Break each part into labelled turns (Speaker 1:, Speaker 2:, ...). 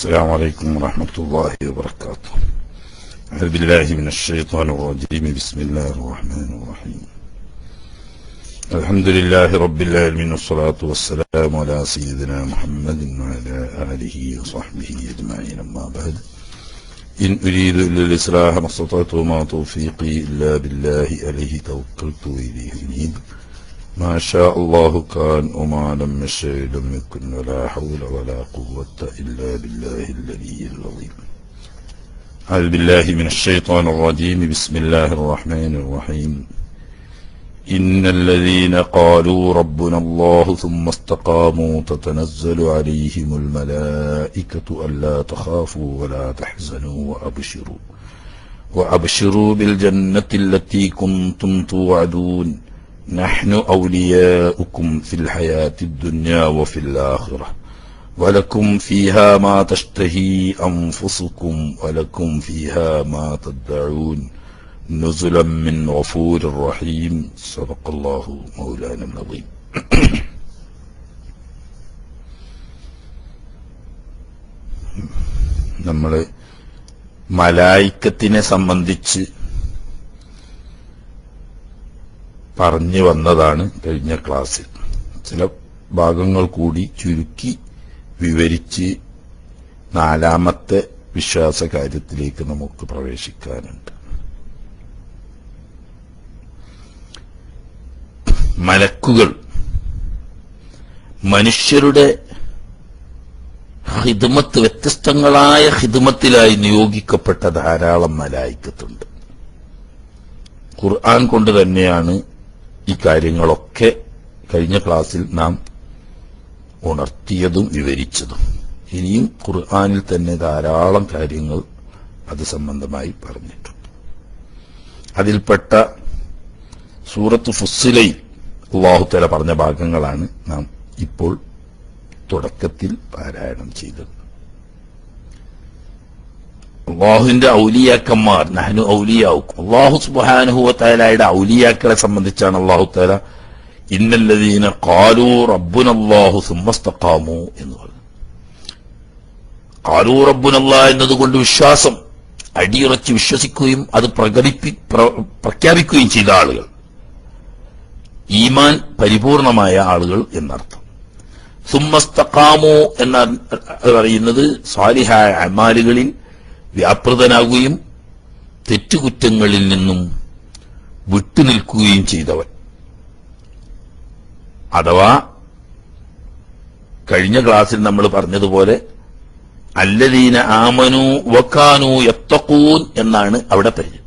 Speaker 1: السلام عليكم ورحمة الله وبركاته. أعوذ بالله من الشيطان الرجيم. بسم الله الرحمن الرحيم. الحمد لله رب العالمين والصلاة والسلام على سيدنا محمد وعلى آله وصحبه أجمعين. أما بعد، إن أريد إلا الإصلاح ما استطعت وما توفيقي إلا بالله عليه توكلت وإليه أنيب. ما شاء الله كان وما لم يشأ لم يكن ولا حول ولا قوة إلا بالله العلي العظيم. أعوذ بالله من الشيطان الرجيم. بسم الله الرحمن الرحيم. إن الذين قالوا ربنا الله ثم استقاموا تتنزل عليهم الملائكة ألا تخافوا ولا تحزنوا وأبشروا بالجنة التي كنتم توعدون نحن أولياؤكم في الحياة الدنيا وفي الآخرة ولكم فيها ما تشتهي أنفسكم ولكم فيها ما تدعون نزلا من غفور رحيم. صدق الله مولانا العظيم. നമ്മൾ മലായിക്കത്തിനെ സംബന്ധിച്ച് പറഞ്ഞു വന്നതാണ് കഴിഞ്ഞ ക്ലാസ്സിൽ. ചില ഭാഗങ്ങൾ കൂടി ചുരുക്കി വിവരിച്ച് നാലാമത്തെ വിശ്വാസ കാര്യത്തിലേക്ക് നമുക്ക് പ്രവേശിക്കാനുണ്ട്. മലക്കുകൾ മനുഷ്യരുടെ ഹിദ്മത്ത്, വ്യത്യസ്തങ്ങളായ ഹിദ്മത്തിലായി നിയോഗിക്കപ്പെട്ട ധാരാളം മലായിക്കത്തുണ്ട്. ഖുർആൻ കൊണ്ട് തന്നെയാണ് ഈ കാര്യങ്ങളൊക്കെ കഴിഞ്ഞ ക്ലാസ്സിൽ നാം ഉണർത്തിയതും വിവരിച്ചതും. ഇനിയും ഖുർആനിൽ തന്നെ ധാരാളം കാര്യങ്ങൾ അത് സംബന്ധമായി പറഞ്ഞിട്ടുണ്ട്. അതിൽപ്പെട്ട സൂറത്ത് ഫുസ്സിലയിൽ അല്ലാഹു തആല പറഞ്ഞ ഭാഗങ്ങളാണ് നാം ഇപ്പോൾ തുടക്കത്തിൽ പാരായണം ചെയ്തത്. അള്ളാഹുവിന്റെ ഔലിയാക്കന്മാർ, നഹ്നു ഔലിയാഉക്കും, അള്ളാഹു സുബ്ഹാനഹു വ തആലയുടെ ഔലിയാക്കളെ സംബന്ധിച്ചാണ് അള്ളാഹു തആല ഇന്നല്ലദീന ഖാലൂ റബ്ബുനല്ലാഹു സുമ്മ ഇസ്തഖാമൂ എന്ന് പറഞ്ഞു. ഖാലൂ റബ്ബുനല്ലാഹ് എന്നതുകൊണ്ട് വിശ്വാസം, അടിയുറച്ച് വിശ്വസിക്കുകയും അത് പ്രഖ്യാപിക്കുകയും ചെയ്ത ആളുകൾ, ഈമാൻ പരിപൂർണമായ ആളുകൾ എന്നർത്ഥം. സുമ്മ ഇസ്തഖാമൂ എന്ന് പറയുന്നത് സാലിഹായ അമാലുകളിൽ വ്യാപൃതനാകുകയും തെറ്റുകുറ്റങ്ങളിൽ നിന്നും വിട്ടുനിൽക്കുകയും ചെയ്തവൻ. അഥവാ കഴിഞ്ഞ ക്ലാസ്സിൽ നമ്മൾ പറഞ്ഞതുപോലെ അല്ലദീന ആമനൂ വകാനൂ യത്തഖൂൻ എന്നാണ് അവിടെ പറഞ്ഞത്.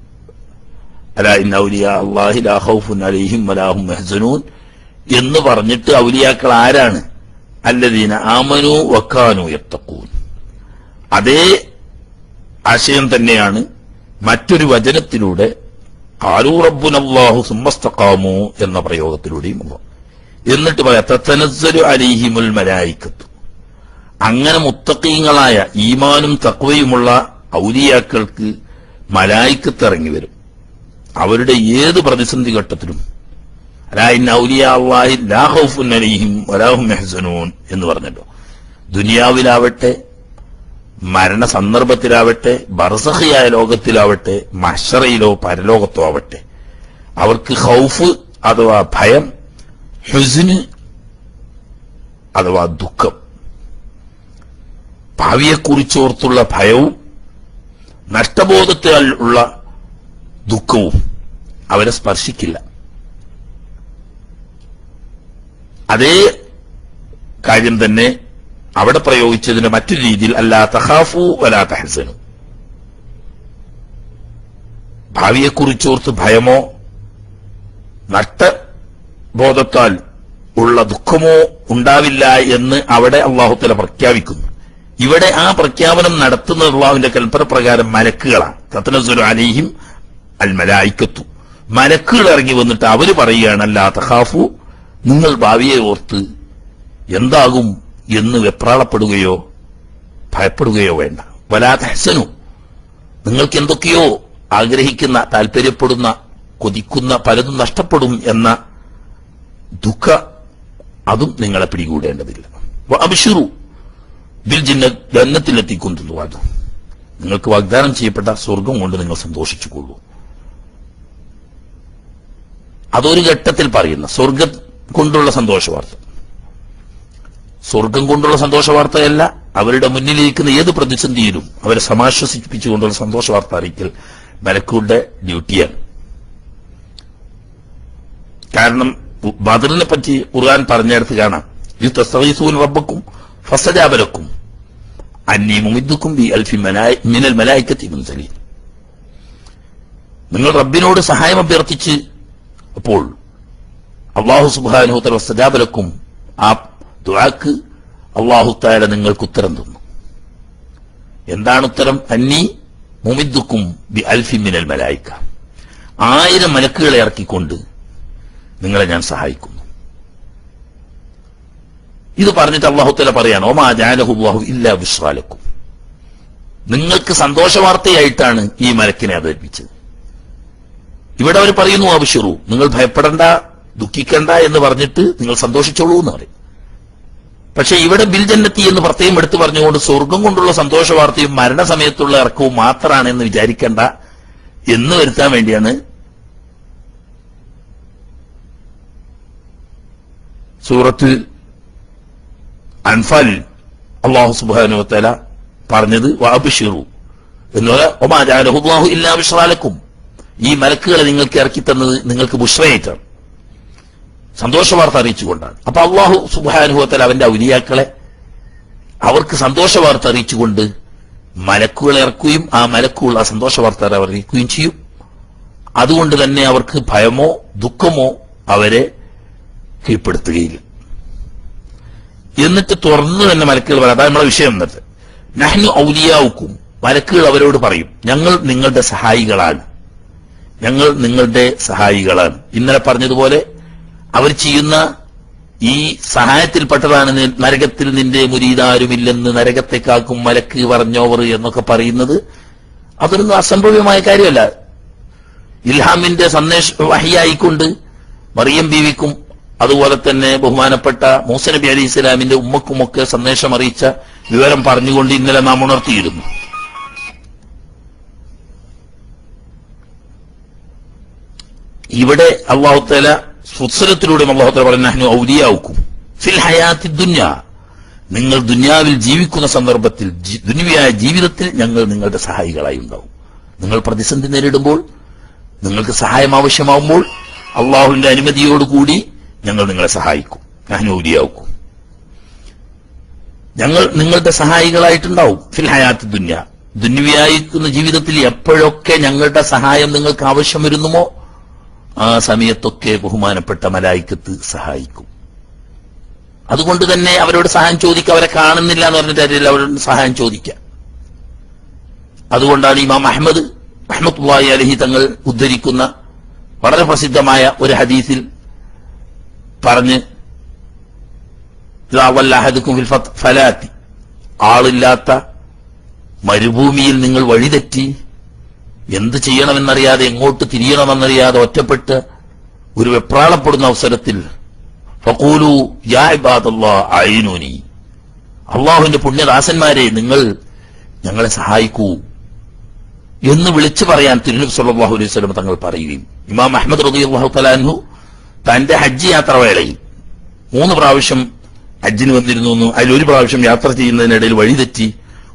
Speaker 1: അലാ ഇന്ന ഔലിയാ അല്ലാഹി ലാ ഖൗഫുൻ അലൈഹിം വലാ ഹും യഹ്സനൂൻ എന്ന് പറഞ്ഞിട്ട് ഔലിയാക്കൾ ആരാണ്? അല്ലദീന ആമനൂ വകാനൂ യത്തഖൂൻ. അതേ ആശയം തന്നെയാണ് മറ്റൊരു വചനത്തിലൂടെ ഖാലൂ റബ്ബുനല്ലാഹു സുമ്മ ഇസ്തഖാമൂ എന്ന പ്രയോഗത്തിലൂടെയും. എന്നിട്ട് പറയാം തതനസ്സലു അലൈഹിമുൽ മലായികത്തു. അങ്ങനെ മുത്തഖീങ്ങളായ ഈമാനും തഖ്വയുമുള്ള ഔലിയാക്കൾക്ക് മലായികത്ത് ഇറങ്ങി വരും. അവരുടെ ഏത് പ്രതിസന്ധി ഘട്ടത്തിലും അലാ ഇന്ന ഔലിയാ അല്ലാഹി ലാ ഖൗഫുൻ അലൈഹിം വലാ ഹും യഹ്സനൂൻ എന്ന് പറഞ്ഞല്ലോ. ദുനിയാവിലാവട്ടെ, മരണ സന്ദർഭത്തിലാവട്ടെ, ബർസഖിയായ ലോകത്തിലാവട്ടെ, മഹ്ശറയിലോ പരലോകത്തോ ആവട്ടെ, അവർക്ക് ഖൗഫ് അഥവാ ഭയം, ഹുസ്ന് അഥവാ ദുഃഖം, ഭാവിയെക്കുറിച്ചോർത്തുള്ള ഭയവും നഷ്ടബോധത്താൽ ഉള്ള ദുഃഖവും അവരെ സ്പർശിക്കില്ല. അതേ കാര്യം തന്നെ അവിടെ പ്രയോഗിച്ചതിന്റെ മറ്റൊരു രീതിയിൽ അല്ലാ തഖാഫു വലാ തഹ്സനു. ഭാവിയെക്കുറിച്ചോർത്ത് ഭയമോ നഷ്ടബോധത്താൽ ഉള്ള ദുഃഖമോ ഉണ്ടാവില്ല എന്ന് അവിടെ അല്ലാഹു തആല പ്രഖ്യാപിക്കുന്നു. ഇവിടെ ആ പ്രഖ്യാപനം നടത്തുന്ന അല്ലാഹുവിന്റെ കൽപ്പന പ്രകാരം മലക്കുകളാണ്. തതനസ്സലു അലൈഹിം അൽ മലായികത്തു. മലക്കുകൾ ഇറങ്ങി വന്നിട്ട് അവര് പറയുകയാണ് അല്ലാ തഖാഫു, നിങ്ങൾ ഭാവിയെ ഓർത്ത് എന്താകും എന്ന് വെപ്രാളപ്പെടുകയോ ഭയപ്പെടുകയോ വേണ്ട. വലാ തഹ്സനു, നിങ്ങൾക്ക് എന്തൊക്കെയോ ആഗ്രഹിക്കുന്ന, താല്പര്യപ്പെടുന്ന, കൊതിക്കുന്ന പലതും നഷ്ടപ്പെടും എന്ന ദുഃഖ അതും നിങ്ങളെ പിടികൂടേണ്ടതില്ല. അബ്ശിറു, ബിൽ ജന്നത്തിലെത്തിക്കൊണ്ടുള്ളൂ. അത് നിങ്ങൾക്ക് വാഗ്ദാനം ചെയ്യപ്പെട്ട സ്വർഗം കൊണ്ട് നിങ്ങൾ സന്തോഷിച്ചുകൊള്ളൂ. അതൊരു ഘട്ടത്തിൽ പറയുന്ന സ്വർഗം കൊണ്ടുള്ള സന്തോഷ വാർത്ത. സ്വർഗം കൊണ്ടുള്ള സന്തോഷ വാർത്തയല്ല, അവരുടെ മുന്നിലിരിക്കുന്ന ഏത് പ്രതിസന്ധിയിലും അവരെ സമാശ്വസിപ്പിച്ചുകൊണ്ടുള്ള സന്തോഷ വാർത്ത അറിയിക്കൽ മലക്കുകളുടെ ഡ്യൂട്ടിയാണ്. കാരണം ബദറിനെ പറ്റി ഖുർആൻ പറഞ്ഞെടുത്ത് കാണാം, യുസ്തഗീസൂന റബ്ബക്കും ഫസ്തജാബ ലക്കും അന്നീ മുമിദ്ദുക്കും ബി അൽഫി മിനൽ മലായികത്തി മുൻസലീൻ. നിങ്ങൾ റബ്ബിനോട് സഹായം അഭ്യർത്ഥിച്ച് അപ്പോൾ അല്ലാഹു സുബ്ഹാനഹു വതആല ഫസ്തജാബ ലക്കും, ആ ദുആക്ക് അല്ലാഹു തആല നിങ്ങൾക്ക് ഉത്തരം തന്നു. എന്താണ് ഉത്തരം? അന്നീ മുമിദ്ദുക്കും ബി അൽഫി മിനൽ മലായിക, 1000 മലക്കുകളെ ഇറക്കിക്കൊണ്ട് നിങ്ങളെ ഞാൻ സഹായിക്കുന്നു. ഇത് പറഞ്ഞിട്ട് അല്ലാഹു തആല പറയാണ്, വമാ ജഅലഹു അല്ലാഹു ഇല്ലാ ബുശ്റാ ലക്കും, നിങ്ങൾക്ക് സന്തോഷവാർത്തയായിട്ടാണ് ഈ മലക്കിനെ അവതരിപ്പിച്ചത്. ഇവിടെ അവർ പറയുന്നു അബ്ശിറു, നിങ്ങൾ ഭയപ്പെടണ്ട, ദുഃഖിക്കണ്ട എന്ന് പറഞ്ഞിട്ട് നിങ്ങൾ സന്തോഷിച്ചോളൂ എന്ന് പറയും. പക്ഷെ ഇവിടെ ബിൽ ജന്നത്തി എന്ന് പ്രത്യേകം എടുത്തു പറഞ്ഞുകൊണ്ട് സ്വർഗം കൊണ്ടുള്ള സന്തോഷ വാർത്തയും മരണസമയത്തുള്ള ഇറക്കവും മാത്രമാണ് എന്ന് വിചാരിക്കണ്ട എന്ന് വരുത്താൻ വേണ്ടിയാണ് സൂറത്ത് അൻഫാലിൽ അല്ലാഹു സുബ്ഹാനഹു വ തആല പറഞ്ഞത് വഅബ്ശിറു എന്ന്. വമാ ജഅലഹു അല്ലാഹു ഇല്ലാ ബുശ്റാ ലക്കും, ഈ മലക്കുകളെ നിങ്ങൾക്ക് ഇറക്കി തന്നത് നിങ്ങൾക്ക് ബുശ്റയായിട്ടാണ്, സന്തോഷ വാർത്ത അറിയിച്ചുകൊണ്ടാണ്. അപ്പൊ അല്ലാഹു സുബ്ഹാനഹു വ തആല അവന്റെ ഔലിയാക്കളെ അവർക്ക് സന്തോഷ വാർത്ത അറിയിച്ചുകൊണ്ട് മലക്കുകളെ ഇറക്കുകയും ആ മലക്കുകൾ ആ സന്തോഷ വാർത്ത അറിയിക്കുകയും ചെയ്യും. അതുകൊണ്ട് തന്നെ അവർക്ക് ഭയമോ ദുഃഖമോ അവരെ കീഴ്പ്പെടുത്തുകയില്ല. എന്നിട്ട് തുറന്നു തന്നെ മലക്കുകൾ പറയാം, അതാണ് നമ്മളെ വിഷയം. എന്നിട്ട് നഹ്നു ഔലിയാഉക്കും, മലക്കുകൾ അവരോട് പറയും, ഞങ്ങൾ നിങ്ങളുടെ സഹായികളാണ്, ഞങ്ങൾ നിങ്ങളുടെ സഹായികളാണ്. ഇന്നലെ പറഞ്ഞതുപോലെ അവർ ചെയ്യുന്ന ഈ സഹായത്തിൽപ്പെട്ടതാണ് നരകത്തിൽ നിന്റെ മുരീദാരുമില്ലെന്ന് നരകത്തെ കാക്കും മലക്ക് പറഞ്ഞോവർ എന്നൊക്കെ പറയുന്നത്. അതൊന്നും അസംഭവ്യമായ കാര്യമല്ല. ഇൽഹാമിന്റെ വഹിയായിക്കൊണ്ട് മറിയം ബീവിക്കും അതുപോലെ തന്നെ ബഹുമാനപ്പെട്ട മൂസ നബി അലൈഹി ഇസ്ലാമിന്റെ ഉമ്മക്കുമൊക്കെ സന്ദേശം അറിയിച്ച വിവരം പറഞ്ഞുകൊണ്ട് ഇന്നലെ നാം ഉണർത്തിയിരുന്നു. ഇവിടെ അല്ലാഹു തആല ഫുസ്സലത്തിലൂടെ അല്ലാഹു തആല പറയുന്നു, നഹ്നു ഔലിയാഉക്കും ഫിൽ ഹയാത്തി ദുനിയ, നിങ്ങൾ ദുനിയാവിൽ ജീവിക്കുന്ന സന്ദർഭത്തിൽ ദുനിയായ ജീവിതത്തിൽ ഞങ്ങൾ നിങ്ങളുടെ സഹായികളായി ഉണ്ടാവും. നിങ്ങൾ പ്രതിസന്ധി നേരിടുമ്പോൾ, നിങ്ങൾക്ക് സഹായം ആവശ്യമാവുമ്പോൾ അള്ളാഹുവിന്റെ അനുമതിയോടുകൂടി ഞങ്ങൾ നിങ്ങളെ സഹായിക്കും. നഹ്നു ഔലിയാഉക്കും, ഞങ്ങൾ നിങ്ങളുടെ സഹായികളായിട്ടുണ്ടാവും. ഫിൽ ഹയാത്തി ദുനിയ, ദുനിയായിരിക്കുന്ന ജീവിതത്തിൽ എപ്പോഴൊക്കെ ഞങ്ങളുടെ സഹായം നിങ്ങൾക്ക് ആവശ്യം വരുന്നുമോ ആ സമയത്തൊക്കെ ബഹുമാനപ്പെട്ട മലായിക്കത്ത് സഹായിക്കും. അതുകൊണ്ട് തന്നെ അവരോട് സഹായം ചോദിക്കുക, അവരെ കാണുന്നില്ല എന്ന് പറഞ്ഞിട്ട് അവരോട് സഹായം ചോദിക്കുക. അതുകൊണ്ടാണ് ഇമാം അഹ്മദ് റഹ്മത്തുള്ളാഹി അലൈഹി തങ്ങൾ ഉദ്ധരിക്കുന്ന വളരെ പ്രസിദ്ധമായ ഒരു ഹദീസിൽ പറഞ്ഞ്, ഫലാത്തി, ആളില്ലാത്ത മരുഭൂമിയിൽ നിങ്ങൾ വഴിതെറ്റി എന്ത് ചെയ്യണമെന്നറിയാതെ എങ്ങോട്ട് തിരിയണമെന്നറിയാതെ ഒറ്റപ്പെട്ട് ഒരു വെപ്രാളപ്പെടുന്ന അവസരത്തിൽ ഫഖൂലു യാ ഇബാദല്ലാഹ് അഈനൂനി, അല്ലാഹുവിന്റെ പുണ്യദാസന്മാരെ നിങ്ങൾ ഞങ്ങളെ സഹായിക്കൂ എന്ന് വിളിച്ചു പറയാൻ തിരുനബി സല്ലല്ലാഹു അലൈഹി വസല്ലം തങ്ങൾ പറയുകയും, ഇമാം അഹ്മദ് റളിയല്ലാഹു തആല അൻഹു തന്റെ ഹജ്ജ് യാത്രവേളയിൽ 3 പ്രാവശ്യം ഹജ്ജിന് വന്നിരുന്നു. അതിലൊരു പ്രാവശ്യം യാത്ര ചെയ്യുന്നതിനിടയിൽ വഴിതെറ്റി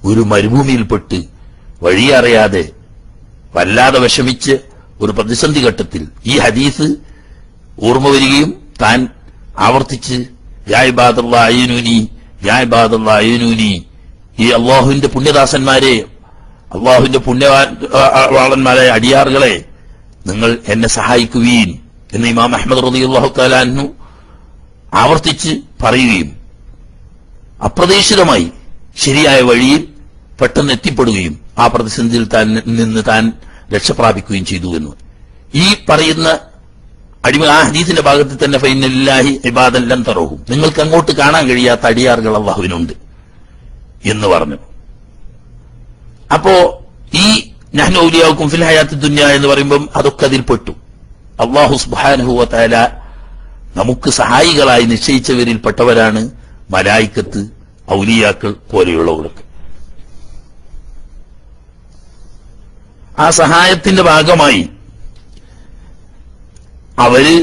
Speaker 1: ഒരു മരുഭൂമിയിൽപ്പെട്ട് വഴിയറിയാതെ വല്ലാതെ വിഷമിച്ച് ഒരു പ്രതിസന്ധി ഘട്ടത്തിൽ ഈ ഹദീസ് ഓർമ്മ വരികയും താൻ ആവർത്തിച്ച് യാ ഇബാദല്ലാഹ് അഈനൂനി, യാ ഇബാദല്ലാഹ് അഈനൂനി, ഈ അള്ളാഹുവിന്റെ പുണ്യദാസന്മാരെ, അള്ളാഹുവിന്റെ പുണ്യവാളന്മാരായ അടിയാറുകളെ നിങ്ങൾ എന്നെ സഹായിക്കുവീൻ എന്ന് ഇമാം അഹ്മദ് റളിയല്ലാഹു തആല അൻഹു ആവർത്തിച്ച് പറയുകയും അപ്രതീക്ഷിതമായി ശരിയായ വഴിയിൽ പെട്ടെന്ന് എത്തിപ്പെടുകയും ആ പ്രതിസന്ധിയിൽ നിന്ന് താൻ രക്ഷപ്രാപിക്കുകയും ചെയ്തു എന്ന് ഈ പറയുന്ന അടിമ ആ ഹദീസിന്റെ ഭാഗത്തിൽ തന്നെ ഫൈനലില്ലാഹി ഇബാദൻ ലൻ തറഹും, നിങ്ങൾക്ക് അങ്ങോട്ട് കാണാൻ കഴിയാത്ത അടിയാറുകൾ അല്ലാഹുവിനുണ്ട് എന്ന് പറഞ്ഞു. അപ്പോ ഈ നഹ്നു ഔലിയാഉക്കും ഫിൽ ഹയാത്തി ദുനിയ എന്ന് പറയുമ്പോൾ അതൊക്കെ അതിൽപ്പെട്ടു. അല്ലാഹു സുബ്ഹാനഹു വ തആല നമുക്ക് സഹായികളായി നിശ്ചയിച്ചവരിൽപ്പെട്ടവരാണ് മലായിക്കത്ത്, ഔലിയാക്കൾ പോലെയുള്ളവർക്ക്. ആ സഹായത്തിന്റെ ഭാഗമായി അവര്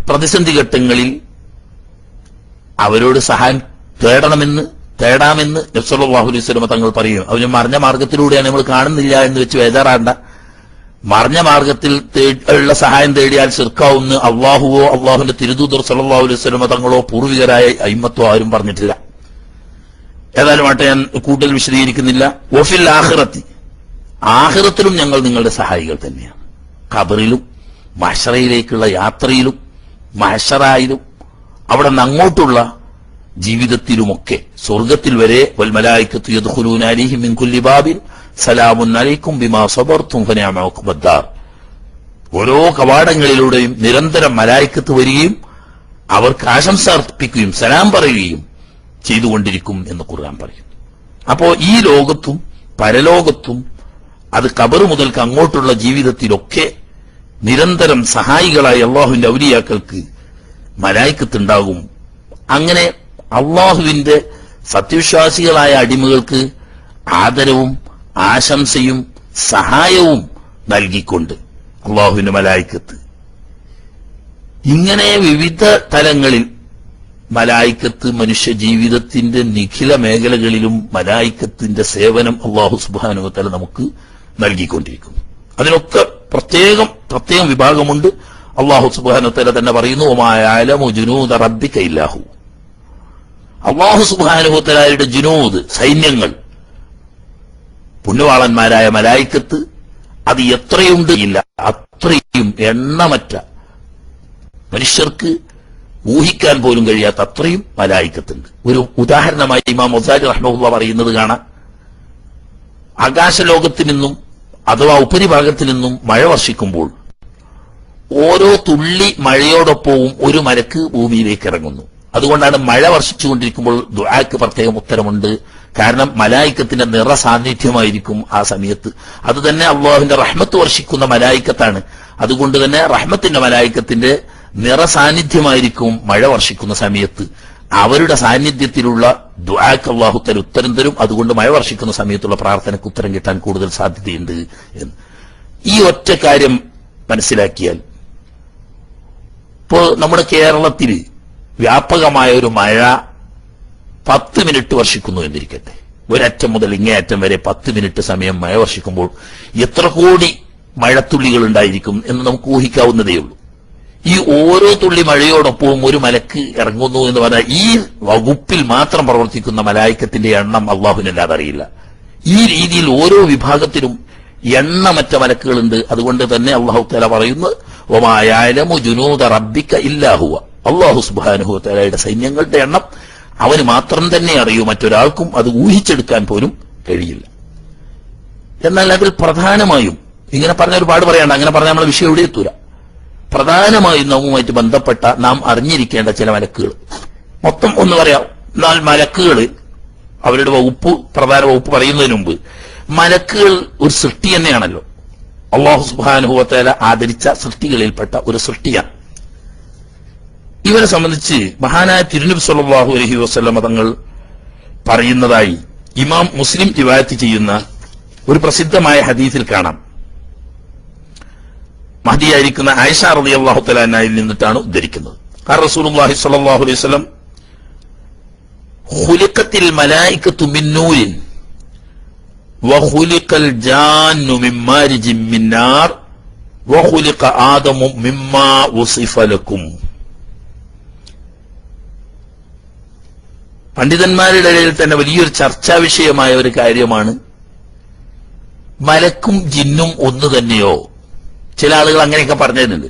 Speaker 1: പ്രതിസന്ധി ഘട്ടങ്ങളിൽ അവരോട് സഹായം തേടാമെന്ന് നബി സല്ലല്ലാഹു അലൈഹി വസല്ലം തങ്ങൾ പറയും. അവന് മറിഞ്ഞ മാർഗത്തിലൂടെയാണ് നമ്മൾ കാണുന്നില്ല എന്ന് വെച്ച് ബേജാറാണ്ട. മറിഞ്ഞ മാർഗത്തിൽ ഉള്ള സഹായം തേടിയാൽ ശിർക്കാവുന്ന അള്ളാഹുവോ അള്ളാഹുവിന്റെ തിരുദൂതർ സല്ലല്ലാഹു അലൈഹി വസല്ലം തങ്ങളോ പൂർവികരായ അയിമ്മത്തോ ആരും പറഞ്ഞിട്ടില്ല. ഏതായാലും ആട്ടെ, ഞാൻ കൂടുതൽ വിശദീകരിക്കുന്നില്ല. വഫിൽ ആഖിറത്തി, ആഖിറത്തിലും ഞങ്ങൾ നിങ്ങളുടെ സഹായികൾ തന്നെയാണ്. ഖബറിലും മഹ്ശറയിലേക്കുള്ള യാത്രയിലും മഹ്ശറായിലും അവിടെ നിന്ന് അങ്ങോട്ടുള്ള ജീവിതത്തിലുമൊക്കെ സ്വർഗത്തിൽ വരെ വൽ മലായികത്തു യദ്ഖുലൂന അലൈഹിം മിൻ കുല്ലി ബാബിൻ സലാമുൻ അലൈക്കും ബിമാ സബർതും ഫനിഅമ ഉഖ്ബദ്ദാർ. ഓരോ കവാടങ്ങളിലൂടെയും നിരന്തരം മലായികത്ത് വരികയും അവർക്ക് ആശംസ അർപ്പിക്കുകയും സലാം പറയുകയും ചെയ്തുകൊണ്ടിരിക്കും എന്ന് ഖുർആൻ പറയും. അപ്പോ ഈ ലോകത്തും പരലോകത്തും അത് ഖബർ മുതൽക്ക് അങ്ങോട്ടുള്ള ജീവിതത്തിലൊക്കെ നിരന്തരം സഹായികളായ അള്ളാഹുവിന്റെ ഔലിയാക്കൾക്ക് മലായികത്തുണ്ടാകും. അങ്ങനെ അള്ളാഹുവിന്റെ സത്യവിശ്വാസികളായ അടിമകൾക്ക് ആദരവും ആശംസയും സഹായവും നൽകിക്കൊണ്ട് അള്ളാഹുവിന്റെ മലായികത്ത് ഇങ്ങനെ വിവിധ തലങ്ങളിൽ മലായികത്ത് മനുഷ്യ ജീവിതത്തിന്റെ നിഖില മേഖലകളിലും മലായികത്തിന്റെ സേവനം അള്ളാഹു സുബ്ഹാനഹു വ തആല നമുക്ക് നൽകിക്കൊണ്ടിരിക്കുന്നു. അതിനൊക്കെ പ്രത്യേകം വിഭാഗമുണ്ട്. അള്ളാഹു സുബ്ഹാനഹു വ തആല തന്നെ പറയുന്നു, വമാ യഅലമു ജുനൂദ റബ്ബിക ഇല്ലാ ഹു. അള്ളാഹു സുബ്ഹാനഹു വ തആലയുടെ ജുനൂദ്, സൈന്യങ്ങൾ, പുണ്യവാളന്മാരായ മലായികത്ത് അത് എത്രയുണ്ട് ഇല്ല, അത്രയും എണ്ണമറ്റ, മനുഷ്യർക്ക് ഊഹിക്കാൻ പോലും കഴിയാത്ത അത്രയും മലായികത്തുണ്ട്. ഒരു ഉദാഹരണമായി ഇമാം ഗസാലി റഹ്മഹുല്ലാഹ് പറയുന്നത് കാണാം. ആകാശലോകത്തിൽ നിന്നും അഥവാ ഉപരിഭാഗത്തിൽ നിന്നും മഴ വർഷിക്കുമ്പോൾ ഓരോ തുള്ളി മഴയോടൊപ്പവും ഒരു മലക്ക് ഭൂമിയിലേക്ക് ഇറങ്ങുന്നു. അതുകൊണ്ടാണ് മഴ വർഷിച്ചുകൊണ്ടിരിക്കുമ്പോൾ ദുആക്ക് പ്രത്യേകം ഉത്തരമുണ്ട്. കാരണം മലായികത്തിന്റെ നിറസാന്നിധ്യമായിരിക്കും ആ സമയത്ത്. അത് തന്നെ അള്ളാഹുവിന്റെ റഹ്മത്ത് വർഷിക്കുന്ന മലായികത്താണ്. അതുകൊണ്ട് തന്നെ റഹ്മത്തിന്റെ മലായികത്തിന്റെ നിറസാന്നിധ്യമായിരിക്കും മഴ വർഷിക്കുന്ന സമയത്ത്. അവരുടെ സാന്നിധ്യത്തിലുള്ള ദുആക്ക് അല്ലാഹു തആല ഉത്തരം തരും. അതുകൊണ്ട് മഴ വർഷിക്കുന്ന സമയത്തുള്ള പ്രാർത്ഥനയ്ക്ക് ഉത്തരം കിട്ടാൻ കൂടുതൽ സാധ്യതയുണ്ട് എന്ന് ഈ ഒറ്റ കാര്യം മനസ്സിലാക്കിയാൽ, ഇപ്പോൾ നമ്മുടെ കേരളത്തിൽ വ്യാപകമായ ഒരു മഴ 10 മിനിറ്റ് വർഷിക്കുന്നു എന്നിരിക്കട്ടെ. ഒരറ്റം മുതൽ ഇങ്ങേയറ്റം വരെ 10 മിനിറ്റ് സമയം മഴ വർഷിക്കുമ്പോൾ എത്ര കോടി മഴത്തുള്ളികൾ ഉണ്ടായിരിക്കും എന്ന് നമുക്ക് ഊഹിക്കാവുന്നതേ ഉള്ളൂ. ഈ ഓരോ തുള്ളി മഴയോടൊപ്പവും ഒരു മലക്ക് ഇറങ്ങുന്നു എന്ന് പറഞ്ഞാൽ ഈ വകുപ്പിൽ മാത്രം പ്രവർത്തിക്കുന്ന മലായികത്തിന്റെ എണ്ണം അള്ളാഹുവിനല്ലാതെ അറിയില്ല. ഈ രീതിയിൽ ഓരോ വിഭാഗത്തിലും എണ്ണമറ്റ മലക്കുകളുണ്ട്. അതുകൊണ്ട് തന്നെ അല്ലാഹു തആല പറയുന്നു, വമാ യഅലമു ജുനൂദ റബ്ബിക ഇല്ലാ ഹുവ. അല്ലാഹു സുബ്ഹാനഹു വ തആലയുടെ സൈന്യങ്ങളുടെ എണ്ണം അവന് മാത്രം തന്നെ അറിയൂ, മറ്റൊരാൾക്കും അത് ഊഹിച്ചെടുക്കാൻ പോലും കഴിയില്ല. എന്നാൽ അതിൽ പ്രധാനമായും ഇങ്ങനെ പറഞ്ഞ ഒരുപാട് പറയാണ്ട്, അങ്ങനെ പറഞ്ഞാൽ നമ്മളെ വിഷയം എവിടെ എത്തൂല. പ്രധാനമായും നമ്മുമായിട്ട് ബന്ധപ്പെട്ട നാം അറിഞ്ഞിരിക്കേണ്ട ചില മലക്കുകൾ മൊത്തം ഒന്ന് പറയാം. എന്നാൽ മലക്കുകൾ അവരുടെ വകുപ്പ്, പ്രധാന വകുപ്പ് പറയുന്നതിന് മുമ്പ്, മലക്കുകൾ ഒരു സൃഷ്ടി തന്നെയാണല്ലോ. അല്ലാഹു സുബ്ഹാനഹു വ തആല ആദരിച്ച സൃഷ്ടികളിൽപ്പെട്ട ഒരു സൃഷ്ടിയാണ്. ഇവരെ സംബന്ധിച്ച് മഹാനായ തിരുനബി സല്ലല്ലാഹു അലൈഹി വസല്ലം തങ്ങൾ പറയുന്നതായി ഇമാം മുസ്ലിം റിവായത്ത് ചെയ്യുന്ന ഒരു പ്രസിദ്ധമായ ഹദീസിൽ കാണാം. മഹദിയായിരിക്കുന്ന ആയിഷ റളിയല്ലാഹു തആല അൻഹയിൽ നിന്നിട്ടാണ് ഉദ്ധരിക്കുന്നത്. റസൂലുള്ളാഹി സ്വല്ലല്ലാഹു അലൈഹി വസല്ലം ഖുലിഖത്തിൽ മലായികത്തു മിൻ നൂരിൻ വഖുലിഖൽ ജാന്നു മിൻ മാരിജിൻ മിൻ നാർ വഖുലിഖ ആദമു മിമ്മാ വസിഫ ലക്കും. പണ്ഡിതന്മാരുടെ ഇടയിൽ തന്നെ വലിയൊരു ചർച്ചാ വിഷയമായ ഒരു കാര്യമാണ്, മലക്കും ജിന്നും ഒന്ന് തന്നെയോ? ചില ആളുകൾ അങ്ങനെയൊക്കെ പറഞ്ഞിട്ടുണ്ട്.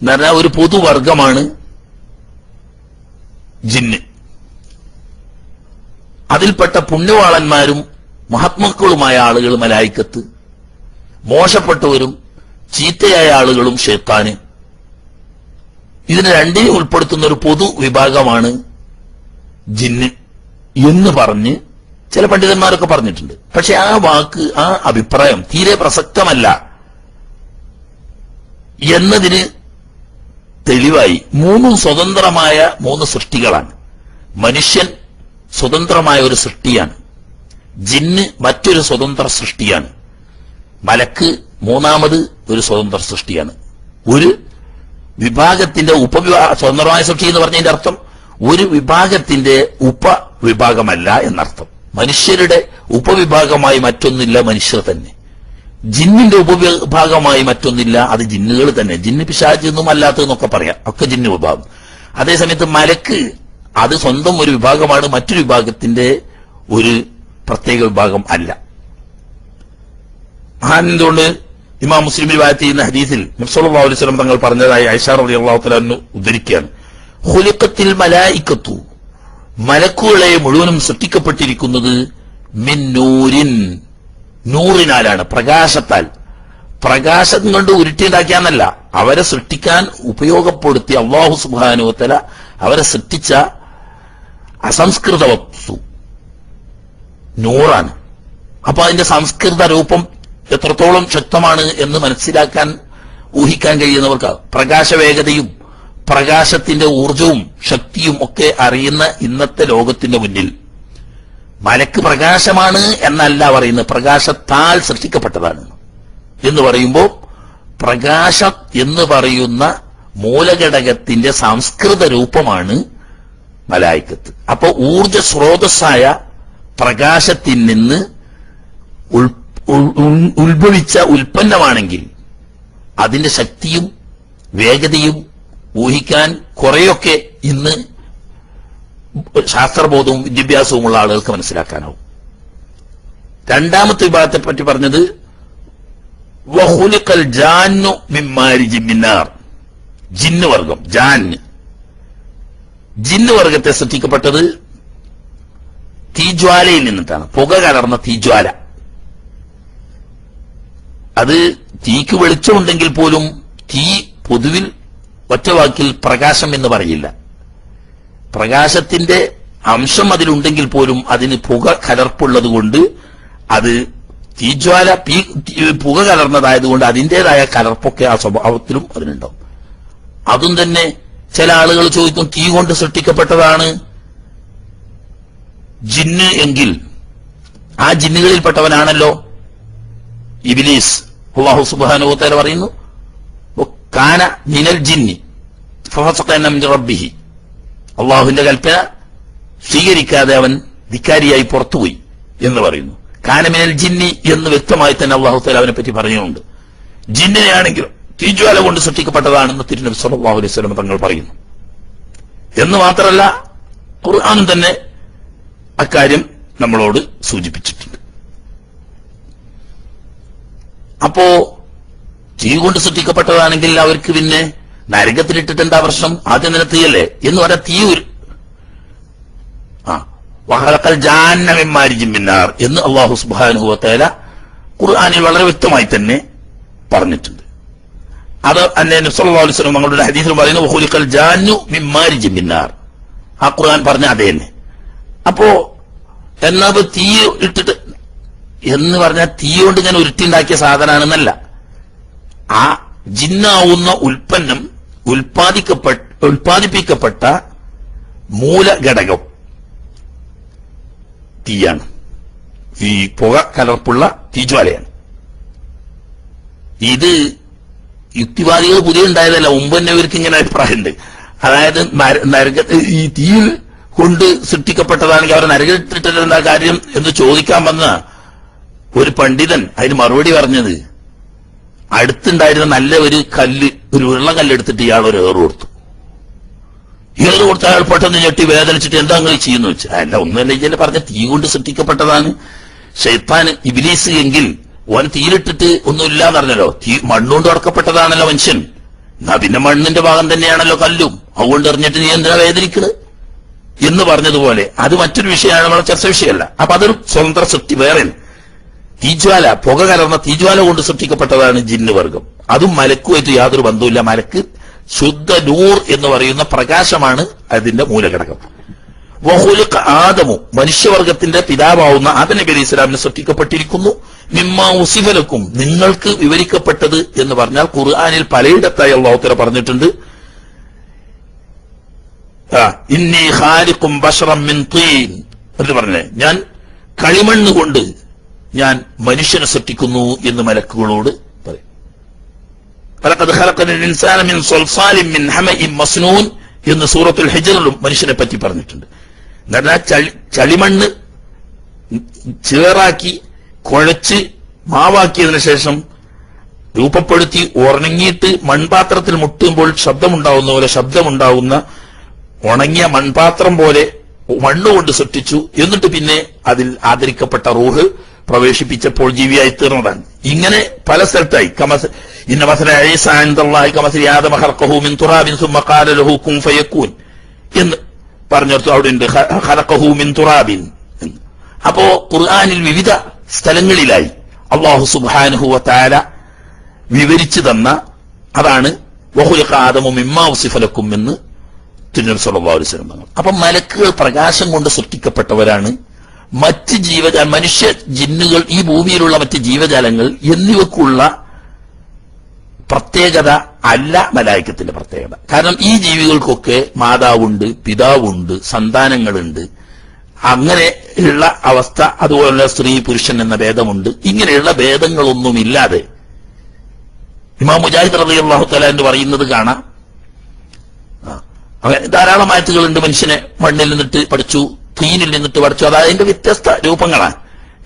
Speaker 1: എന്ന് പറഞ്ഞാൽ ഒരു പൊതുവർഗമാണ് ജിന്ന്. അതിൽപ്പെട്ട പുണ്യവാളന്മാരും മഹാത്മാക്കളുമായ ആളുകൾ മലായികത്ത്, മോശപ്പെട്ടവരും ചീത്തയായ ആളുകളും ശൈത്താന്. ഇതിനെ രണ്ടിനെയും ഉൾപ്പെടുത്തുന്ന ഒരു പൊതു വിഭാഗമാണ് ജിന്ന് എന്ന് പറഞ്ഞ് ചില പണ്ഡിതന്മാരൊക്കെ പറഞ്ഞിട്ടുണ്ട്. പക്ഷെ ആ വാക്ക്, ആ അഭിപ്രായം തീരെ പ്രസക്തമല്ല എന്നതിന് തെളിവായി മൂന്നും സ്വതന്ത്രമായ മൂന്ന് സൃഷ്ടികളാണ്. മനുഷ്യൻ
Speaker 2: സ്വതന്ത്രമായ ഒരു സൃഷ്ടിയാണ്. ജിന്ന് മറ്റൊരു സ്വതന്ത്ര സൃഷ്ടിയാണ്. മലക്ക് മൂന്നാമത് ഒരു സ്വതന്ത്ര സൃഷ്ടിയാണ്. ഒരു വിഭാഗത്തിന്റെ സ്വതന്ത്രമായ സൃഷ്ടി എന്ന് പറഞ്ഞതിന്റെ അർത്ഥം ഒരു വിഭാഗത്തിന്റെ ഉപവിഭാഗമല്ല എന്നർത്ഥം. മനുഷ്യരുടെ ഉപവിഭാഗമായി മറ്റൊന്നില്ല, മനുഷ്യർ തന്നെ. ജിന്നിന്റെ ഉപവിഭാഗമായി മറ്റൊന്നില്ല, അത് ജിന്നുകൾ തന്നെ. ജിന്ന് പിശാച് എന്നും അല്ലാത്തതെന്നൊക്കെ പറയാം, ഒക്കെ ജിന്ന് വിഭാഗം. അതേസമയത്ത് മലക്ക് അത് സ്വന്തം ഒരു വിഭാഗമാണ്, മറ്റൊരു വിഭാഗത്തിന്റെ ഒരു പ്രത്യേക വിഭാഗം അല്ല. എന്തുകൊണ്ട് ഇമാം മുസ്ലിം റിവായത്ത് ചെയ്യുന്ന ഹദീസിൽ നബി സല്ലല്ലാഹു അലൈഹി വസല്ലം തങ്ങൾ പറഞ്ഞതായി ആയിഷ റളിയല്ലാഹു തആല അൻഹ ഉദ്ധരിക്കുകയാണ്. ഖുലിഖത്തിൽ മലായികത്തു, മലക്കുകളെ മുഴുവനും സൃഷ്ടിക്കപ്പെട്ടിരിക്കുന്നത് മിൻ നൂരിൻ, നൂറിനാലാണ്, പ്രകാശത്താൽ. പ്രകാശം കൊണ്ട് ഉരുട്ടിയുണ്ടാക്കിയാന്നല്ല, അവരെ സൃഷ്ടിക്കാൻ ഉപയോഗപ്പെടുത്തിയ അല്ലാഹു സുബ്ഹാനഹു വ തആല അവരെ സൃഷ്ടിച്ച അസംസ്കൃത വസ്തു നൂറാണ്. അപ്പൊ അതിന്റെ സംസ്കൃത രൂപം എത്രത്തോളം ശക്തമാണ് എന്ന് മനസ്സിലാക്കാൻ, ഊഹിക്കാൻ കഴിയുന്നവർക്ക് പ്രകാശവേഗതയും പ്രകാശത്തിന്റെ ഊർജവും ശക്തിയും ഒക്കെ അറിയുന്ന ഇന്നത്തെ ലോകത്തിന്റെ മുന്നിൽ മലക്ക് പ്രകാശമാണ് എന്നല്ല പറയുന്നത്, പ്രകാശത്താൽ സൃഷ്ടിക്കപ്പെട്ടതാണ് എന്ന് പറയുമ്പോൾ പ്രകാശം എന്ന് പറയുന്ന മൂലഘടകത്തിന്റെ സംസ്കൃത രൂപമാണ് മലായിക്കത്ത്. അപ്പൊ ഊർജ സ്രോതസ്സായ പ്രകാശത്തിൽ നിന്ന് ഉത്ഭവിച്ച ഉൽപ്പന്നമാണെങ്കിൽ അതിന്റെ ശക്തിയും വേഗതയും ഊഹിക്കാൻ കുറെയൊക്കെ ഇന്ന് ശാസ്ത്രബോധവും വിദ്യാഭ്യാസവുമുള്ള ആളുകൾക്ക് മനസ്സിലാക്കാനാവും. രണ്ടാമത്തെ വിഭാഗത്തെ പറ്റി പറഞ്ഞത് വഖുലിഖൽ ജാന്നു മിൻ മാരിജിൻ മിൻ നാർ, ജിന്ന് വർഗം. ജിന്ന് വർഗത്തെ സൃഷ്ടിക്കപ്പെട്ടത് തീജ്വാലയിൽ നിന്നിട്ടാണ്, പുക കലർന്ന തീജ്വാല. അത് തീക്ക് വെളിച്ചമുണ്ടെങ്കിൽ പോലും തീ പൊതുവിൽ ഒറ്റവാക്കിൽ പ്രകാശം എന്ന് പറയില്ല. പ്രകാശത്തിന്റെ അംശം അതിലുണ്ടെങ്കിൽ പോലും അതിന് പുക കലർപ്പുള്ളത് കൊണ്ട് അത് തീജ്വാല, പുക കലർന്നതായതുകൊണ്ട് അതിൻ്റെതായ കലർപ്പൊക്കെ ആ സ്വഭാവത്തിലും അതിനുണ്ടാവും. അതും തന്നെ ചില ആളുകൾ ചോദിക്കും, തീ കൊണ്ട് സൃഷ്ടിക്കപ്പെട്ടതാണ് ജിന്ന് എങ്കിൽ ആ ജിന്നുകളിൽപ്പെട്ടവനാണല്ലോ ഇബ്ലീസ്. അല്ലാഹു സുബ്ഹാനഹു വ തആല പറയുന്നു, കാന മിനൽ ജിന്നി ഫഫസഖ അൻ റബ്ബിഹി, അള്ളാഹുവിന്റെ കൽപ്പന സ്വീകരിക്കാതെ അവൻ ധിക്കാരിയായി പുറത്തുപോയി എന്ന് പറയുന്നു. കാന മിനൽ ജിന്നി എന്ന് വ്യക്തമായി തന്നെ അല്ലാഹു തആല അവനെ പറ്റി പറയുന്നുണ്ട്. ജിന്നിനെയാണെങ്കിലും തീജ്വാല കൊണ്ട് സൃഷ്ടിക്കപ്പെട്ടതാണെന്ന് തിരുനബി സല്ലല്ലാഹു അലൈഹി വസല്ലം തങ്ങൾ പറയുന്നു. എന്ന് മാത്രമല്ല ഖുർആനും തന്നെ അക്കാര്യം നമ്മളോട് സൂചിപ്പിച്ചിട്ടുണ്ട്. അപ്പോ തീ കൊണ്ട് സൃഷ്ടിക്കപ്പെട്ടതാണെങ്കിൽ അവർക്ക് പിന്നെ നരകത്തിലിട്ടിട്ട് എന്താ പ്രശ്നം? ആദ്യം തന്നെ തീയല്ലേ എന്ന് പറയാൻ തീ വഖലഖൽ ജാന്ന മിൻ മാരിജിൻ മിൻ നാർ എന്ന് അല്ലാഹു സുബ്ഹാനഹു വ തആല ഖുർആനിൽ വളരെ വ്യക്തമായി തന്നെ പറഞ്ഞിട്ടുണ്ട്. അത് അന്നേ നബി സല്ലല്ലാഹു അലൈഹി വസല്ലം തങ്ങളുടെ ഹദീസിൽ പറയുന്നു വഖലഖൽ ജാന്നു മിൻ മാരിജിൻ മിൻ നാർ. ആ ഖുർആൻ പറഞ്ഞ അതേ തന്നെ. അപ്പോ എന്നാ തീ ഇട്ടിട്ട് എന്ന് പറഞ്ഞാൽ തീ കൊണ്ട് ഇങ്ങനെ ഉരുട്ടിണ്ടാക്കിയ സാധനമാണെന്നല്ല. ആ ജിന്നാവുന്ന ഉൽപ്പന്നം ഉൽപ്പാദിപ്പിക്കപ്പെട്ട മൂലഘടകം തീയാണ്. ഈ പുക കലർപ്പുള്ള തീജ്വാലയാണ്. ഇത് യുക്തിവാദികൾ പുതിയ ഉണ്ടായതല്ല, മുമ്പ് തന്നെ ഇവർക്ക് ഇങ്ങനെ അഭിപ്രായമുണ്ട്. അതായത് ഈ തീയിൽ കൊണ്ട് സൃഷ്ടിക്കപ്പെട്ടതാണെങ്കിൽ അവർ നരകത്തിട്ടിട്ട് എന്താ കാര്യം എന്ന് ചോദിക്കാൻ വന്ന ഒരു പണ്ഡിതൻ അതിന് മറുപടി പറഞ്ഞത്, അടുത്തുണ്ടായിരുന്ന നല്ല ഒരു കല്ല്, ഒരു ഉരുളക്കല്ലെടുത്തിട്ട് ഇയാൾ ഒരു ഏറ് കൊടുത്തു. ഏറ് കൊടുത്ത അയാൾ പെട്ടെന്ന് ഞെട്ടി വേദനിച്ചിട്ട് എന്താ അങ്ങനെ ചെയ്യുന്നു വെച്ചാൽ, അല്ല ഒന്നുമല്ല, ഇയാൾ പറഞ്ഞ തീ കൊണ്ട് സൃഷ്ടിക്കപ്പെട്ടതാണ് ശൈത്താൻ ഇബ്ലീസ് എങ്കിൽ ഓൻ തീയിലിട്ടിട്ട് ഒന്നുമില്ലാന്ന് പറഞ്ഞല്ലോ. തീ മണ്ണുകൊണ്ട് ഉറക്കപ്പെട്ടതാണല്ലോ മനുഷ്യൻ. എന്നാ പിന്നെ മണ്ണിന്റെ ഭാഗം തന്നെയാണല്ലോ കല്ലും, അതുകൊണ്ട് എറിഞ്ഞിട്ട് നീ എന്തിനാ വേദനിക്കണ് എന്ന് പറഞ്ഞതുപോലെ അത് മറ്റൊരു വിഷയമാണ്, നമ്മളെ ചർച്ച വിഷയമല്ല. അപ്പൊ അതൊരു സ്വതന്ത്ര സൃഷ്ടി വേറെ. തീജ്വാല, പുക കലർന്ന തീജ്വാല കൊണ്ട് സൃഷ്ടിക്കപ്പെട്ടതാണ് ജിന്ന് വർഗം. അതും മലക്കുമായിട്ട് യാതൊരു ബന്ധവുമില്ല. മലക്ക് ശുദ്ധ നൂർ എന്ന് പറയുന്ന പ്രകാശമാണ് അതിന്റെ മൂലഘടകം. വഖുലിഖ ആദമു, മനുഷ്യവർഗത്തിന്റെ പിതാവാവുന്ന ആദം നബി അലൈഹി സ്വലാമിനെ സൃഷ്ടിക്കപ്പെട്ടിരിക്കുന്നു. മിമ്മാ ഉസിഫ ലക്കും, നിങ്ങൾക്ക് വിവരിക്കപ്പെട്ടത് എന്ന് പറഞ്ഞാൽ ഖുർആനിൽ പലയിടത്തായി അല്ലാഹു തആല പറഞ്ഞിട്ടുണ്ട്, ഇന്നി ഖാലിഖും ബശറൻ മിൻ തീൻ, എന്നിട്ട് പറഞ്ഞേ, ഞാൻ കളിമണ്ണ് കൊണ്ട് ഞാൻ മനുഷ്യനെ സൃഷ്ടിക്കുന്നു എന്ന് മലക്കുകളോട് പറയും. ഫലഖദ് ഖലഖനൽ ഇൻസാന മിൻ സ്വൽസാലിൻ മിൻ ഹമഇൻ മസ്നൂൻ എന്ന് സൂറത്തുൽ ഹിജ്റിലും മനുഷ്യനെ പറ്റി പറഞ്ഞിട്ടുണ്ട്. എന്നാൽ ചളിമണ്ണ് ചേറാക്കി കുഴച്ച് മാവാക്കിയതിനു ശേഷം രൂപപ്പെടുത്തി ഉണങ്ങിയിട്ട് മൺപാത്രത്തിൽ മുട്ടുമ്പോൾ ശബ്ദമുണ്ടാവുന്ന പോലെ ശബ്ദമുണ്ടാവുന്ന ഉണങ്ങിയ മൺപാത്രം പോലെ മണ്ണുകൊണ്ട് സൃഷ്ടിച്ചു. എന്നിട്ട് പിന്നെ അതിൽ ആദരിക്കപ്പെട്ട റൂഹ് പ്രവേശിപ്പിച്ചപ്പോൾ ജീവിയായി തീർന്നതാണ്. ഇങ്ങനെ പല സ്ഥലത്തായി ഇന്ന മസല ഈസ ഇൻദല്ലാഹി കമസലി ആദമ ഖലഖഹു മിൻ തുറാബിൻ സുമ്മ ഖാല ലഹു കുൻ ഫയകൂൻ എന്ന് പറഞ്ഞിടത്ത് അവിടെ ഉണ്ട് ഖലഖഹു മിൻ തുറാബിൻ. അപ്പോ ഖുർആനിൽ വിവിധ സ്ഥലങ്ങളിലായി അല്ലാഹു സുബ്ഹാനഹു വ തആല വിവരിച്ചു തന്ന അതാണ് വഖുലിഖ ആദമു മിമ്മാ വസിഫ ലക്കും എന്ന് തിരുനബി സല്ലല്ലാഹു അലൈഹി വസല്ലം പറഞ്ഞു. അപ്പൊ മലക്കുകൾ പ്രകാശം കൊണ്ട് സൃഷ്ടിക്കപ്പെട്ടവരാണ്. മറ്റ് മനുഷ്യ ജിന്നുകൾ, ഈ ഭൂമിയിലുള്ള മറ്റ് ജീവജാലങ്ങൾ എന്നിവക്കുള്ള പ്രത്യേകത അല്ല മലായിക്കത്തിന്റെ പ്രത്യേകത. കാരണം ഈ ജീവികൾക്കൊക്കെ മാതാവുണ്ട്, പിതാവുണ്ട്, സന്താനങ്ങളുണ്ട്. അങ്ങനെയുള്ള അവസ്ഥ, അതുപോലെ സ്ത്രീ പുരുഷൻ എന്ന ഭേദമുണ്ട്. ഇങ്ങനെയുള്ള ഭേദങ്ങളൊന്നുമില്ലാതെ ഇമാം മുജാഹിദ് റളിയല്ലാഹു തആല എന്ന് പറയുന്നത് കാണാം. ധാരാളം ആയത്തുകളുണ്ട്. മനുഷ്യനെ മണ്ണിൽ നിന്നിട്ട് പഠിച്ചു, തീനിൽ നിന്നിട്ട് പഠിച്ചു. അത് അതിന്റെ വ്യത്യസ്ത രൂപങ്ങളാണ്.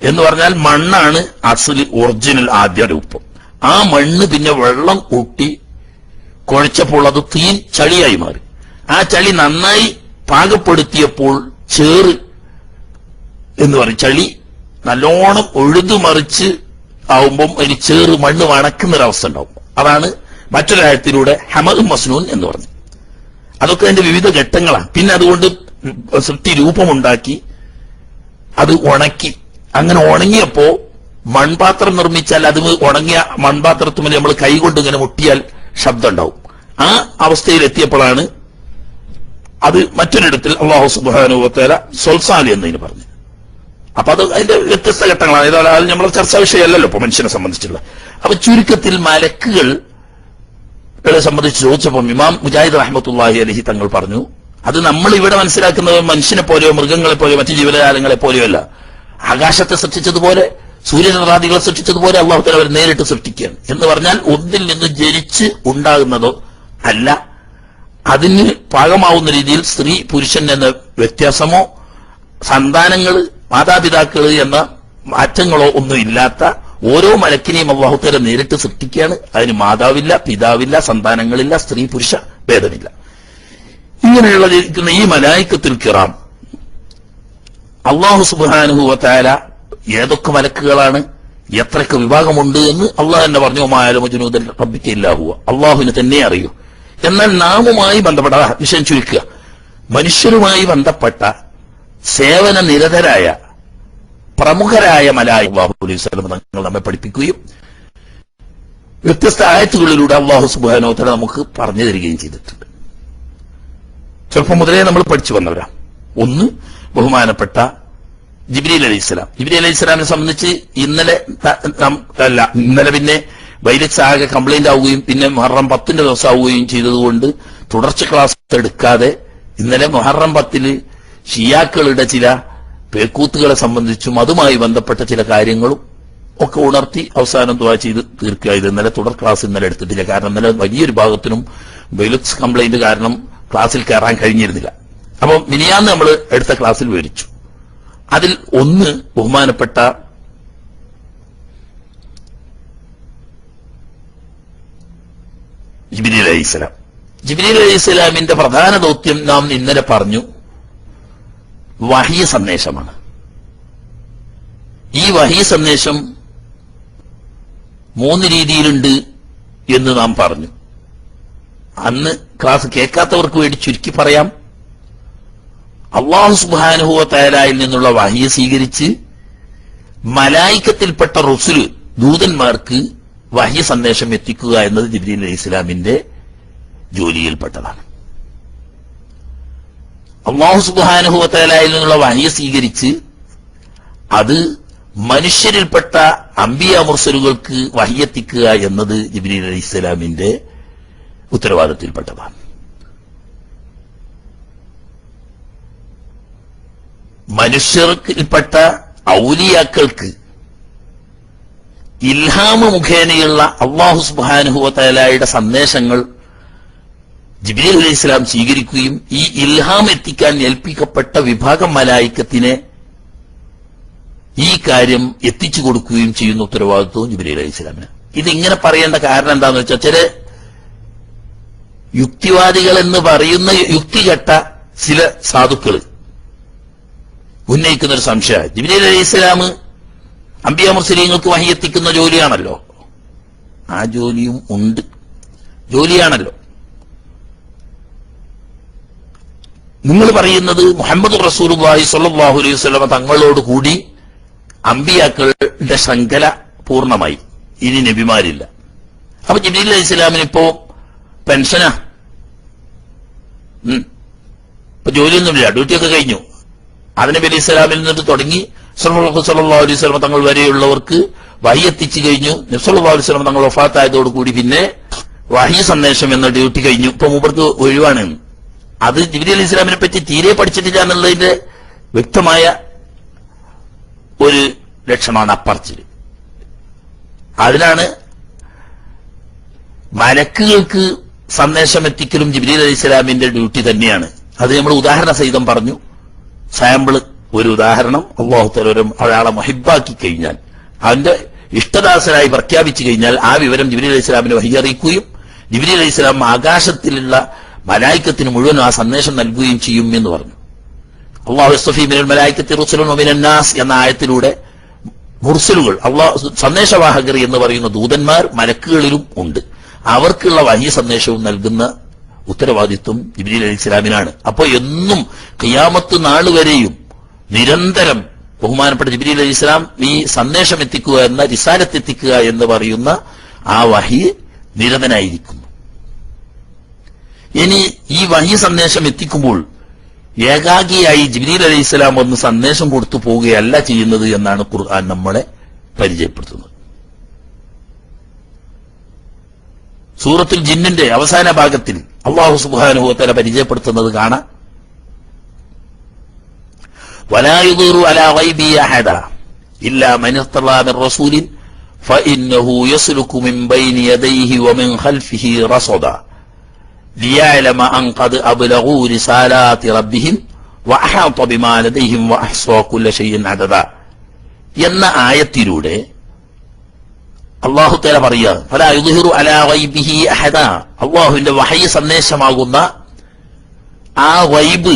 Speaker 2: എന്ന് പറഞ്ഞാൽ മണ്ണാണ് അസല് ഒറിജിനൽ ആദ്യ രൂപം. ആ മണ്ണ് പിന്നെ വെള്ളം കൂട്ടി കുഴച്ചപ്പോൾ അത് തീൻ ചളിയായി മാറി. ആ ചളി നന്നായി പാകപ്പെടുത്തിയപ്പോൾ ചേറ് എന്ന് പറയും. ചളി നല്ലോണം ഒഴുതുമറിച്ച് ആവുമ്പം അതിന് ചേറ് മണ്ണ് വണക്കുന്നൊരവസ്ഥ ഉണ്ടാവും. അതാണ് മറ്റൊരായത്തിലൂടെ ഹമദ് മസ്നൂൻ എന്ന് പറഞ്ഞു. അതൊക്കെ അതിന്റെ വിവിധ ഘട്ടങ്ങളാണ്. പിന്നെ അതുകൊണ്ട് സൃഷ്ടി രൂപമുണ്ടാക്കി അത് ഉണക്കി. അങ്ങനെ ഉണങ്ങിയപ്പോ മൺപാത്രം നിർമ്മിച്ചാൽ അത് ഉണങ്ങിയ മൺപാത്രത്തുമേൽ നമ്മൾ കൈകൊണ്ട് ഇങ്ങനെ മുട്ടിയാൽ ശബ്ദം ഉണ്ടാവും. ആ അവസ്ഥയിലെത്തിയപ്പോഴാണ് അത് മറ്റൊരിടത്തിൽ അല്ലാഹു സുബ്ഹാനഹു വ തആല സ്വൽസാലി എന്നതിന് പറഞ്ഞു. അപ്പൊ അത് അതിന്റെ വ്യത്യസ്ത ഘട്ടങ്ങളാണ്. ഏതായാലും അത് നമ്മളെ ചർച്ചാ വിഷയമല്ലല്ലോ ഇപ്പൊ മനുഷ്യനെ സംബന്ധിച്ചുള്ള. അപ്പൊ ചുരുക്കത്തിൽ മലക്കുകളെ സംബന്ധിച്ച് ചോദിച്ചപ്പോൾ ഇമാം മുജാഹിദ് റഹ്മത്തുള്ളാഹി അലൈഹി തങ്ങൾ പറഞ്ഞു, അത് നമ്മൾ ഇവിടെ മനസ്സിലാക്കുന്നത് മനുഷ്യനെ പോലെയോ മൃഗങ്ങളെ പോലെയോ മറ്റു ജീവജാലങ്ങളെ പോലെയോ അല്ല. ആകാശത്തെ സൃഷ്ടിച്ചതുപോലെ സൂര്യചന്ദ്രാദികളെ സൃഷ്ടിച്ചതുപോലെ അല്ലാഹു തആല അവർ നേരിട്ട് സൃഷ്ടിക്കുകയാണ്. എന്ന് പറഞ്ഞാൽ ഒന്നിൽ നിന്ന് ജനിച്ച് ഉണ്ടാകുന്നതോ അല്ല. അതിന് പാകമാവുന്ന രീതിയിൽ സ്ത്രീ പുരുഷൻ എന്ന വ്യത്യാസമോ സന്താനങ്ങൾ മാതാപിതാക്കൾ എന്ന മാറ്റങ്ങളോ ഒന്നും ഇല്ലാത്ത ഓരോ മലക്കിനെയും അല്ലാഹു തആല നേരിട്ട് സൃഷ്ടിക്കുകയാണ്. അതിന് മാതാവില്ല, പിതാവില്ല, സന്താനങ്ങളില്ല, സ്ത്രീ പുരുഷ ഭേദമില്ല. ഇങ്ങനെയുള്ളതിരിക്കുന്ന ഈ മലായിക്കത്തുൽ കിറാം അല്ലാഹു സുബ്ഹാനഹു വ തആല ഏതൊക്കെ മലക്കുകളാണ്, എത്രയൊക്കെ വിഭാഗമുണ്ട് എന്ന് അള്ളാഹു തന്നെ പറഞ്ഞു. ഒമായാലും ജുനൂദൻ റബ്ബിക ഇല്ലാ ഹുവ, അള്ളാഹുവിന് തന്നെ അറിയൂ. എന്നാൽ നാമുമായി ബന്ധപ്പെട്ട വിഷയം ചുരുക്കുക, മനുഷ്യരുമായി ബന്ധപ്പെട്ട സേവന നിരതരായ പ്രമുഖരായ മലായിക അല്ലാഹു അലൈഹി വസല്ലം തങ്ങൾ നമ്മെ പഠിപ്പിക്കുകയും വ്യത്യസ്ത ആയത്തുകളിലൂടെ അല്ലാഹു സുബ്ഹാനഹു വ തആല നമുക്ക് പറഞ്ഞു തരികയും ചെയ്തിട്ടുണ്ട്. ചെറുപ്പം മുതലേ നമ്മൾ പഠിച്ചു വന്നവരാ. ഒന്ന് ബഹുമാനപ്പെട്ട ജിബ്രീൽ അലൈഹിസ്സലാം. ജിബ്രീൽ അലൈഹിസ്സലാമിനെ സംബന്ധിച്ച് ഇന്നലെ പിന്നെ വൈരസ് ആകെ കംപ്ലൈന്റ് ആവുകയും പിന്നെ മുഹറം 10 ദിവസം ആവുകയും ചെയ്തതുകൊണ്ട് തുടർച്ച ക്ലാസ് എടുക്കാതെ ഇന്നലെ മുഹറം 10 ഷിയാക്കളുടെ ചില പേക്കൂത്തുകളെ സംബന്ധിച്ചും അതുമായി ബന്ധപ്പെട്ട ചില കാര്യങ്ങളും ഒക്കെ ഉണർത്തി അവസാനം ദുആ ചെയ്ത് തീർക്കുക. ഇത് ഇന്നലെ തുടർ ക്ലാസ് ഇന്നലെ എടുത്തിട്ടില്ല. കാരണം ഇന്നലെ വലിയൊരു ഭാഗത്തിനും വൈലക്സ് കംപ്ലൈന്റ് കാരണം ക്ലാസ്സിൽ കയറാൻ കഴിഞ്ഞിരുന്നില്ല. അപ്പൊ മിനിയാന്ന് നമ്മൾ എടുത്ത ക്ലാസ്സിൽ വിവരിച്ചു. അതിൽ ഒന്ന് ബഹുമാനപ്പെട്ട ജിബ്രീൽ അലൈഹിസ്സലാം. ജിബ്രീൽ അലൈഹിസ്സലാമിന്റെ പ്രധാന ദൗത്യം നാം ഇന്നലെ പറഞ്ഞു, വഹീ സന്ദേശമാണ്. ഈ വഹീ സന്ദേശം 3 രീതിയിലുണ്ട് എന്ന് നാം പറഞ്ഞു. അന്ന് ക്ലാസ് കേൾക്കാത്തവർക്ക് വേണ്ടി ചുരുക്കി പറയാം. അല്ലാഹു സുബ്ഹാനഹു വ തആലയിൽ നിന്നുള്ള വഹീ സ്വീകരിച്ച് മലായിക്കത്തിൽപ്പെട്ട റുസുല് ദൂതന്മാർക്ക് വഹീ സന്ദേശം എത്തിക്കുക എന്നത് ജിബ്രീൽ അലൈഹിസ്സലാമിന്റെ ജോലിയിൽപ്പെട്ടതാണ്. അല്ലാഹു സുബ്ഹാനഹു വ തആലയിൽ നിന്നുള്ള വഹീ സ്വീകരിച്ച് അത് മനുഷ്യരിൽപ്പെട്ട അംബിയ മുർസലുകൾക്ക് വഹീ എത്തിക്കുക എന്നത് ജിബ്രീൽ അലൈഹിസ്സലാമിന്റെ ഉത്തരവാദിത്തത്തിൽപ്പെട്ടതാണ്. മനുഷ്യർക്കിൽപ്പെട്ട ഔലിയാക്കൾക്ക് ഇൽഹാമ മുഖേനയുള്ള അല്ലാഹു സുബ്ഹാനഹു വ തആലയുടെ സന്ദേശങ്ങൾ ജിബ്രീൽ അലൈഹിസ്സലാം സ്വീകരിക്കുകയും ഈ ഇൽഹാം എത്തിക്കാൻ ഏൽപ്പിക്കപ്പെട്ട വിഭാഗം മലായിക്കത്തിനെ ഈ കാര്യം എത്തിച്ചു കൊടുക്കുകയും ചെയ്യുന്ന ഉത്തരവാദിത്വവും ജിബ്രീൽ അലൈഹിസ്സലാമിന്. ഇതിങ്ങനെ പറയേണ്ട കാരണം എന്താണെന്ന് വെച്ചാൽ, ചില യുക്തിവാദികൾ എന്ന് പറയുന്ന യുക്തികെട്ട ചില സാധുക്കൾ ഉന്നയിക്കുന്ന ഒരു സംശയം, ജിബ്രീൽ അലൈഹിസ്സലാം അംബിയാ മുർസലീങ്ങൾക്ക് വഹി എത്തിക്കുന്ന ജോലിയാണല്ലോ, ആ ജോലിയും ഉണ്ട്, ജോലിയാണല്ലോ. നിങ്ങൾ പറയുന്നത് മുഹമ്മദ് റസൂലുള്ളാഹി സ്വല്ലല്ലാഹു അലൈഹി വസല്ലം തങ്ങളോട് കൂടി അമ്പിയാക്കളുടെ ശൃംഖല പൂർണ്ണമായി, ഇനി നബിമാരില്ല. അപ്പൊ ജിബ്രീൽ അലൈഹിസ്സലാമിന് ഇപ്പോ പെൻഷനാ, ഇപ്പൊ ജോലിയൊന്നുമില്ല, ഡ്യൂട്ടിയൊക്കെ കഴിഞ്ഞു. നബി അലൈഹിസ്സലാമിൽ നിന്നിട്ട് തുടങ്ങി സല്ലല്ലാഹു അലൈഹി വസല്ലം തങ്ങൾ വരെയുള്ളവർക്ക് വഹി എത്തിച്ചു കഴിഞ്ഞു. നബി സല്ലല്ലാഹു അലൈഹി വസല്ലം തങ്ങൾ വഫാത്തായതോടുകൂടി പിന്നെ വഹി സന്ദേശം എന്ന ഡ്യൂട്ടി കഴിഞ്ഞു. ഇപ്പൊ മൂപ്പർക്ക് ഒഴിവാണ്. അത് ജിബ്രീൽ അലൈഹിസ്സലാമിനെ പറ്റി തീരെ പഠിച്ചിട്ടില്ല എന്നുള്ളതിന്റെ വ്യക്തമായ ഒരു ലക്ഷണമാണ് അപ്പർച്ചിൽ. അതിനാണ് മലക്കുകൾക്ക് സന്ദേശം എത്തിക്കലും ജിബ്രീൽ അലൈഹിസ്സലാമിന്റെ ഡ്യൂട്ടി തന്നെയാണ്. അത് നമ്മൾ ഉദാഹരണ സഹിതം പറഞ്ഞു. സാമ്പിള് ഒരു ഉദാഹരണം, അല്ലാഹു തആല ഒരാളെ മുഹിബ്ബാക്കി കഴിഞ്ഞാൽ, അവന്റെ ഇഷ്ടദാസനായി പ്രഖ്യാപിച്ചു കഴിഞ്ഞാൽ ആ വിവരം ജിബ്രീൽ അലൈഹിസ്സലാമിനെ വഹി അറിയിക്കുകയും ജിബ്രീൽ അലൈഹിസ്സലാം ആകാശത്തിലുള്ള മലായിക്കത്തിന് മുഴുവൻ ആ സന്ദേശം നൽകുകയും ചെയ്യും എന്ന് പറഞ്ഞു. അല്ലാഹു യസ്തഫീ മിനൽ മലായിക്കത്തി റുസുലൻ വമിനൻ നാസ് എന്ന ആയത്തിലൂടെ മുർസലുകൾ, അല്ലാഹു സന്ദേശവാഹകർ എന്ന് പറയുന്ന ദൂതന്മാർ മലക്കുകളിലും ഉണ്ട്. അവർക്കുള്ള വഹി സന്ദേശവും നൽകുന്ന ഉത്തരവാദിത്വം ജിബ്രീൽ അലൈഹിസ്സലാമിനാണ്. അപ്പൊ എന്നും ഖിയാമത്ത് നാൾ വരെയും നിരന്തരം ബഹുമാനപ്പെട്ട ജിബ്രീൽ അലൈഹിസ്സലാം ഈ സന്ദേശം എത്തിക്കുക എന്ന റിസാലത്ത് എത്തിക്കുക എന്ന് പറയുന്ന ആ വഹി നിരന്തനായിരിക്കുന്നു. ഇനി ഈ വഹി സന്ദേശം എത്തിക്കുമ്പോൾ ഏകാഗിയായി ജിബ്രീൽ അലൈഹിസ്സലാം വന്ന് സന്ദേശം കൊടുത്തു പോവുകയല്ല ചെയ്യുന്നത് എന്നാണ് ഖുർആൻ നമ്മളെ പരിചയപ്പെടുത്തുന്നത്. സൂറത്തുൽ ജിന്നിന്റെ അവസാന ഭാഗത്തിൽ അല്ലാഹു സുബ്ഹാനഹു വ തആല പരിചയപ്പെടുത്തുന്നത് കാണാം. വലാ യുദിറു അലാ ഗൈബി അഹദ ഇല്ലാ മൻ ഇർതളാ മിർ റസൂലിൻ ഫഇന്നഹു യസ്ലുകു മിൻ ബൈനി യദൈഹി വമിൻ ഖൽഫിഹി റസദാ ലിയഅലമ അൻ ഖദ് അബ്ലഗൂ റിസാലാത്തി റബ്ബിഹിം വഅഹാത ബിമാ ലദൈഹിം വഅഹ്സാ കുല്ല ഷൈഇൻ അദദാ എന്ന ആയത്തിലൂടെ അല്ലാഹു തആല പറയുക, ഫലാ യുദ്ഹിറു അലാ ഗൈബിഹി അഹദ, അല്ലാഹുവിന്റെ വഹയി സന്ദേശമാകുന്ന ആ ഗൈബ്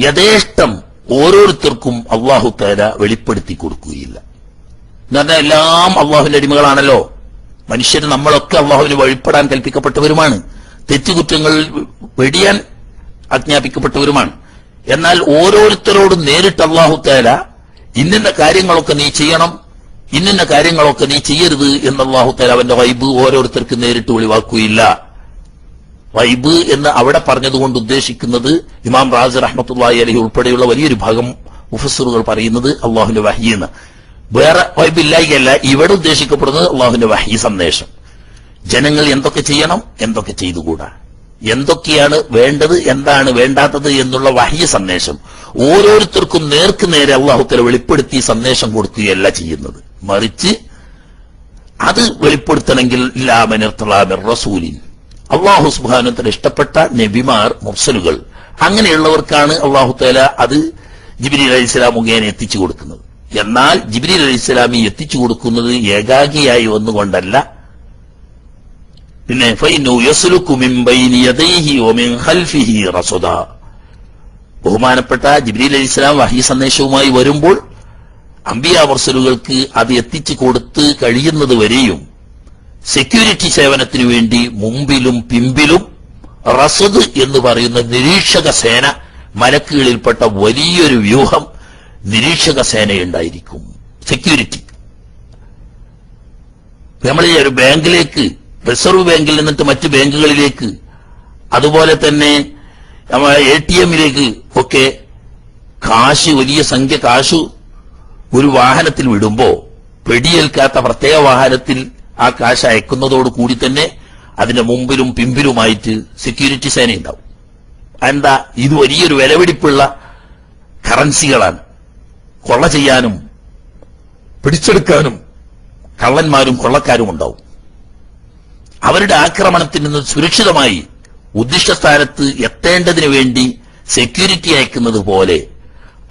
Speaker 2: യഥേഷ്ടം ഓരോരുത്തർക്കും അല്ലാഹു തആല വെളിപ്പെടുത്തി കൊടുക്കുകയില്ല. എന്ന് പറഞ്ഞാൽ എല്ലാം അല്ലാഹുവിന്റെ അടിമകളാണല്ലോ. മനുഷ്യർ നമ്മളൊക്കെ അല്ലാഹുവിന് വഴിപ്പെടാൻ കൽപ്പിക്കപ്പെട്ടവരുമാണ്, തെറ്റുകുറ്റങ്ങൾ വെടിയാൻ ആജ്ഞാപിക്കപ്പെട്ടവരുമാണ്. എന്നാൽ ഓരോരുത്തരോടും നേരിട്ട് അല്ലാഹു തആല ഇന്ന കാര്യങ്ങളൊക്കെ നീ ചെയ്യണം, ഇന്ന കാര്യങ്ങളൊക്കെ നീ ചെയ്യരുത് എന്ന് അല്ലാഹു തആല അവന്റെ ഗൈബ് ഓരോരുത്തർക്ക് നേരിട്ട് വെളിവാക്കുകയില്ല. ഗൈബ് എന്ന് അവിടെ പറഞ്ഞതുകൊണ്ട് ഉദ്ദേശിക്കുന്നത് ഇമാം റാസി റഹ്മത്തുള്ളാഹി അലൈഹി ഉൾപ്പെടെയുള്ള വലിയൊരു ഭാഗം മുഫസ്സിറുകൾ പറയുന്നത് അല്ലാഹുവിന്റെ വഹി എന്ന്. വേറെ ഗൈബില്ലായികയല്ല, ഇവിടെ ഉദ്ദേശിക്കപ്പെടുന്നത് അല്ലാഹുവിന്റെ വഹി സന്ദേശം. ജനങ്ങൾ എന്തൊക്കെ ചെയ്യണം, എന്തൊക്കെ ചെയ്തുകൂടാ, എന്തൊക്കെയാണ് വേണ്ടത്, എന്താണ് വേണ്ടാത്തത് എന്നുള്ള വഹി സന്ദേശം ഓരോരുത്തർക്കും നേർക്ക് നേരെ അല്ലാഹു തആല വെളിപ്പെടുത്തി സന്ദേശം കൊടുക്കുകയല്ല ചെയ്യുന്നത്. മറിച്ച് അത് വെളിപ്പെടുത്തണമെങ്കിൽ ഇല്ലാ മൻ ഇർതളാ മിർ റസൂലിൻ, അല്ലാഹു സുബ്ഹാനഹു വ തആല ഇഷ്ടപ്പെട്ട നബിമാർ, മുർസലുകൾ, അങ്ങനെയുള്ളവർക്കാണ് അല്ലാഹു തആല അത് ജിബ്രീൽ അലൈഹിസ്സലാം മുഖേന എത്തിച്ചു കൊടുക്കുന്നത്. എന്നാൽ ജിബ്രീൽ അലൈഹിസ്സലാം എത്തിച്ചു കൊടുക്കുന്നത് ഏകാഗിയായി വന്നുകൊണ്ടല്ല. പിന്നെ ഫഇന്നഹു യസ്ലുകു മിൻ ബൈനി യദൈഹി വമിൻ ഖൽഫിഹി റസദാ, ബഹുമാനപ്പെട്ട ജിബ്രീൽ അലൈഹിസ്സലാം വഹി സന്ദേശവുമായി വരുമ്പോൾ അംബിയാ മുർസലുകൾക്ക് അത് എത്തിച്ചു കൊടുത്ത് കഴിയുന്നത് വരെയും സെക്യൂരിറ്റി സേവനത്തിനു വേണ്ടി മുമ്പിലും പിമ്പിലും റസദ് എന്ന് പറയുന്ന നിരീക്ഷക സേന, മലക്കുകളിൽപ്പെട്ട വലിയൊരു വ്യൂഹം നിരീക്ഷക സേനയുണ്ടായിരിക്കും. സെക്യൂരിറ്റി. നമ്മൾ ഒരു ബാങ്കിലേക്ക്, റിസർവ് ബാങ്കിൽ നിന്നിട്ട് മറ്റു ബാങ്കുകളിലേക്ക്, അതുപോലെ തന്നെ നമ്മുടെ ATMയിലേക്ക് ഒക്കെ കാശ്, വലിയ സംഖ്യ കാശ് ഒരു വാഹനത്തിൽ വിടുമ്പോ വെടിയേൽക്കാത്ത പ്രത്യേക വാഹനത്തിൽ ആ കാശ് അയക്കുന്നതോട് കൂടി തന്നെ അതിന്റെ മുമ്പിലും പിമ്പിലുമായിട്ട് സെക്യൂരിറ്റി സേനയുണ്ടാവും. എന്താ, ഇത് വലിയൊരു വിലപിടിപ്പുള്ള കറൻസികളാണ്. കൊള്ള ചെയ്യാനും പിടിച്ചെടുക്കാനും കള്ളന്മാരും കൊള്ളക്കാരും ഉണ്ടാവും. അവരുടെ ആക്രമണത്തിൽ നിന്ന് സുരക്ഷിതമായി ഉദ്ദിഷ്ടസ്ഥാനത്ത് എത്തേണ്ടതിനു വേണ്ടി സെക്യൂരിറ്റി അയക്കുന്നത് പോലെ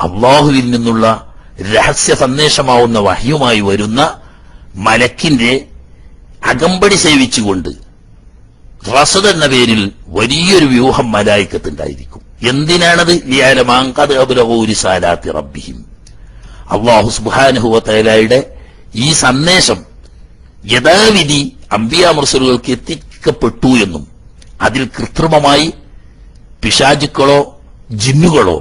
Speaker 2: അള്ളാഹുവിൽ നിന്നുള്ള രഹസ്യ സന്ദേശമാവുന്ന വഹ്യുമായി വരുന്ന മലക്കിന്റെ അകമ്പടി സേവിച്ചുകൊണ്ട് റസദ് എന്ന പേരിൽ വലിയൊരു വ്യൂഹം മലായിക്കത്തുണ്ടായിരിക്കും. എന്തിനാണത്? ലിയഅലമഅൻഖദ് അബ്ലഗൂ റിസാലാത്തി റബ്ബിഹിം, അല്ലാഹു സുബ്ഹാനഹു വ തആലയുടെ ഈ സന്ദേശം യഥാവിധി അംബിയാ മുർസലുകൾക്ക് എത്തിക്കപ്പെട്ടു എന്നും അതിൽ കൃത്രിമമായി പിശാചുക്കളോ ജിന്നുകളോ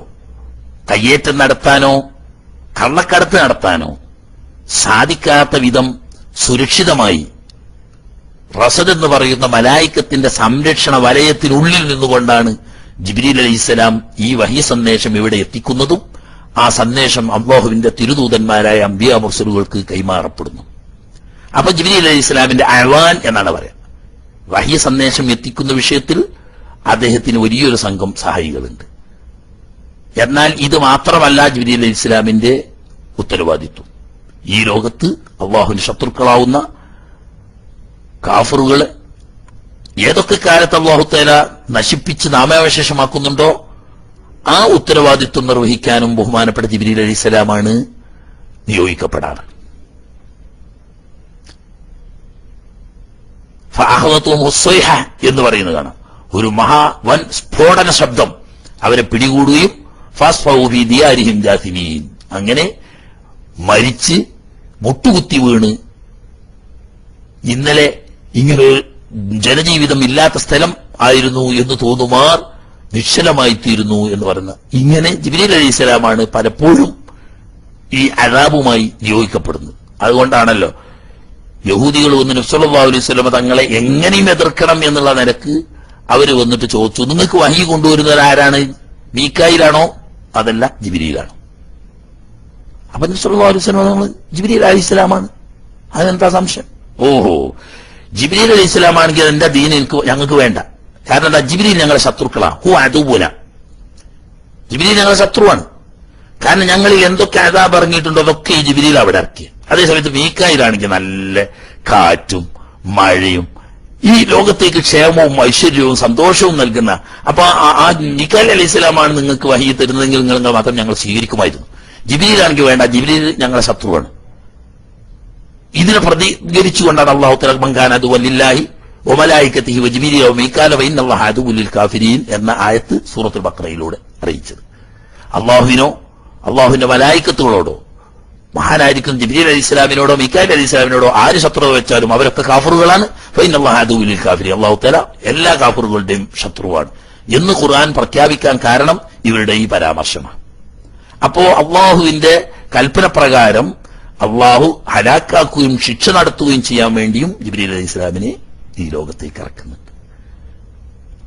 Speaker 2: കയ്യേറ്റം നടത്താനോ കള്ളക്കടത്ത് നടത്താനോ സാധിക്കാത്ത വിധം സുരക്ഷിതമായി റസദ് എന്ന് പറയുന്ന മലായിക്കത്തിന്റെ സംരക്ഷണ വലയത്തിനുള്ളിൽ നിന്നുകൊണ്ടാണ് ജിബ്രീൽ അലൈഹിസ്സലാം ഈ വഹി സന്ദേശം ഇവിടെ എത്തിക്കുന്നതും ആ സന്ദേശം അല്ലാഹുവിന്റെ തിരുദൂതന്മാരായ അംബിയാ മുർസലുകൾക്ക് കൈമാറപ്പെടുന്നു. അപ്പൊ ജിബ്രീൽ അലൈഹിസ്സലാമിന്റെ അവാൻ എന്നാണ് പറയാം. വഹി സന്ദേശം എത്തിക്കുന്ന വിഷയത്തിൽ അദ്ദേഹത്തിന് വലിയൊരു സംഘം സഹായികളുണ്ട്. എന്നാൽ ഇത് മാത്രമല്ല ജിബ്രീൽ അലൈഹിസ്സലാമിന്റെ ഉത്തരവാദിത്വം. ഈ ലോകത്ത് അല്ലാഹുവിന്റെ ശത്രുക്കളാവുന്ന കാഫറുകളെ ഏതൊക്കെ കാലത്ത് അല്ലാഹു തആല നശിപ്പിച്ച് നാമാവശേഷമാക്കുന്നുണ്ടോ ആ ഉത്തരവാദിത്വം നിർവഹിക്കാനും ബഹുമാനപ്പെട്ട ജിബ്രീൽ അലൈഹിസ്സലാമാണ് നിയോഗിക്കപ്പെടാറ്. ഫഅഖദതുഹും ഉസ്സൈഹ എന്ന് പറയുന്നത് കാണാം. ഒരു വൻ സ്ഫോടന ശബ്ദം അവരെ പിടികൂടുകയും ഫസ്ഫൗ ഫീ ദിയാരിഹിം ജാസിമീൻ, അങ്ങനെ മരിച്ച് മുട്ടുകുത്തി വീണ് ഇന്നലെ ഇങ്ങനെ ജനജീവിതം ഇല്ലാത്ത സ്ഥലം ആയിരുന്നു എന്ന് തോന്നുമാർ നിശ്ചലമായി തീരുന്നു എന്ന് പറയുന്ന ഇങ്ങനെ ജിബ്രീൽ അലൈഹിസ്സലാമാണ് പലപ്പോഴും ഈ അദാബുമായി നിയോഗിക്കപ്പെടുന്നത്. അതുകൊണ്ടാണല്ലോ യഹൂദികൾ വന്ന് നബി സല്ലല്ലാഹു അലൈഹി വസല്ലം തങ്ങളെ എങ്ങനെയും എതിർക്കണം എന്നുള്ള നിലക്ക് അവര് വന്നിട്ട് ചോദിച്ചു, നിങ്ങൾക്ക് വഹി കൊണ്ടുവരുന്നത് ആരാണ്? മീകായിലാണോ അതല്ല ജിബ്രീലാണോ? അപ്പൊ നബി സല്ലല്ലാഹു അലൈഹി വസല്ലം തങ്ങൾ ജിബ്രീൽ അലൈഹിസ്സലാമാണ്. അതെന്താ സംശയം? ഓഹോ, ജിബ്രീൽ അലൈഹിസ്സലാമാണെങ്കിൽ എന്റെ ദീൻ ഞങ്ങൾക്ക് വേണ്ട. കാരണം എന്താ? ജിബ്രീൽ ഞങ്ങളെ ശത്രുക്കളാണ്. ഹു അദുബുന, ജിബ്രീൽ ഞങ്ങളെ ശത്രുവാണ്. കാരണം ഞങ്ങളിൽ എന്തൊക്കെ അദാബ് ഇറങ്ങിയിട്ടുണ്ടോ അതൊക്കെ ഈ ജിബ്രീൽ അവിടെ ഇറക്കി. അതേസമയത്ത് മീകായിലാണെങ്കിൽ നല്ല കാറ്റും മഴയും ഈ ലോകത്തേക്ക് ക്ഷേമവും ഐശ്വര്യവും സന്തോഷവും നൽകുന്ന. അപ്പൊ ആ മീകായിൽ അലൈഹിസ്സലാമാണ് നിങ്ങൾക്ക് വഹി തരുന്നതെങ്കിൽ നിങ്ങൾ മാത്രം ഞങ്ങൾ സ്വീകരിക്കുമായിരുന്നു. ജിബ്രീലാണെങ്കിൽ വേണ്ട, ജിബ്രീൽ ഞങ്ങളെ ശത്രുവാണ്. ഇതിനെ പ്രതികരിച്ചുകൊണ്ടാണ് അല്ലാഹു തആല മൻകാന അദുവ്വൻ ലില്ലാഹി വമലായികതിഹി വജിബ്രീല വമീകാല വഇന്നല്ലാഹ അദുവ്വുൻ ലിൽ കാഫിരീൻ എന്ന ആയത്ത് സൂറത്തുൽ ബഖറയിലൂടെ അറിയിച്ചത്. അല്ലാഹുവിനോ അല്ലാഹുവിന്റെ മലായികത്തുകളോടോ മഹാനായിരിക്കും ജിബ്രീൽ അലൈഹിസ്സലാമിനോടോ മീകായിൽ അലൈഹിസ്സലാമിനോടോ ആര് ശത്രുത വെച്ചാലും അവരൊക്കെ കാഫറുകളാണ്. ഫഇന്നല്ലാഹ അദുവ്വുൻ ലിൽ കാഫിരീൻ, അല്ലാഹു തആല എല്ലാ കാഫറുകളുടെയും ശത്രുവാണ് എന്ന് ഖുർആൻ പ്രഖ്യാപിക്കാൻ കാരണം ഇവരുടെ ഈ പരാമർശമാണ്. അപ്പോ അല്ലാഹുവിന്റെ കൽപ്പന പ്രകാരം അള്ളാഹു ഹലാക്കാക്കുകയും ശിക്ഷ നടത്തുകയും ചെയ്യാൻ വേണ്ടിയും ജിബ്രീൽ അലൈഹിസ്സലാമിനെ ഈ ലോകത്തേക്ക് ഇറക്കുന്നുണ്ട്.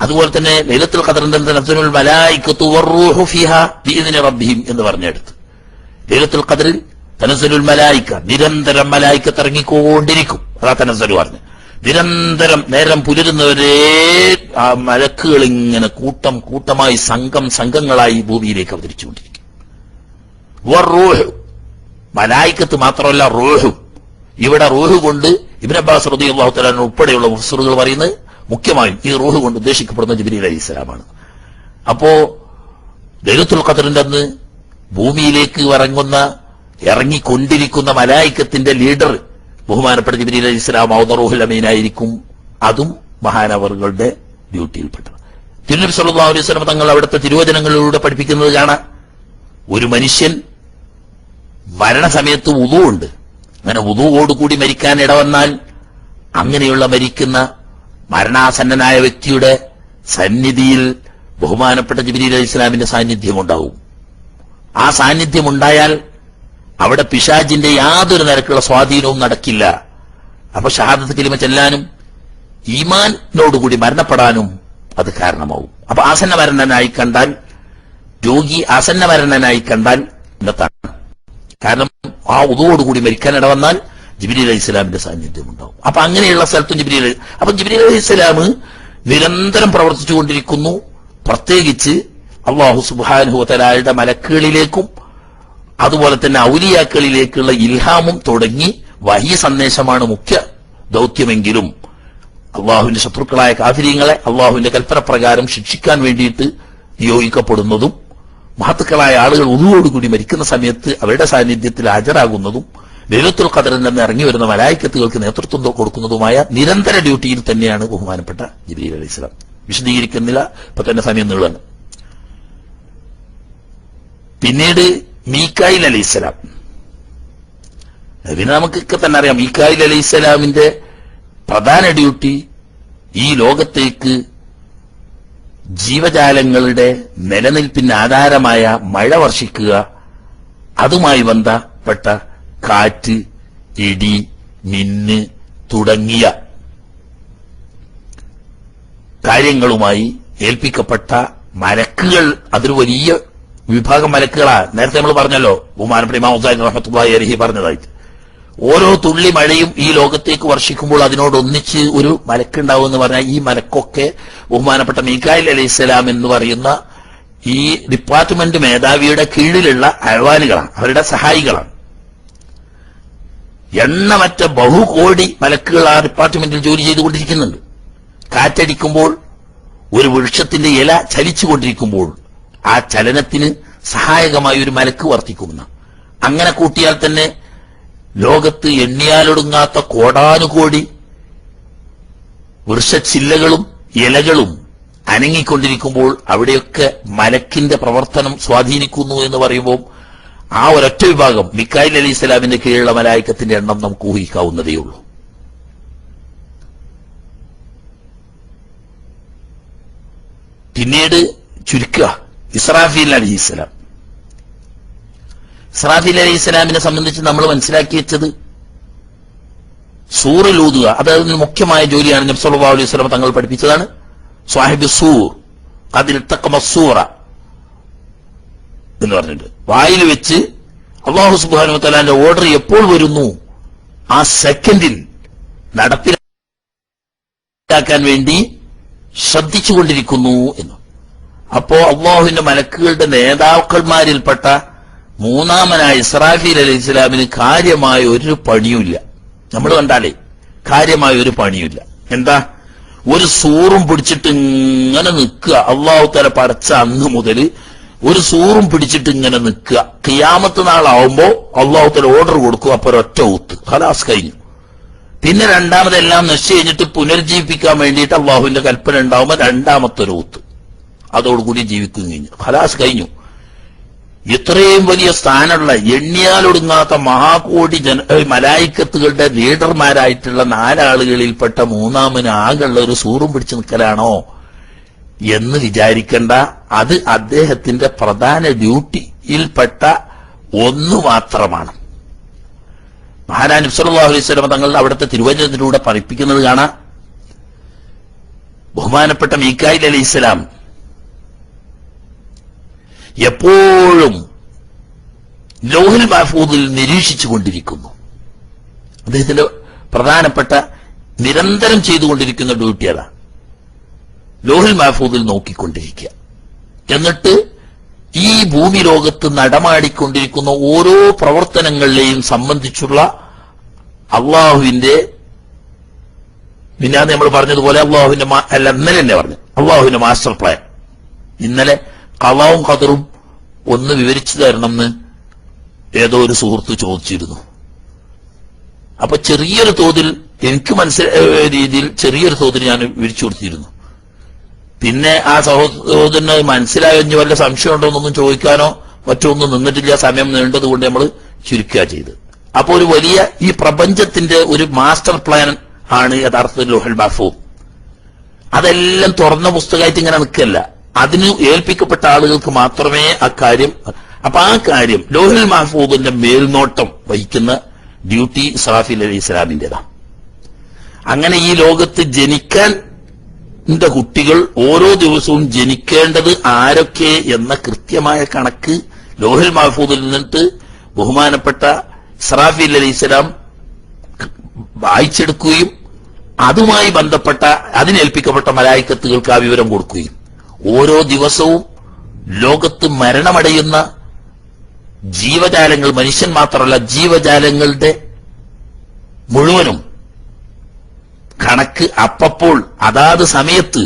Speaker 2: അതുപോലെ തന്നെ ലൈലത്തുൽ ഖദ്റിന്റെ തനസ്സലുൽ മലായികത്തു വറൂഹു ഫീഹാ ബിഇദ്നി റബ്ബിഹിം എന്ന് പറഞ്ഞെടുത്ത് ലൈലത്തുൽ ഖദ്റിൽ തനസ്സലുൽ മലായിക, നിരന്തരം മലായികത്ത് ഇറങ്ങിക്കൊണ്ടിരിക്കും. അതാ തനസ്സലു പറഞ്ഞു. നിരന്തരം നേരം പുലരുന്നവരെ ആ മലക്കുകൾ ഇങ്ങനെ കൂട്ടം കൂട്ടമായി സംഘങ്ങളായി ഭൂമിയിലേക്ക് അവതരിച്ചുകൊണ്ടിരിക്കും. വറൂഹു, മലായിക്കത്ത് മാത്രമല്ല റൂഹും. ഇവിടെ റൂഹ് കൊണ്ട് ഇബ്നു അബ്ബാസ് റളിയല്ലാഹു തആല ഉൾപ്പെടെയുള്ള മുഫസ്സിറുകൾ പറയുന്നത് മുഖ്യമായും ഈ റൂഹ് കൊണ്ട് ഉദ്ദേശിക്കപ്പെടുന്ന ജിബ്രീൽ അലൈഹിസ്സലാമാണ്. അപ്പോ ലൈലത്തുൽ ഖദ്റിന്റെ അന്ന് ഭൂമിയിലേക്ക് ഇറങ്ങിക്കൊണ്ടിരിക്കുന്ന മലായിക്കത്തിന്റെ ലീഡർ ബഹുമാനപ്പെട്ട ജിബ്രീൽ അലൈഹിസ്സലാം ആവുന്ന റൂഹുൽ അമീനായിരിക്കും. അതും മഹാനവറുകളുടെ ഡ്യൂട്ടിയിൽപ്പെട്ടത്. തിരുനബി സല്ലല്ലാഹു അലൈഹി വസല്ലം തങ്ങൾ അവിടുത്തെ തിരുവചനങ്ങളിലൂടെ പഠിപ്പിക്കുന്നത് കാണാം. ഒരു മനുഷ്യൻ മരണസമയത്ത് വുദൂഉണ്ട്. അങ്ങനെ വുദൂഓടുകൂടി മരിക്കാൻ ഇടവന്നാൽ അങ്ങനെയുള്ള മരിക്കുന്ന മരണാസന്നനായ വ്യക്തിയുടെ സന്നിധിയിൽ ബഹുമാനപ്പെട്ട ജിബ്രീൽ അലൈഹിസ്സലാമിന്റെ സാന്നിധ്യം ഉണ്ടാവും. ആ സാന്നിധ്യം ഉണ്ടായാൽ അവിടെ പിശാചിന്റെ യാതൊരു നിരക്കുള്ള സ്വാധീനവും നടക്കില്ല. അപ്പൊ ഷഹാദത്ത് കലിമ ചെല്ലാനും ഈമാനോടുകൂടി മരണപ്പെടാനും അത് കാരണമാവും. അപ്പൊ രോഗി ആസന്ന മരണനായി കണ്ടാൽ ഇന്നത്താണ്. കാരണം ആ ഉദുവോടുകൂടി മരിക്കാൻ ഇടവന്നാൽ ജിബ്രീൽ അലൈഹിസ്സലാമിന്റെ സാന്നിധ്യം ഉണ്ടാവും. അപ്പൊ അങ്ങനെയുള്ള സ്ഥലത്തും ജിബ്രീൽ അലൈഹിസ്സലാം നിരന്തരം പ്രവർത്തിച്ചുകൊണ്ടിരിക്കുന്നു. പ്രത്യേകിച്ച് അല്ലാഹു സുബ്ഹാനഹു വ തആലയുടെ മലക്കുകളിലേക്കും അതുപോലെ തന്നെ ഔലിയാക്കളിലേക്കുള്ള ഇൽഹാമും തുടങ്ങി വഹി സന്ദേശമാണ് മുഖ്യ ദൗത്യമെങ്കിലും അള്ളാഹുവിന്റെ ശത്രുക്കളായ കാഫിരീങ്ങളെ അള്ളാഹുവിന്റെ കൽപ്പന പ്രകാരം ശിക്ഷിക്കാൻ വേണ്ടിയിട്ട് നിയോഗിക്കപ്പെടുന്നതും മഹത്തുക്കളായ ആളുകൾ ഉദുവോടുകൂടി മരിക്കുന്ന സമയത്ത് അവരുടെ സാന്നിധ്യത്തിൽ ഹാജരാകുന്നതും ലൈലത്തുൽ ഖദറിൽ നിന്ന് ഇറങ്ങി വരുന്ന മലായിക്കത്തുകൾക്ക് നേതൃത്വം കൊടുക്കുന്നതുമായ നിരന്തര ഡ്യൂട്ടിയിൽ തന്നെയാണ് ബഹുമാനപ്പെട്ട ജിബ്രീൽ അലൈഹിസ്സലാം. വിശദീകരിക്കുന്നില്ല, ഇപ്പൊ തന്നെ സമയം നീളാണ്. പിന്നീട് മീകായിൽ അലൈഹിസ്സലാം. പിന്നെ നമുക്കൊക്കെ തന്നെ അറിയാം മീകായിൽ അലൈഹിസ്സലാമിന്റെ പ്രധാന ഡ്യൂട്ടി ഈ ലോകത്തേക്ക് ജീവജാലങ്ങളുടെ നിലനിൽപ്പിന് ആധാരമായ മഴ വർഷിക്കുക, അതുമായി ബന്ധപ്പെട്ട കാറ്റ്, ഇടി, മിന്ന് തുടങ്ങിയ കാര്യങ്ങളുമായി ഏൽപ്പിക്കപ്പെട്ട മലക്കുകൾ, അതൊരു വലിയ വിഭാഗം മലക്കുകളാ. നേരത്തെ നമ്മൾ പറഞ്ഞല്ലോ, ബഹുമാനപ്പെട്ട ഇമാം ഹുസൈൻ റഹ്മത്തുള്ളാഹി അലൈഹി പറഞ്ഞതായിട്ട്, ഓരോ തുള്ളി മഴയും ഈ ലോകത്തേക്ക് വർഷിക്കുമ്പോൾ അതിനോടൊന്നിച്ച് ഒരു മലക്കുണ്ടാവും എന്ന് പറഞ്ഞാൽ ഈ മലക്കൊക്കെ ബഹുമാനപ്പെട്ട മീകായിൽ അലൈഹിസ്സലാം എന്ന് പറയുന്ന ഈ ഡിപ്പാർട്ട്മെന്റ് മേധാവിയുടെ കീഴിലുള്ള അഹ്വാനുകളാണ്, അവരുടെ സഹായികളാണ്. എണ്ണമറ്റ ബഹുകോടി മലക്കുകൾ ആ ഡിപ്പാർട്ട്മെന്റിൽ ജോലി ചെയ്തുകൊണ്ടിരിക്കുന്നുണ്ട്. കാറ്റടിക്കുമ്പോൾ ഒരു വൃക്ഷത്തിന്റെ ഇല ചലിച്ചുകൊണ്ടിരിക്കുമ്പോൾ ആ ചലനത്തിന് സഹായകമായ ഒരു മലക്ക് വർത്തിക്കുന്ന, അങ്ങനെ കൂട്ടിയാൽ തന്നെ ലോകത്ത് എണ്ണിയാലൊടുങ്ങാത്ത കോടാനുകോടി വൃക്ഷച്ചില്ലകളും ഇലകളും അനങ്ങിക്കൊണ്ടിരിക്കുമ്പോൾ അവിടെയൊക്കെ മലക്കിന്റെ പ്രവർത്തനം സ്വാധീനിക്കുന്നു എന്ന് പറയുമ്പോൾ ആ ഒരൊറ്റ വിഭാഗം മീകായിൽ അലൈഹിസ്സലാമിന്റെ കീഴിലുള്ള മലായിക്കത്തിന്റെ എണ്ണം നമുക്ക് ഊഹിക്കാവുന്നതേയുള്ളൂ. പിന്നീട് ചുരുക്കുക ഇസ്രാഫീൽ അലൈഹിസ്സലാം. ഇസ്രാഫീൽ അലൈഹിസ്സലാമിനെ സംബന്ധിച്ച് നമ്മൾ മനസ്സിലാക്കി വെച്ചത് സൂറിൽ ഊതുക, അതായത് മുഖ്യമായ ജോലിയാണ്. നബി സല്ലല്ലാഹു അലൈഹി വസല്ലം തങ്ങൾ പഠിപ്പിച്ചതാണ്. സ്വാഹിബ് സൂർ അതിൽ തഖമസൂറ എന്ന് പറഞ്ഞിട്ട് വായിൽ വെച്ച് അല്ലാഹു സുബ്ഹാനഹു വ തആലയുടെ ഓർഡർ എപ്പോൾ വരുന്നു ആ സെക്കൻഡിൽ നടപ്പിലാക്കാൻ വേണ്ടി ശ്രദ്ധിച്ചുകൊണ്ടിരിക്കുന്നു എന്ന്. അപ്പോ അല്ലാഹുവിന്റെ മലക്കുകളുടെ നേതാക്കന്മാരിൽപ്പെട്ട മൂന്നാമനായ ഇസ്രാഫീൽ അലൈഹിസ്സലാമിന് കാര്യമായ ഒരു പണിയുമില്ല. നമ്മൾ കണ്ടാലേ കാര്യമായ ഒരു പണിയില്ല. എന്താ, ഒരു സൂറും പിടിച്ചിട്ട് ഇങ്ങനെ നിൽക്കുക. അള്ളാഹു തആല പടച്ച അന്ന് മുതൽ ഒരു സൂറും പിടിച്ചിട്ട് ഇങ്ങനെ നിൽക്കുക. ഖിയാമത്ത് നാളാവുമ്പോ അള്ളാഹു തആല ഓർഡർ കൊടുക്കുക, അപ്പൊ ഒരൊറ്റ ഊത്ത്, ഖലാസ് കഴിഞ്ഞു. പിന്നെ രണ്ടാമതെല്ലാം നശിച്ചു കഴിഞ്ഞിട്ട് പുനർജീവിപ്പിക്കാൻ വേണ്ടിയിട്ട് അള്ളാഹുവിന്റെ കൽപ്പന ഉണ്ടാവുമ്പോ രണ്ടാമത്തെ ഒരു ഊത്ത്, അതോടുകൂടി ജീവിക്കും കഴിഞ്ഞു, ഖലാസ് കഴിഞ്ഞു. ഇത്രയും വലിയ സ്ഥാനമുള്ള എണ്ണിയാലൊടുങ്ങാത്ത മഹാകോടി മലായിക്കത്തുകളുടെ ലീഡർമാരായിട്ടുള്ള നാലാളുകളിൽപ്പെട്ട മൂന്നാമന് ആകെയുള്ള ഒരു സൂറും പിടിച്ചു നിൽക്കലാണോ എന്ന് വിചാരിക്കേണ്ട. അത് അദ്ദേഹത്തിന്റെ പ്രധാന ഡ്യൂട്ടിയിൽപ്പെട്ട ഒന്നു മാത്രമാണ്. മഹാനാ നബി സല്ലല്ലാഹു അലൈഹി വസല്ലം തങ്ങൾ അവിടുത്തെ തിരുവചനത്തിലൂടെ പഠിപ്പിക്കുന്നത് കാണാം. ബഹുമാനപ്പെട്ട മീകായിൽ അലൈഹിസ്സലാം എപ്പോഴും ലൗഹുൽ മഹ്ഫൂദിൽ നിരീക്ഷിച്ചു കൊണ്ടിരിക്കുന്നു. അദ്ദേഹത്തിന്റെ പ്രധാനപ്പെട്ട നിരന്തരം ചെയ്തുകൊണ്ടിരിക്കുന്ന ഡ്യൂട്ടി അതാ, ലൗഹുൽ മഹ്ഫൂദിൽ നോക്കിക്കൊണ്ടിരിക്കുക. എന്നിട്ട് ഈ ഭൂമി ലോകത്ത് നടമാടിക്കൊണ്ടിരിക്കുന്ന ഓരോ പ്രവർത്തനങ്ങളിലെയും സംബന്ധിച്ചുള്ള അള്ളാഹുവിന്റെ, പിന്നെ നമ്മൾ പറഞ്ഞതുപോലെ അള്ളാഹുവിന്റെ അല്ല ഇന്നലെ തന്നെ പറഞ്ഞു അള്ളാഹുവിന്റെ മാസ്റ്റർ പ്ലാൻ. ഇന്നലെ ഖളാവും ഖദറും ഒന്ന് വിവരിച്ചു തരണമെന്ന് ഏതോ ഒരു സുഹൃത്ത് ചോദിച്ചിരുന്നു. അപ്പൊ ചെറിയൊരു തോതിൽ എനിക്ക് മനസ്സിലായ രീതിയിൽ ചെറിയൊരു തോതിൽ ഞാൻ വിവരിച്ചു കൊടുത്തിരുന്നു. പിന്നെ ആ സഹോദരന് മനസ്സിലായോ ഇനി വല്ല സംശയം ഉണ്ടോ ചോദിക്കാനോ മറ്റോ ഒന്നും നിന്നിട്ടില്ല, സമയം നീണ്ടത് കൊണ്ട് നമ്മൾ ചുരുക്കുക ചെയ്ത്. അപ്പൊ ഒരു വലിയ ഈ പ്രപഞ്ചത്തിന്റെ ഒരു മാസ്റ്റർ പ്ലാൻ ആണ് യഥാർത്ഥത്തിൽ ലൗഹുൽ മഹ്ഫൂദ്. അതെല്ലാം തുറന്ന പുസ്തകമായിട്ട് ഇങ്ങനെ നിൽക്കല്ല, അതിന് ഏൽപ്പിക്കപ്പെട്ട ആളുകൾക്ക് മാത്രമേ അക്കാര്യം. അപ്പൊ ആ കാര്യം ലൗഹുൽ മഹ്ഫൂദിന്റെ മേൽനോട്ടം വഹിക്കുന്ന ഡ്യൂട്ടി ഇസ്രാഫീൽ അലൈഹിസ്സലാമിന്റേതാണ്. അങ്ങനെ ഈ ലോകത്ത് ജനിക്കാൻ കുട്ടികൾ ഓരോ ദിവസവും ജനിക്കേണ്ടത് ആരൊക്കെ എന്ന കൃത്യമായ കണക്ക് ലൗഹുൽ മഹ്ഫൂദിൽ നിന്നിട്ട് ബഹുമാനപ്പെട്ട ഇസ്രാഫീൽ അലൈഹിസ്സലാം വായിച്ചെടുക്കുകയും അതുമായി ബന്ധപ്പെട്ട അതിനേൽപ്പിക്കപ്പെട്ട മലായിക്കത്തുകൾക്ക് ആ വിവരം കൊടുക്കുകയും ഓരോ ദിവസവും ലോകത്ത് മരണമടയുന്ന ജീവജാലങ്ങൾ, മനുഷ്യൻ മാത്രമല്ല ജീവജാലങ്ങളുടെ മുഴുവനും കണക്ക് അപ്പപ്പോൾ അതാത് സമയത്ത്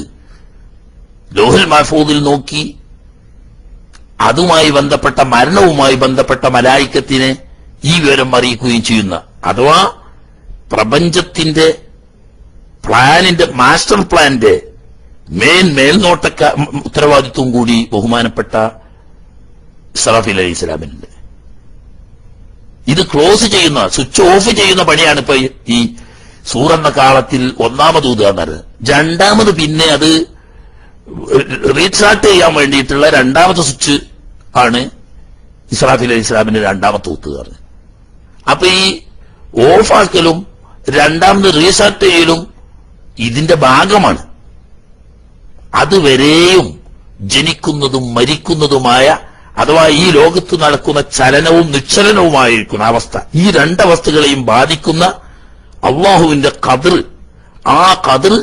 Speaker 2: ലോഹുൽ മഹ്ഫൂദിൽ നോക്കി അതുമായി ബന്ധപ്പെട്ട മരണവുമായി ബന്ധപ്പെട്ട മലായിക്കത്തിനെ ഈ വിവരം അറിയിക്കുകയും ചെയ്യുന്ന, അഥവാ പ്രപഞ്ചത്തിന്റെ പ്ലാനിന്റെ മാസ്റ്റർ പ്ലാന്റെ മേൽനോട്ട ഉത്തരവാദിത്വം കൂടി ബഹുമാനപ്പെട്ട ഇസ്രാഫീൽ അലൈഹി ഇസ്ലാമിനുണ്ട്. ഇത് ക്ലോസ് ചെയ്യുന്ന, സ്വിച്ച് ഓഫ് ചെയ്യുന്ന പണിയാണ് ഇപ്പൊ ഈ സൂറെന്ന കാലത്തിൽ ഒന്നാമത് ഊതുക. രണ്ടാമത് പിന്നെ അത് റീസ്റ്റാർട്ട് ചെയ്യാൻ വേണ്ടിയിട്ടുള്ള രണ്ടാമത്തെ സ്വിച്ച് ആണ് ഇസ്രാഫീൽ അലൈഹി ഇസ്ലാമിന്റെ രണ്ടാമത്തെ ഊത്തുകാർ. അപ്പൊ ഈ ഓഫാക്കലും രണ്ടാമത് റീസ്റ്റാർട്ട് ചെയ്യലും ഇതിന്റെ ഭാഗമാണ്. അതുവരെയും ജനിക്കുന്നതും മരിക്കുന്നതുമായ, അഥവാ ഈ ലോകത്ത് നടക്കുന്ന ചലനവും നിശ്ചലനവുമായിരിക്കുന്ന അവസ്ഥ, ഈ രണ്ടവസ്ഥകളെയും ബാധിക്കുന്ന അള്ളാഹുവിന്റെ ഖദർ, ആ ഖദർ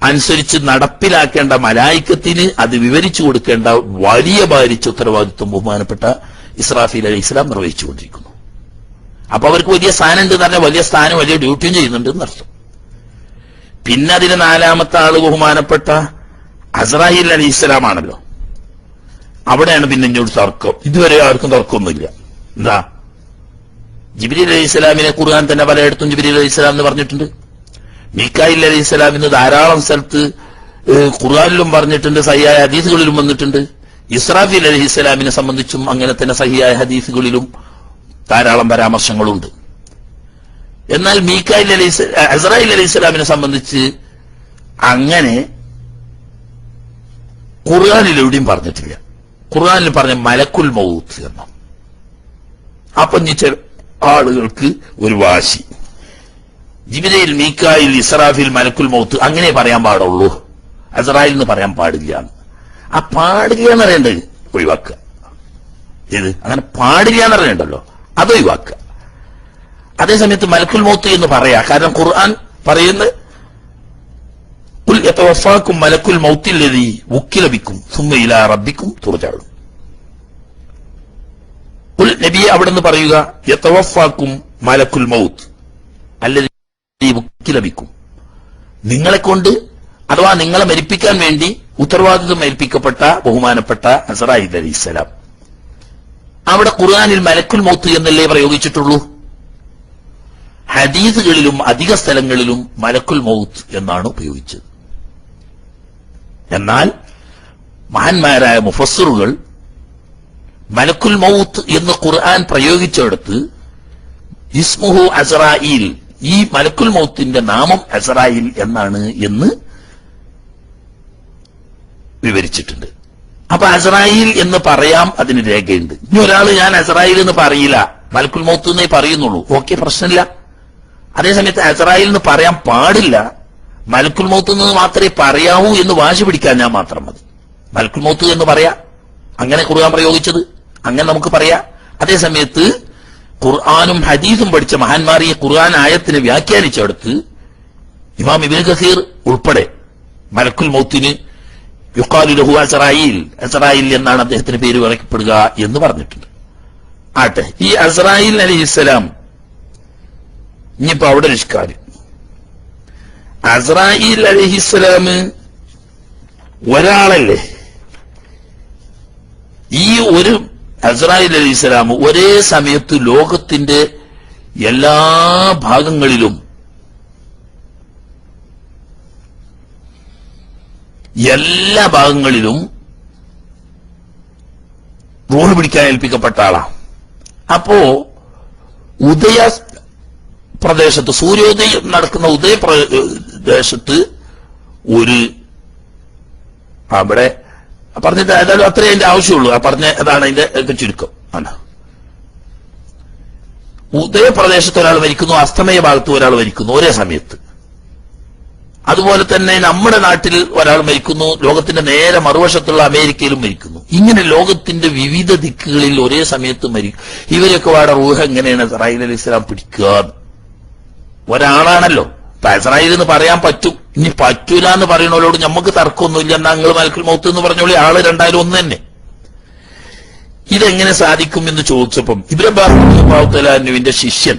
Speaker 2: അനുസരിച്ച് നടപ്പിലാക്കേണ്ട മലായിക്കത്തിന് അത് വിവരിച്ചു കൊടുക്കേണ്ട വലിയ ഭാരിച്ച ഉത്തരവാദിത്വം ബഹുമാനപ്പെട്ട ഇസ്രാഫീൽ അലൈഹി ഇസ്ലാം നിർവഹിച്ചുകൊണ്ടിരിക്കുന്നു. അപ്പൊ അവർക്ക് വലിയ സ്ഥാനം ഉണ്ട് എന്ന് പറഞ്ഞാൽ വലിയ സ്ഥാനം, വലിയ ഡ്യൂട്ടിയും ചെയ്യുന്നുണ്ട് എന്നർത്ഥം. പിന്നെ അതിന് നാലാമത്തെ ആള് ബഹുമാനപ്പെട്ട അസ്രായീൽ അലൈഹി ഇസ്ലാം ആണല്ലോ. അവിടെയാണ് പിന്നെ ഇങ്ങോട്ട് തർക്കം. ഇതുവരെ ആർക്കും തർക്കമൊന്നുമില്ല. എന്താ, ജിബ്രീൽ അലൈഹി ഇസ്ലാമിനെ ഖുർആൻ തന്നെ പലയിടത്തും ജിബ്രീൽ അലൈഹി ഇസ്ലാം എന്ന് പറഞ്ഞിട്ടുണ്ട്. മീകായിൽ അലൈഹി ഇസ്ലാമിന് ധാരാളം സ്ഥലത്ത് ഖുർആനിലും പറഞ്ഞിട്ടുണ്ട്, സഹിയായ ഹദീസുകളിലും വന്നിട്ടുണ്ട്. ഇസ്രാഫീൽ അലൈഹി ഇസ്ലാമിനെ സംബന്ധിച്ചും അങ്ങനെ തന്നെ സഹിയായ ഹദീസുകളിലും ധാരാളം പരാമർശങ്ങളുണ്ട്. എന്നാൽ അസ്രായീൽ അലൈഹി ഇസ്ലാമിനെ സംബന്ധിച്ച് അങ്ങനെ ഖുർആനിൽ എവിടെയും പറഞ്ഞിട്ടില്ല. ഖുർആനിൽ പറഞ്ഞ മലക്കുൽ മൗത്ത് എന്ന. അപ്പൊ ചില ആളുകൾക്ക് ഒരു വാശി, ജിബ്രീൽ, മീകായിൽ, ഇസ്രാഫീൽ, മലക്കുൽ മൗത്ത് അങ്ങനെ പറയാൻ പാടുള്ളൂ, അസ്രായീൽ എന്ന് പറയാൻ പാടില്ല. ആ പാടില്ല എന്ന് പറയേണ്ടത് ഒഴിവാക്കുക. ഇത് അങ്ങനെ പാടില്ല എന്ന് പറയണ്ടല്ലോ, അത് ഒഴിവാക്കുക. അതേസമയത്ത് മലക്കുൽ മൗത്ത് എന്ന് പറയാ. കാരണം ഖുർആൻ പറയുന്നത് ഖുൽ യതവഫാകും മലക്കുൽ മൗത്തിൽ ലദീ വുക്കില ബിക്കും സുമ്മ ഇലാ റബ്ബിക്കും തുർജഊൻ. ഖുൽ നബിയെ അവിടെന്ന് പറയുക, യതവഫാകും മലക്കുൽ മൗത്ത് അല്ലദീ വുക്കില ബിക്കും, നിങ്ങളെ കൊണ്ട് അഥവാ നിങ്ങളെ മരിപ്പിക്കാൻ വേണ്ടി ഉത്തരവാദിത്വം ഏൽപ്പിക്കപ്പെട്ട ബഹുമാനപ്പെട്ട അസ്രായീൽ അലൈഹിസ്സലാം. അവിടെ ഖുർആനിൽ മലക്കുൽ മൗത്ത് എന്നല്ലേ പ്രയോഗിച്ചിട്ടുള്ളൂ. ഹദീസുകളിലും അധിക സ്ഥലങ്ങളിലും മലക്കുൽ മൗത്ത് എന്നാണ് ഉപയോഗിച്ചത്. എന്നാൽ മഹാന്മാരായ മുഫസ്സിറുകൾ മലക്കുൽ മൗത്ത് എന്ന് ഖുർആൻ പ്രയോഗിച്ചെടുത്ത് ഇസ്മുഹു അസ്രായീൽ, ഈ മലക്കുൽ മൗത്തിന്റെ നാമം അസ്രായീൽ എന്നാണ് എന്ന് വിവരിച്ചിട്ടുണ്ട്. അപ്പൊ അസ്രായീൽ എന്ന് പറയാം, അതിന് രേഖയുണ്ട്. ഇനി ഒരാള് ഞാൻ അസ്രായീൽ എന്ന് പറയില്ല, മലക്കുൽ മൗത്ത് എന്നേ പറയുന്നുള്ളൂ, ഓക്കെ, പ്രശ്നമില്ല. അതേസമയത്ത് അസ്രായീൽ എന്ന് പറയാൻ പാടില്ല, മലക്കുൽ മൗത്ത് എന്ന് മാത്രമേ പറയാവൂ എന്ന് വാശി പിടിക്കാൻ ഞാൻ മാത്രം മതി. മലക്കുൽ മൗത്ത് എന്ന് പറയാ, അങ്ങനെ ഖുർആൻ പ്രയോഗിച്ചത്, അങ്ങനെ നമുക്ക് പറയാം. അതേസമയത്ത് ഖുർആനും ഹദീസും പഠിച്ച മഹാന്മാർ ഈ ഖുർആൻ ആയത്തിനെ വ്യാഖ്യാനിച്ചെടുത്ത് ഇമാം ഇബ്നു കസീർ ഉൾപ്പെടെ മലക്കുൽ മൗത്തിന് യുഖാലു ലഹു അസ്രായീൽ, അസ്രായീൽ എന്നാണ് അദ്ദേഹത്തിന് പേര് പറയപ്പെടുക എന്ന് പറഞ്ഞിട്ടുണ്ട്. ആട്ടെ, ഈ അസ്രായീൽ അലൈഹിസ്സലാം, ഇനിയിപ്പോ അവിടെ നിഷ്കാര്യം, അസ്രായീൽ അലൈഹിസ്സലാം ഒരാളല്ലേ? ഈ ഒരു അസ്രായീൽ അലൈഹിസ്സലാം ഒരേ സമയത്ത് ലോകത്തിന്റെ എല്ലാ ഭാഗങ്ങളിലും റൂഹ് പിടിക്കാൻ ഏൽപ്പിക്കപ്പെട്ട ആളാണ്. അപ്പോ ഉദയ പ്രദേശത്ത്, സൂര്യോദയം നടക്കുന്ന ഉദയ പ്രദേശത്ത് ഒരു, അവിടെ പറഞ്ഞിട്ട് ഏതായാലും അത്രേ അതിന്റെ ആവശ്യമുള്ളൂ, ആ പറഞ്ഞ അതാണ് അതിന്റെ ചുരുക്കം. ആണ് ഉദയപ്രദേശത്ത് ഒരാൾ മരിക്കുന്നു, അസ്തമയ ഭാഗത്ത് ഒരാൾ മരിക്കുന്നു ഒരേ സമയത്ത്. അതുപോലെ തന്നെ നമ്മുടെ നാട്ടിൽ ഒരാൾ മരിക്കുന്നു, ലോകത്തിന്റെ നേരെ മറുവശത്തുള്ള അമേരിക്കയിലും മരിക്കുന്നു. ഇങ്ങനെ ലോകത്തിന്റെ വിവിധ ദിക്കുകളിൽ ഒരേ സമയത്ത് മരിക്കും. ഇവരൊക്കെ വേറെ റൂഹ് എങ്ങനെയാണ് ഇസ്രായീൽ അലൈഹിസ്സലാം പിടിക്കുക? ഒരാളാണല്ലോ. ഇസ്രായീൽ എന്ന് പറയാൻ പറ്റും, ഇനി പറ്റൂല എന്ന് പറയുന്നവരോട് നമുക്ക് തർക്കമൊന്നുമില്ല. എന്നാ നിങ്ങൾ മലക്കുൽ മൗത്ത് എന്ന് പറഞ്ഞോളി, ആള് രണ്ടായാലും ഒന്ന് തന്നെ, ഇതെങ്ങനെ സാധിക്കും എന്ന് ചോദിച്ചപ്പം ഇബ്നു അബ്ബാസ് റളിയല്ലാഹു തആല അൻഹുവിന്റെ ശിഷ്യൻ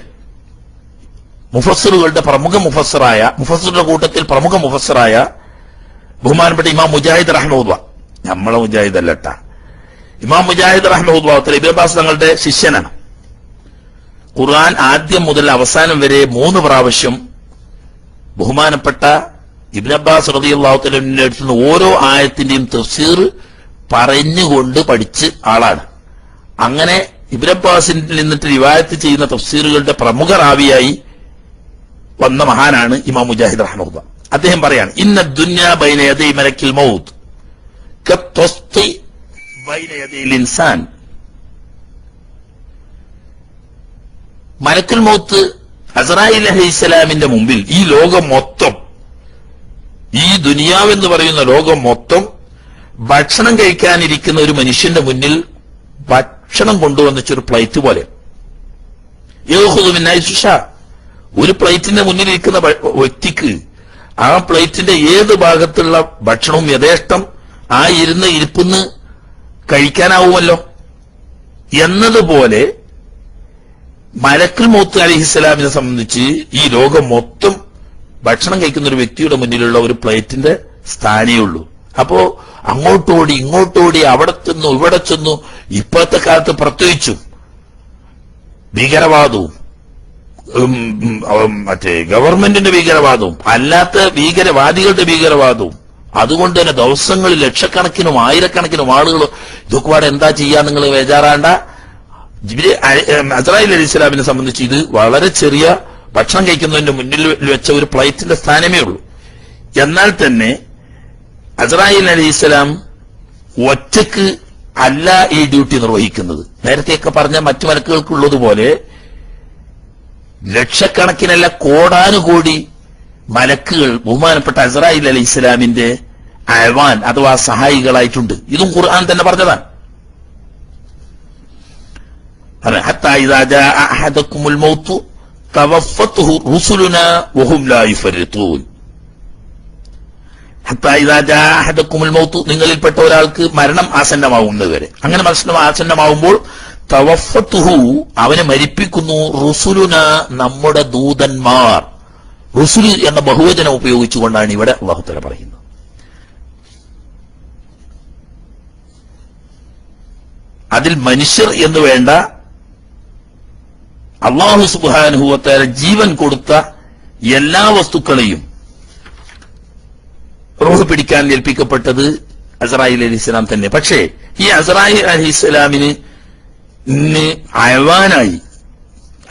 Speaker 2: മുഫസ്സിറുകളുടെ പ്രമുഖ മുഫസ്സിറുടെ കൂട്ടത്തിൽ പ്രമുഖ മുഫസ്സിറായ ബഹുമാനപ്പെട്ട ഇമാം മുജാഹിദ് റഹ്മഹുല്ലാ, നമ്മളെ മുജാഹിദ് അല്ലട്ട, ഇമാം മുജാഹിദ് റഹ്മഹുല്ലാ ഇബ്നു അബ്ബാസ് തങ്ങളുടെ ശിഷ്യനാണ്. ഖുർആൻ ആദ്യം മുതൽ അവസാനം വരെ 3 പ്രാവശ്യം ബഹുമാനപ്പെട്ട ഇബ്നു അബ്ബാസ് റളിയല്ലാഹു തആലയുടെ അടുത്ത് നിന്ന് ഓരോ ആയത്തിന്റെയും തഫ്സീർ പറഞ്ഞുകൊണ്ട് പഠിച്ച ആളാണ്. അങ്ങനെ ഇബ്നു അബ്ബാസിൽ നിന്നിട്ട് റിവായത്ത് ചെയ്യുന്ന തഫ്സീറുകളുടെ പ്രമുഖ റാവിയായി വന്ന മഹാനാണ് ഇമാം മുജാഹിദ് റഹ്മഹുല്ലാ. അദ്ദേഹം പറയാണ്, ഇന്ന ദുനിയ ബൈന യദൈ മലക്കിൽ മൗത്ത് കത്വസ്തി ബൈന യദൈൽ ഇൻസാൻ. മലക്കുൽ മൗത്ത് അസ്റായീൽ അലൈഹിസ്സലാമിന്റെ മുമ്പിൽ ഈ ലോകം മൊത്തം, ഈ ദുനിയാവെന്ന് പറയുന്ന ലോകം മൊത്തം ഭക്ഷണം കഴിക്കാനിരിക്കുന്ന ഒരു മനുഷ്യന്റെ മുന്നിൽ ഭക്ഷണം കൊണ്ടുവന്നിച്ചൊരു പ്ലേറ്റ് പോലെ. ഒരു പ്ലേറ്റിന്റെ മുന്നിലിരിക്കുന്ന വ്യക്തിക്ക് ആ പ്ലേറ്റിന്റെ ഏത് ഭാഗത്തുള്ള ഭക്ഷണവും യഥേഷ്ടം ആ ഇരുന്ന ഇരിപ്പിന്ന് കഴിക്കാനാവുമല്ലോ എന്നതുപോലെ മലക്കുൽ മൗത്ത് അലൈഹിസ്സലാമിനെ സംബന്ധിച്ച് ഈ ലോകം മൊത്തം ഭക്ഷണം കഴിക്കുന്ന ഒരു വ്യക്തിയുടെ മുന്നിലുള്ള ഒരു പ്ലേറ്റിന്റെ സ്ഥാനേ ഉള്ളൂ. അപ്പോ അങ്ങോട്ടോടി ഇങ്ങോട്ടോടി അവിടെ ചെന്നു ഇവിടെ ചെന്നു. ഇപ്പോഴത്തെ കാലത്ത് പ്രത്യേകിച്ചും ഭീകരവാദവും മറ്റേ ഗവൺമെന്റിന്റെ ഭീകരവാദവും അല്ലാത്ത ഭീകരവാദികളുടെ ഭീകരവാദവും, അതുകൊണ്ട് തന്നെ ദിവസങ്ങളിൽ ലക്ഷക്കണക്കിനും ആയിരക്കണക്കിനും ആളുകൾ ഇതൊക്കെ പാടെ എന്താ ചെയ്യാൻ നിങ്ങൾ ബേജാറാണ്ട. അസ്റായീൽ അലൈഹിസ്സലാമിനെ സംബന്ധിച്ച് ഇത് വളരെ ചെറിയ ഭക്ഷണം കഴിക്കുന്നതിന്റെ മുന്നിൽ വെച്ച ഒരു പ്ലേറ്റിന്റെ സ്ഥാനമേ ഉള്ളൂ. എന്നാൽ തന്നെ അസ്റായീൽ അലൈഹിസ്സലാം ഒറ്റക്ക് അല്ല ഈ ഡ്യൂട്ടി നിർവഹിക്കുന്നത്. നേരത്തെയൊക്കെ പറഞ്ഞ മറ്റു മലക്കുകൾക്കുള്ളതുപോലെ ലക്ഷക്കണക്കിനല്ല കോടാനുകോടി മലക്കുകൾ ബഹുമാനപ്പെട്ട അസ്റായീൽ അലൈഹിസ്സലാമിന്റെ അയവാൻ അഥവാ സഹായികളായിട്ടുണ്ട്. ഇതും ഖുർആൻ തന്നെ പറഞ്ഞതാണ്. ഹത്താ ഇദാ ജാഅ അഹദകുമുൽ മൗത്ത് തവഫത്തുഹു റുസുലുനാ വഹും ലാ യുഫരിത്തൂൻ. ഹത്താ ഇദാ ജാഅ അഹദകുമുൽ മൗത്ത്, നിങ്ങളിൽപ്പെട്ട ഒരാൾക്ക് മരണം ആസന്നമാവുന്നതുവരെ. അങ്ങനെ മരണം ആസന്നമാവുമ്പോൾ തവഫത്തുഹു, അവനെ മരിപ്പിക്കുന്നു, റുസുലുനാ, നമ്മുടെ ദൂതന്മാർ. റുസുൽ എന്ന ബഹുവചനം ഉപയോഗിച്ചുകൊണ്ടാണ് ഇവിടെ അല്ലാഹു തആല പറയുന്നത്. അതിൽ മനുഷ്യർ എന്ന് വേണ്ട, അല്ലാഹു സുബ്ഹാനഹു വ തആല ജീവൻ കൊടുത്ത എല്ലാ വസ്തുക്കളെയും റൂഹ് പിടിക്കാൻ ഏൽപ്പിക്കപ്പെട്ടത് അസ്റായീൽ അലൈഹിസ്സലാം തന്നെ. പക്ഷേ ഈ അസ്റായീൽ അലൈഹിസ്സലാമിന് അയവാനായി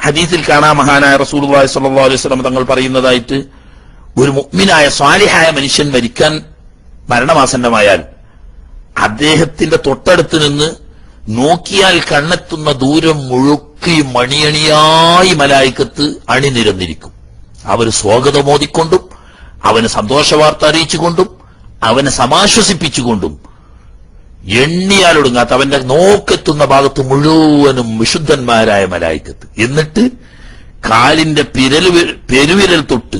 Speaker 2: ഹദീസിൽ കാണാൻ മഹാനായ റസൂലുള്ളാഹി സ്വല്ലല്ലാഹു അലൈഹി വസല്ലം തങ്ങൾ പറയുന്നതായിട്ട്, ഒരു മുഅ്മിനായ സ്വാലിഹായ മനുഷ്യൻ മരിക്കാൻ മരണമാസന്നമായാൽ അദ്ദേഹത്തിന്റെ തൊട്ടടുത്ത് നിന്ന് നോക്കിയാൽ കണ്ണെത്തുന്ന ദൂരം മുഴുക്കി മണിയണിയായി മലായിക്കത്ത് അണിനിരന്നിരിക്കും. അവർ സ്വാഗതമോദിക്കൊണ്ടും അവന് സന്തോഷവാർത്ത അറിയിച്ചുകൊണ്ടും അവനെ സമാശ്വസിപ്പിച്ചുകൊണ്ടും എണ്ണിയാലൊടുങ്ങാത്ത അവന്റെ നോക്കെത്തുന്ന ഭാഗത്ത് മുഴുവനും വിശുദ്ധന്മാരായ മലായിക്കത്ത്. എന്നിട്ട് കാലിന്റെ പെരുവിരൽ തൊട്ട്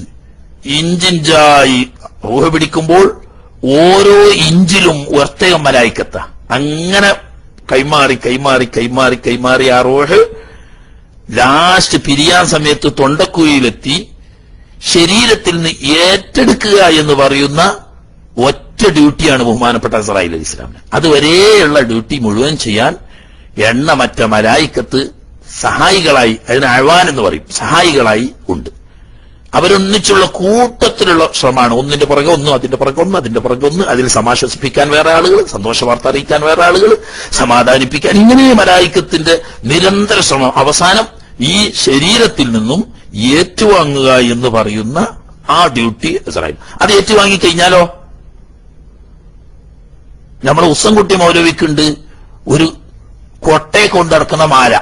Speaker 2: ഇഞ്ചിഞ്ചായി റൂഹ് പിടിക്കുമ്പോൾ ഓരോ ഇഞ്ചിലും പ്രത്യേകം മലായിക്കത്ത. അങ്ങനെ കൈമാറി കൈമാറി കൈമാറി കൈമാറി ആ റൂഹ് ലാസ്റ്റ് പിരിയാൻ സമയത്ത് തൊണ്ടക്കുഴിയിലെത്തി ശരീരത്തിൽ നിന്ന് ഏറ്റെടുക്കുക എന്ന് പറയുന്ന ഒറ്റ ഡ്യൂട്ടിയാണ് ബഹുമാനപ്പെട്ട അസ്റായീൽ അലൈഹിസ്സലാമിന്. അതുവരെയുള്ള ഡ്യൂട്ടി മുഴുവൻ ചെയ്യാൻ എണ്ണമറ്റ മലായിക്കത്ത് സഹായികളായി, അതിന് അഴവാൻ എന്ന് പറയും, സഹായികളായി ഉണ്ട്. അവരൊന്നിച്ചുള്ള കൂട്ടത്തിലുള്ള ശ്രമമാണ്. ഒന്നിന്റെ പുറകെ ഒന്നും, അതിന്റെ പുറകെ ഒന്ന്, അതിന്റെ പുറകെ ഒന്ന്. അതിൽ സമാശ്വസിപ്പിക്കാൻ വേറെ ആളുകൾ, സന്തോഷ വാർത്ത അറിയിക്കാൻ വേറെ ആളുകൾ, സമാധാനിപ്പിക്കാൻ, ഇങ്ങനെ മലായിക്കത്തിന്റെ നിരന്തര ശ്രമം. അവസാനം ഈ ശരീരത്തിൽ നിന്നും ഏറ്റുവാങ്ങുക എന്ന് പറയുന്ന ആ ഡ്യൂട്ടി അസ്റായീൽ. അത് ഏറ്റുവാങ്ങി കഴിഞ്ഞാലോ, നമ്മുടെ ഉസ്സംകുട്ടി മൗലവിക്കുണ്ട് ഒരു കൊട്ടയെ കൊണ്ടിറക്കുന്ന മാല.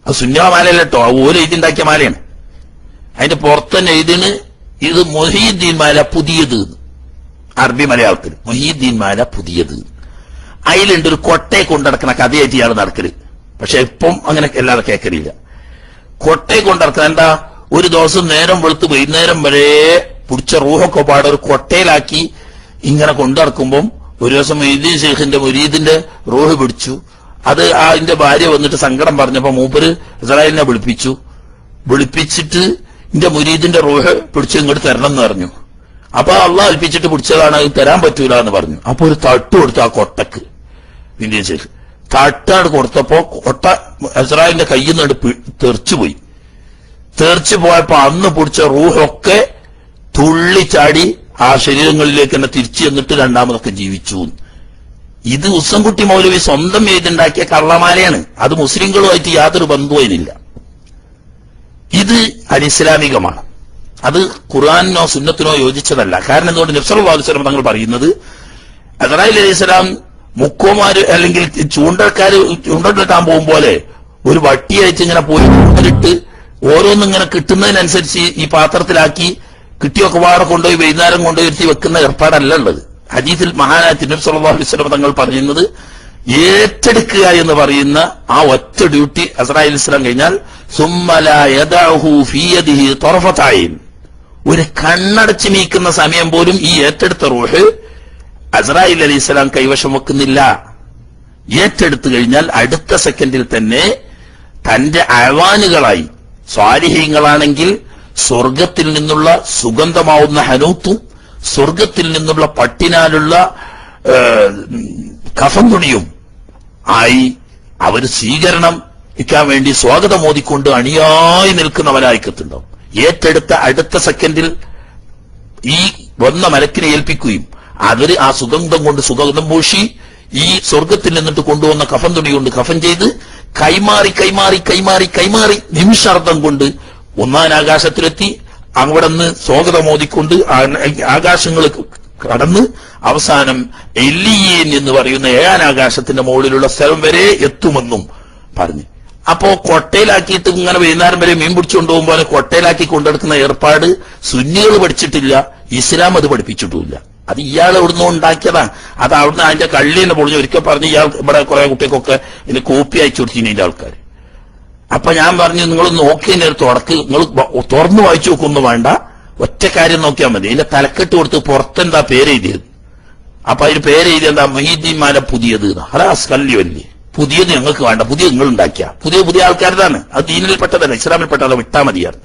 Speaker 2: അത് സുന്യാ മാലയല്ല കേട്ടോ, ആ ഓല എഴുതിണ്ടാക്കിയ മാലയാണ്. അതിന്റെ പുറത്തന്നെ എഴുതിന് ഇത് മൊഹീദ്ദീൻ മാല പുതിയത്, അറബി മലയാളത്തിൽ മൊഹീദ്ദീൻ മാല പുതിയത്. അതിലുണ്ട് ഒരു കൊട്ടയെ കൊണ്ടിറക്കുന്ന കഥയായിട്ട് ഇയാൾ നടക്കല്. പക്ഷെ ഇപ്പം അങ്ങനെ എല്ലാവരും കേൾക്കലില്ല. കൊട്ടയെ കൊണ്ടിറക്കുന്ന എന്താ, ഒരു ദിവസം നേരം വെളുത്ത് വൈകുന്നേരം വരെ പിടിച്ച റൂഹൊക്കെ പാടെ ഒരു കൊട്ടയിലാക്കി ഇങ്ങനെ കൊണ്ടിറക്കുമ്പം ഒരു ദിവസം മൊയ്തീൻ ശൈഖിന്റെ മുരീദിന്റെ റൂഹ് പിടിച്ചു. അത് അതിന്റെ ഭാര്യ വന്നിട്ട് സങ്കടം പറഞ്ഞപ്പോ മൂപ്പര് ഇസ്രായേലിനെ വിളിപ്പിച്ചിട്ട് എന്റെ മുരീദിന്റെ റൂഹ് പിടിച്ച് ഇങ്ങോട്ട് തരണം എന്ന് പറഞ്ഞു. അപ്പൊ അള്ളാഹ് ഏൽപ്പിച്ചിട്ട് പിടിച്ചതാണ്, അത് തരാൻ പറ്റൂല എന്ന് പറഞ്ഞു. അപ്പൊ ഒരു തട്ട് കൊടുത്തു ആ കൊട്ടക്ക്. ഇന്ത്യയിൽ തട്ടാട് കൊടുത്തപ്പോ കൊട്ട ഇസ്രായേലിന്റെ കയ്യിൽ നിന്ന് തെറിച്ചുപോയി. തെറിച്ചു പോയപ്പോ അന്ന് പിടിച്ച റൂഹൊക്കെ തുള്ളിച്ചാടി ആ ശരീരങ്ങളിലേക്ക് തന്നെ തിരിച്ചു ചെന്നിട്ട് രണ്ടാമതൊക്കെ ജീവിച്ചു. ഇത് ഉസ്സംകുട്ടി മൗലവി സ്വന്തം എഴുതുണ്ടാക്കിയ കള്ളമാലയാണ്. അത് മുസ്ലിങ്ങളുമായിട്ട് യാതൊരു ബന്ധവുമില്ല. ഇത് അനിസ്ലാമികമാണ്. അത് ഖുർആനോ സുന്നത്തിനോ യോജിച്ചതല്ല. കാരണം എന്തുകൊണ്ട് നബി സല്ലല്ലാഹു അലൈഹി വസല്ലം തങ്ങൾ പറയുന്നത് അസ്രായിൽ അലൈഹിസ്സലാം മുക്കോമാര് അല്ലെങ്കിൽ ചൂണ്ടലിട്ടാൻ പോകും പോലെ ഒരു വട്ടിയയച്ച് ഇങ്ങനെ പോയി ചൂണ്ടലിട്ട് ഓരോന്നിങ്ങനെ കിട്ടുന്നതിനനുസരിച്ച് ഈ പാത്രത്തിലാക്കി കിട്ടിയൊക്കെ വാടെ കൊണ്ടുപോയി വൈകുന്നേരം കൊണ്ടുപോയി ഇരുത്തി വെക്കുന്ന ഏർപ്പാടല്ല ഉള്ളത്. ഹദീസിൽ മഹാനായ നബി സല്ലല്ലാഹു അലൈഹി വസല്ലം തങ്ങൾ പറയുന്നത് ഏറ്റെടുക്കുക എന്ന് പറയുന്ന ആ ഒറ്റ ഡ്യൂട്ടി അസ്രായിൽ അലൈഹിസ്സലാം കഴിഞ്ഞാൽ സുമ്മ ലാ യദഉഹു ഫീ യദിഹി തറഫത ഐൻ, ഒരു കണ്ണടച്ച് നീക്കുന്ന സമയം പോലും ഈ ഏറ്റെടുത്ത റൂഹ് അസ്രായിൽ അലൈഹിസ്സലാം കൈവശം വെക്കുന്നില്ല. ഏറ്റെടുത്തു കഴിഞ്ഞാൽ അടുത്ത സെക്കൻഡിൽ തന്നെ തന്റെ അഴവാനുകളായി സ്വാലിഹീങ്ങളാണെങ്കിൽ സ്വർഗത്തിൽ നിന്നുള്ള സുഗന്ധമാവുന്ന ഹനൂത്തും സ്വർഗത്തിൽ നിന്നുള്ള പട്ടിനാലുള്ള കഫൻ തുണിയും ആയി അവർ സ്വീകരണം ഇക്കാൻ വേണ്ടി സ്വാഗതം ഓതിക്കൊണ്ട് അണിയായി നിൽക്കുന്ന മലായിക്കത്തുണ്ടാവും. ഏറ്റെടുത്ത അടുത്ത സെക്കൻഡിൽ ഈ വന്ന മലക്കിനെ ഏൽപ്പിക്കുകയും അവര് ആ സുഗന്ധം കൊണ്ട് സുഗന്ധം പൂശി ഈ സ്വർഗത്തിൽ നിന്നിട്ട് കൊണ്ടുവന്ന കഫൻ തുണി കൊണ്ട് കഫൻ ചെയ്ത് കൈമാറി കൈമാറി കൈമാറി കൈമാറി നിമിഷാർദ്ധം കൊണ്ട് ഒന്നാം ആകാശത്തിലെത്തി അവിടെ നിന്ന് സ്വാഗതമോദിക്കൊണ്ട് ആകാശങ്ങൾ കടന്ന് അവസാനം എല്ലിയേൻ എന്ന് പറയുന്ന ഏഴാം ആകാശത്തിന്റെ മുകളിലുള്ള സ്ഥലം വരെ എത്തുമെന്നും പറഞ്ഞു. അപ്പോ കൊട്ടയിലാക്കിയിട്ട് ഇങ്ങനെ വൈകുന്നേരം വരെ മീൻ പിടിച്ചുകൊണ്ട് പോകുമ്പോൾ കൊട്ടയിലാക്കി കൊണ്ടെടുക്കുന്ന ഏർപ്പാട് സുന്നികൾ പഠിച്ചിട്ടില്ല, ഇസ്ലാം അത് പഠിപ്പിച്ചിട്ടുമില്ല. അത് ഇയാൾ എവിടുന്ന് ഉണ്ടാക്കിയതാണ്. അത് അവിടുന്ന് അതിന്റെ കള്ളിനെ പൊളിഞ്ഞ് ഒരിക്കൽ പറഞ്ഞ് ഇയാൾ ഇവിടെ കുറെ കുട്ടികൾക്കൊക്കെ ഇതിന് കോപ്പി അയച്ചു കൊടുത്തിൻ്റെ ആൾക്കാർ. അപ്പൊ ഞാൻ പറഞ്ഞു, നിങ്ങൾ നോക്കിയതിന്റെ ഒരു തുടക്ക് നിങ്ങൾ തുറന്നു വായിച്ചു നോക്കൊന്നും വേണ്ട, ഒറ്റ കാര്യം നോക്കിയാൽ മതി. ഇതിന്റെ തലക്കെട്ട് കൊടുത്ത് പുറത്തെന്താ പേരെഴുതിയത്. അപ്പൊ അതിന് പേരെഴുതി എന്താ മൊഹീദ്ദീൻ മാല പുതിയത്, ഹലാസ് കല്ലി വല്യ പുതിയത് ഞങ്ങൾക്ക് വേണ്ട, പുതിയ നിങ്ങൾ ഉണ്ടാക്കിയ പുതിയ ആൾക്കാരതാണ്. അത് ദീനിൽപ്പെട്ടതല്ല, ഇസ്ലാമിൽപ്പെട്ടതല്ല, വിട്ടാ മതിയാണ്.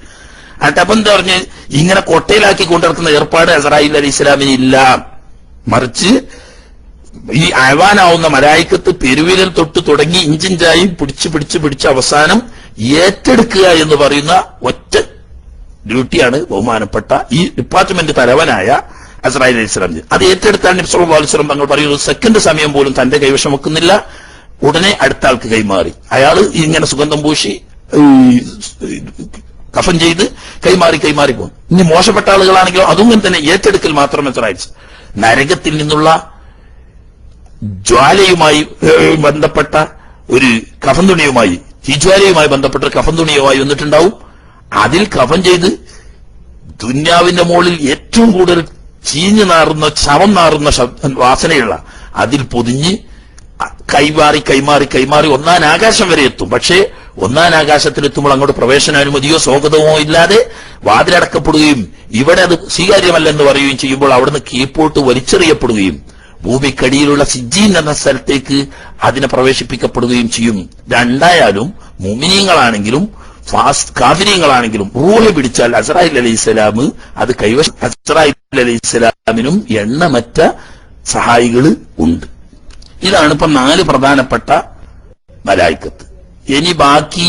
Speaker 2: അപ്പൊ എന്താ പറഞ്ഞ് ഇങ്ങനെ കൊട്ടയിലാക്കി കൊണ്ടിറക്കുന്ന ഏർപ്പാട് അസ്രായിൽ അലൈഹിസ്സലാമിന് ഇല്ല. മറിച്ച് ഈ അഴവാനാവുന്ന മലായിക്കത്ത് പെരുവിരൽ തൊട്ട് തുടങ്ങി ഇഞ്ചിഞ്ചായി പിടിച്ച് അവസാനം ഏറ്റെടുക്കുക എന്ന് പറയുന്ന ഒറ്റ ഡ്യൂട്ടിയാണ് ബഹുമാനപ്പെട്ട ഈ ഡിപ്പാർട്ട്മെന്റ് തലവനായ അസ്രായിൽ അലൈഹിസ്സലാം. അത് ഏറ്റെടുത്താൽ നബി സല്ലല്ലാഹു അലൈഹി വസല്ലം തങ്ങൾ പറയുന്നത് സെക്കൻഡ് സമയം പോലും തന്റെ കൈവശം വെക്കുന്നില്ല, ഉടനെ അടുത്ത ആൾക്ക് കൈമാറി. അയാള് ഇങ്ങനെ സുഗന്ധം പൂശി കഫൻ ചെയ്ത് കൈമാറി പോകും. ഇനി മോശപ്പെട്ട ആളുകളാണെങ്കിലോ അതും തന്നെ ഏറ്റെടുക്കൽ മാത്രമേ അസ്രായിൽ. നരകത്തിൽ നിന്നുള്ള ജ്വാലയുമായി ബന്ധപ്പെട്ട ഒരു കഫൻ തുണിയുമായി, തീജ്വാലയുമായി ബന്ധപ്പെട്ട കഫൻ തുണിയുമായി വന്നിട്ടുണ്ടാവും. അതിൽ കഫൻ ചെയ്ത് ദുന്യാവിന്റെ മുകളിൽ ഏറ്റവും കൂടുതൽ ചീഞ്ഞു നാറുന്ന ശവം നാറുന്ന വാസനയുള്ള അതിൽ പൊതിഞ്ഞ് കൈമാറി ഒന്നാം ആകാശം വരെ എത്തും. പക്ഷേ ഒന്നാം ആകാശത്തിലെത്തുമ്പോൾ അങ്ങോട്ട് പ്രവേശനാനുമതിയോ സ്വാഗതമോ ഇല്ലാതെ വാതിലടക്കപ്പെടുകയും ഇവിടെ അത് സ്വീകാര്യമല്ലെന്ന് പറയുകയും ചെയ്യുമ്പോൾ അവിടുന്ന് കീഴ്പോട്ട് വലിച്ചെറിയപ്പെടുകയും ഭൂമിക്കടിയിലുള്ള സിജ്ജീൻ എന്ന സ്ഥലത്തേക്ക് അതിനെ പ്രവേശിപ്പിക്കപ്പെടുകയും ചെയ്യും. രണ്ടായാലും മുഅ്മിനീങ്ങളാണെങ്കിലും കാഫിരീങ്ങളാണെങ്കിലും റൂഹ് പിടിച്ചാൽ അസ്രായിൽ അലൈഹിസ്സലാം അത് കൈവശം. അസ്രായിൽ അലൈഹിസ്സലാമിനും എണ്ണമറ്റ സഹായികൾ ഉണ്ട്. ഇതാണ് ഇപ്പൊ 4 പ്രധാനപ്പെട്ട മലായിക്കത്ത്. ഇനി ബാക്കി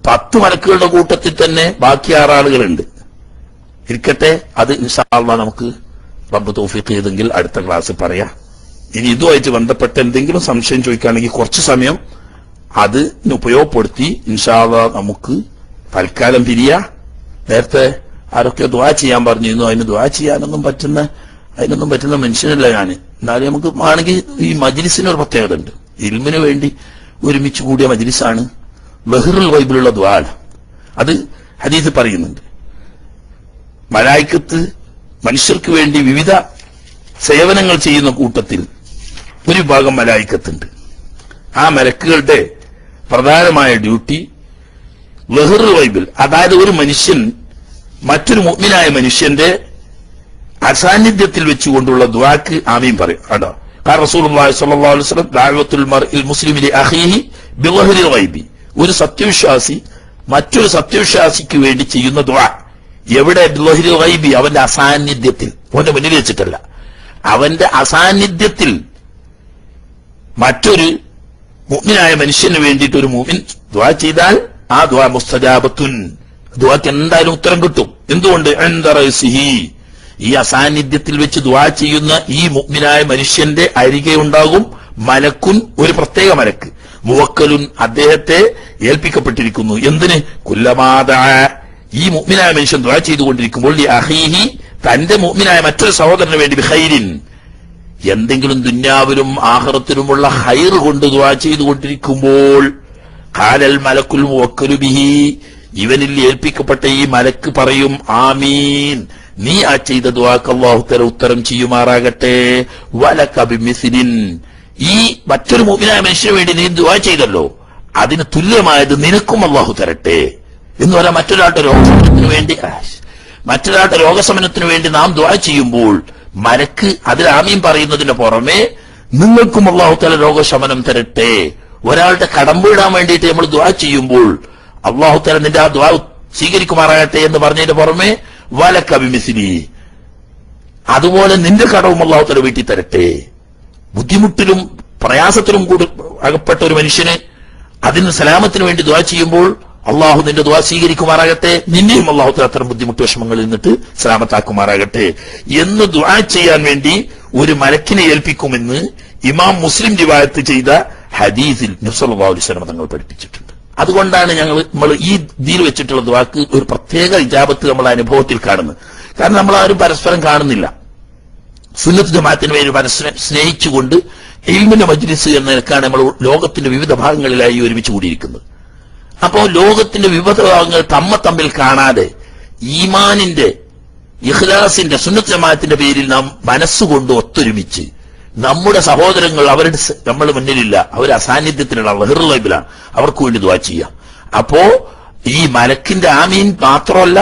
Speaker 2: 10 മലക്കുകളുടെ കൂട്ടത്തിൽ തന്നെ ബാക്കി 6 ആളുകളുണ്ട്. ഇരിക്കട്ടെ, അത് ഇൻഷാ അല്ലാഹ് നമുക്ക് റബ്ബ് തൗഫീഖ് ചെയ്തെങ്കിൽ അടുത്ത ക്ലാസ് പറയാം. ഇനി ഇതുമായിട്ട് ബന്ധപ്പെട്ട എന്തെങ്കിലും സംശയം ചോദിക്കുകയാണെങ്കിൽ കുറച്ച് സമയം അതിന് ഉപയോഗപ്പെടുത്തി ഇൻഷാ അല്ലാഹ് നമുക്ക് തൽക്കാലം പിരിയാ. നേരത്തെ ആരൊക്കെ ദുആ ചെയ്യാൻ പറഞ്ഞിരുന്നു, അതിന് ദുആ ചെയ്യാനൊന്നും പറ്റുന്ന മനുഷ്യനല്ല ഞാൻ. എന്നാലും നമുക്ക് ആണെങ്കിൽ ഈ മജ്ലിസിന് ഒരു പ്രത്യേകത ഉണ്ട്. ഇൽമിന് വേണ്ടി ഒരുമിച്ച് കൂടിയ മജ്ലിസാണ്. ബഹ്റുൽ ഗൈബിലുള്ള ദുആ. അത് ഹദീസ് പറയുന്നുണ്ട്. മലായിക്കത്ത് മനുഷ്യർക്ക് വേണ്ടി വിവിധ സേവനങ്ങൾ ചെയ്യുന്ന കൂട്ടത്തിൽ ഒരു ഭാഗം മലായിക്കത്തുണ്ട്. ആ മലക്കുകളുടെ പ്രധാനമായ ഡ്യൂട്ടി ബഹ്റുൽ ഗൈബിൽ, അതായത് ഒരു മനുഷ്യൻ മറ്റൊരു മുഅ്മിനായ മനുഷ്യന്റെ അസാന്നിധ്യത്തിൽ വെച്ചുകൊണ്ടുള്ള ദുആക്ക് ആമീൻ പറയും. അടോ ഖാല റസൂലുള്ളാഹി സ്വല്ലല്ലാഹു അലൈഹി വസല്ലം ദഅവത്തുൽ മർഇൽ മുസ്ലിമി ലിഅഖീഹി ബിളഹ്രിൽ ഗൈബി. ഒരു സത്യവിശ്വാസി മറ്റൊരു സത്യവിശ്വാസിക്ക് വേണ്ടി ചെയ്യുന്ന ദുആ എവിടെ? ബിളഹ്രിൽ ഗൈബി, അവന്റെ അസാന്നിധ്യത്തിൽ, അവന്റെ മുന്നിൽ വെച്ചിട്ടല്ല, അവന്റെ അസാന്നിധ്യത്തിൽ മറ്റൊരു മുഅ്മിനായ മനുഷ്യന് വേണ്ടിയിട്ട് ഒരു മുഅ്മിൻ ദുആ ചെയ്താൽ ആ ദുആ മുസ്തജാബത്തുൻ, ദുആക്ക് എന്തായാലും ഉത്തരം കിട്ടും. എന്തുകൊണ്ട്? ഇൻദ റഅസിഹി, ഈ അസാന്നിധ്യത്തിൽ വെച്ച് ദുആ ചെയ്യുന്ന ഈ മുഅ്മിനായ മനുഷ്യന്റെ അരികെ ഉണ്ടാകും മലക്കുൻ, ഒരു പ്രത്യേക മലക്ക്, മുവക്കലുൻ, അദ്ദേഹത്തെ ഏൽപ്പിക്കപ്പെട്ടിരിക്കുന്നു. എന്തിന്? കുല്ലമാദ, ഈ മുഅ്മിനായ മനുഷ്യൻ ദുആ ചെയ്തുകൊണ്ടിരിക്കുമ്പോൾ അഖീഹി, തന്റെ മുഅ്മിനായ മറ്റൊരു സഹോദരന് വേണ്ടി ബിഖൈരിൻ, എന്തെങ്കിലും ദുന്യാവിലും ആഖിറത്തിലുമുള്ള ഖൈർ കൊണ്ട് ദുആ ചെയ്തുകൊണ്ടിരിക്കുമ്പോൾ ഖാലൽ മലക്കുൽ മുവക്കലു ബിഹി, ഇവനിൽ ഏൽപ്പിക്കപ്പെട്ട ഈ മലക്ക് പറയും ആമീൻ, നീ ആ ചെയ്ത ദുആക്ക് അല്ലാഹു തആല ഉത്തരം ചെയ്യുമാറാകട്ടെ. വലക ബിമിസ്ലിൻ, ഈ മറ്റൊരു മുഅ്മിനായ മനുഷ്യന് വേണ്ടി നീ ദുആ ചെയ്തല്ലോ, അതിന് തുല്യമായത് നിനക്കും അല്ലാഹു തരട്ടെ എന്ന് പറയാം. മറ്റൊരാളുടെ രോഗശമനത്തിന് വേണ്ടി നാം ദുആ ചെയ്യുമ്പോൾ മലക്ക് അതിൽ ആമീൻ പറയുന്നതിന് പുറമെ നിങ്ങൾക്കും അല്ലാഹു തആല രോഗശമനം തരട്ടെ. ഒരാളുടെ കടം വീടാൻ വേണ്ടിയിട്ട് നമ്മൾ ദുആ ചെയ്യുമ്പോൾ അല്ലാഹു തആല നിന്റെ ആ ദുആ സ്വീകരിക്കുമാറാകട്ടെ എന്ന് പറഞ്ഞതിന് പുറമെ വലക ബിമിസ്ലി, അതുപോലെ നിന്റെ കടവും അല്ലാഹു തആല വീട്ടി തരട്ടെ. ബുദ്ധിമുട്ടിലും പ്രയാസത്തിലും കൂടി അകപ്പെട്ട ഒരു മനുഷ്യന് അതിന് സലാമത്തിന് വേണ്ടി ദുആ ചെയ്യുമ്പോൾ അള്ളാഹു നിന്റെ ദുആ സ്വീകരിക്കുമാറാകട്ടെ, നിന്നെയും അള്ളാഹു തആല അത്തരം ബുദ്ധിമുട്ട് വിഷമങ്ങളിൽ നിന്നിട്ട് സലാമത്താക്കുമാറാകട്ടെ എന്ന് ദുആ ചെയ്യാൻ വേണ്ടി ഒരു മലക്കിനെ ഏൽപ്പിക്കുമെന്ന് ഇമാം മുസ്ലിം റിവായത്ത് ചെയ്ത ഹദീസിൽ നബി സല്ലല്ലാഹു അലൈഹി വസല്ലം തങ്ങൾ പഠിപ്പിച്ചിട്ടുണ്ട്. അതുകൊണ്ടാണ് നമ്മൾ ഈ ദീൽ വെച്ചിട്ടുള്ള ദുആക്ക് ഒരു പ്രത്യേക ഇജാബത്ത് നമ്മൾ അനുഭവത്തിൽ കാണുന്നത്. കാരണം നമ്മൾ ആരും പരസ്പരം കാണുന്നില്ല. സുന്നത്ത് ജമാഅത്തിന് വേണ്ടി പരസ്പരം സ്നേഹിച്ചുകൊണ്ട് ഇൽമിന്റെ മജ്ലിസ് എന്ന നിലക്കാണ് നമ്മൾ ലോകത്തിന്റെ വിവിധ ഭാഗങ്ങളിലായി ഒരുമിച്ച് കൂടിയിരിക്കുന്നത്. അപ്പോ ലോകത്തിന്റെ വിവിധ ഭാഗങ്ങൾ തമ്മിൽ കാണാതെ ഈമാനിന്റെ, ഇഖ്ലാസിന്റെ, സുന്നത്ത് ജമാഅത്തിന്റെ പേരിൽ നാം മനസ്സുകൊണ്ട് ഒത്തൊരുമിച്ച് നമ്മുടെ സഹോദരങ്ങൾ അവരുടെ നമ്മുടെ മുന്നിലില്ല, അവർ അസാന്നിധ്യത്തിലുള്ള ലഹ്റുൽ ഗൈബിലാണ്, അവർക്ക് വേണ്ടി ദുആ ചെയ്യാം. അപ്പോ ഈ മലക്കിന്റെ ആമീൻ മാത്രമല്ല,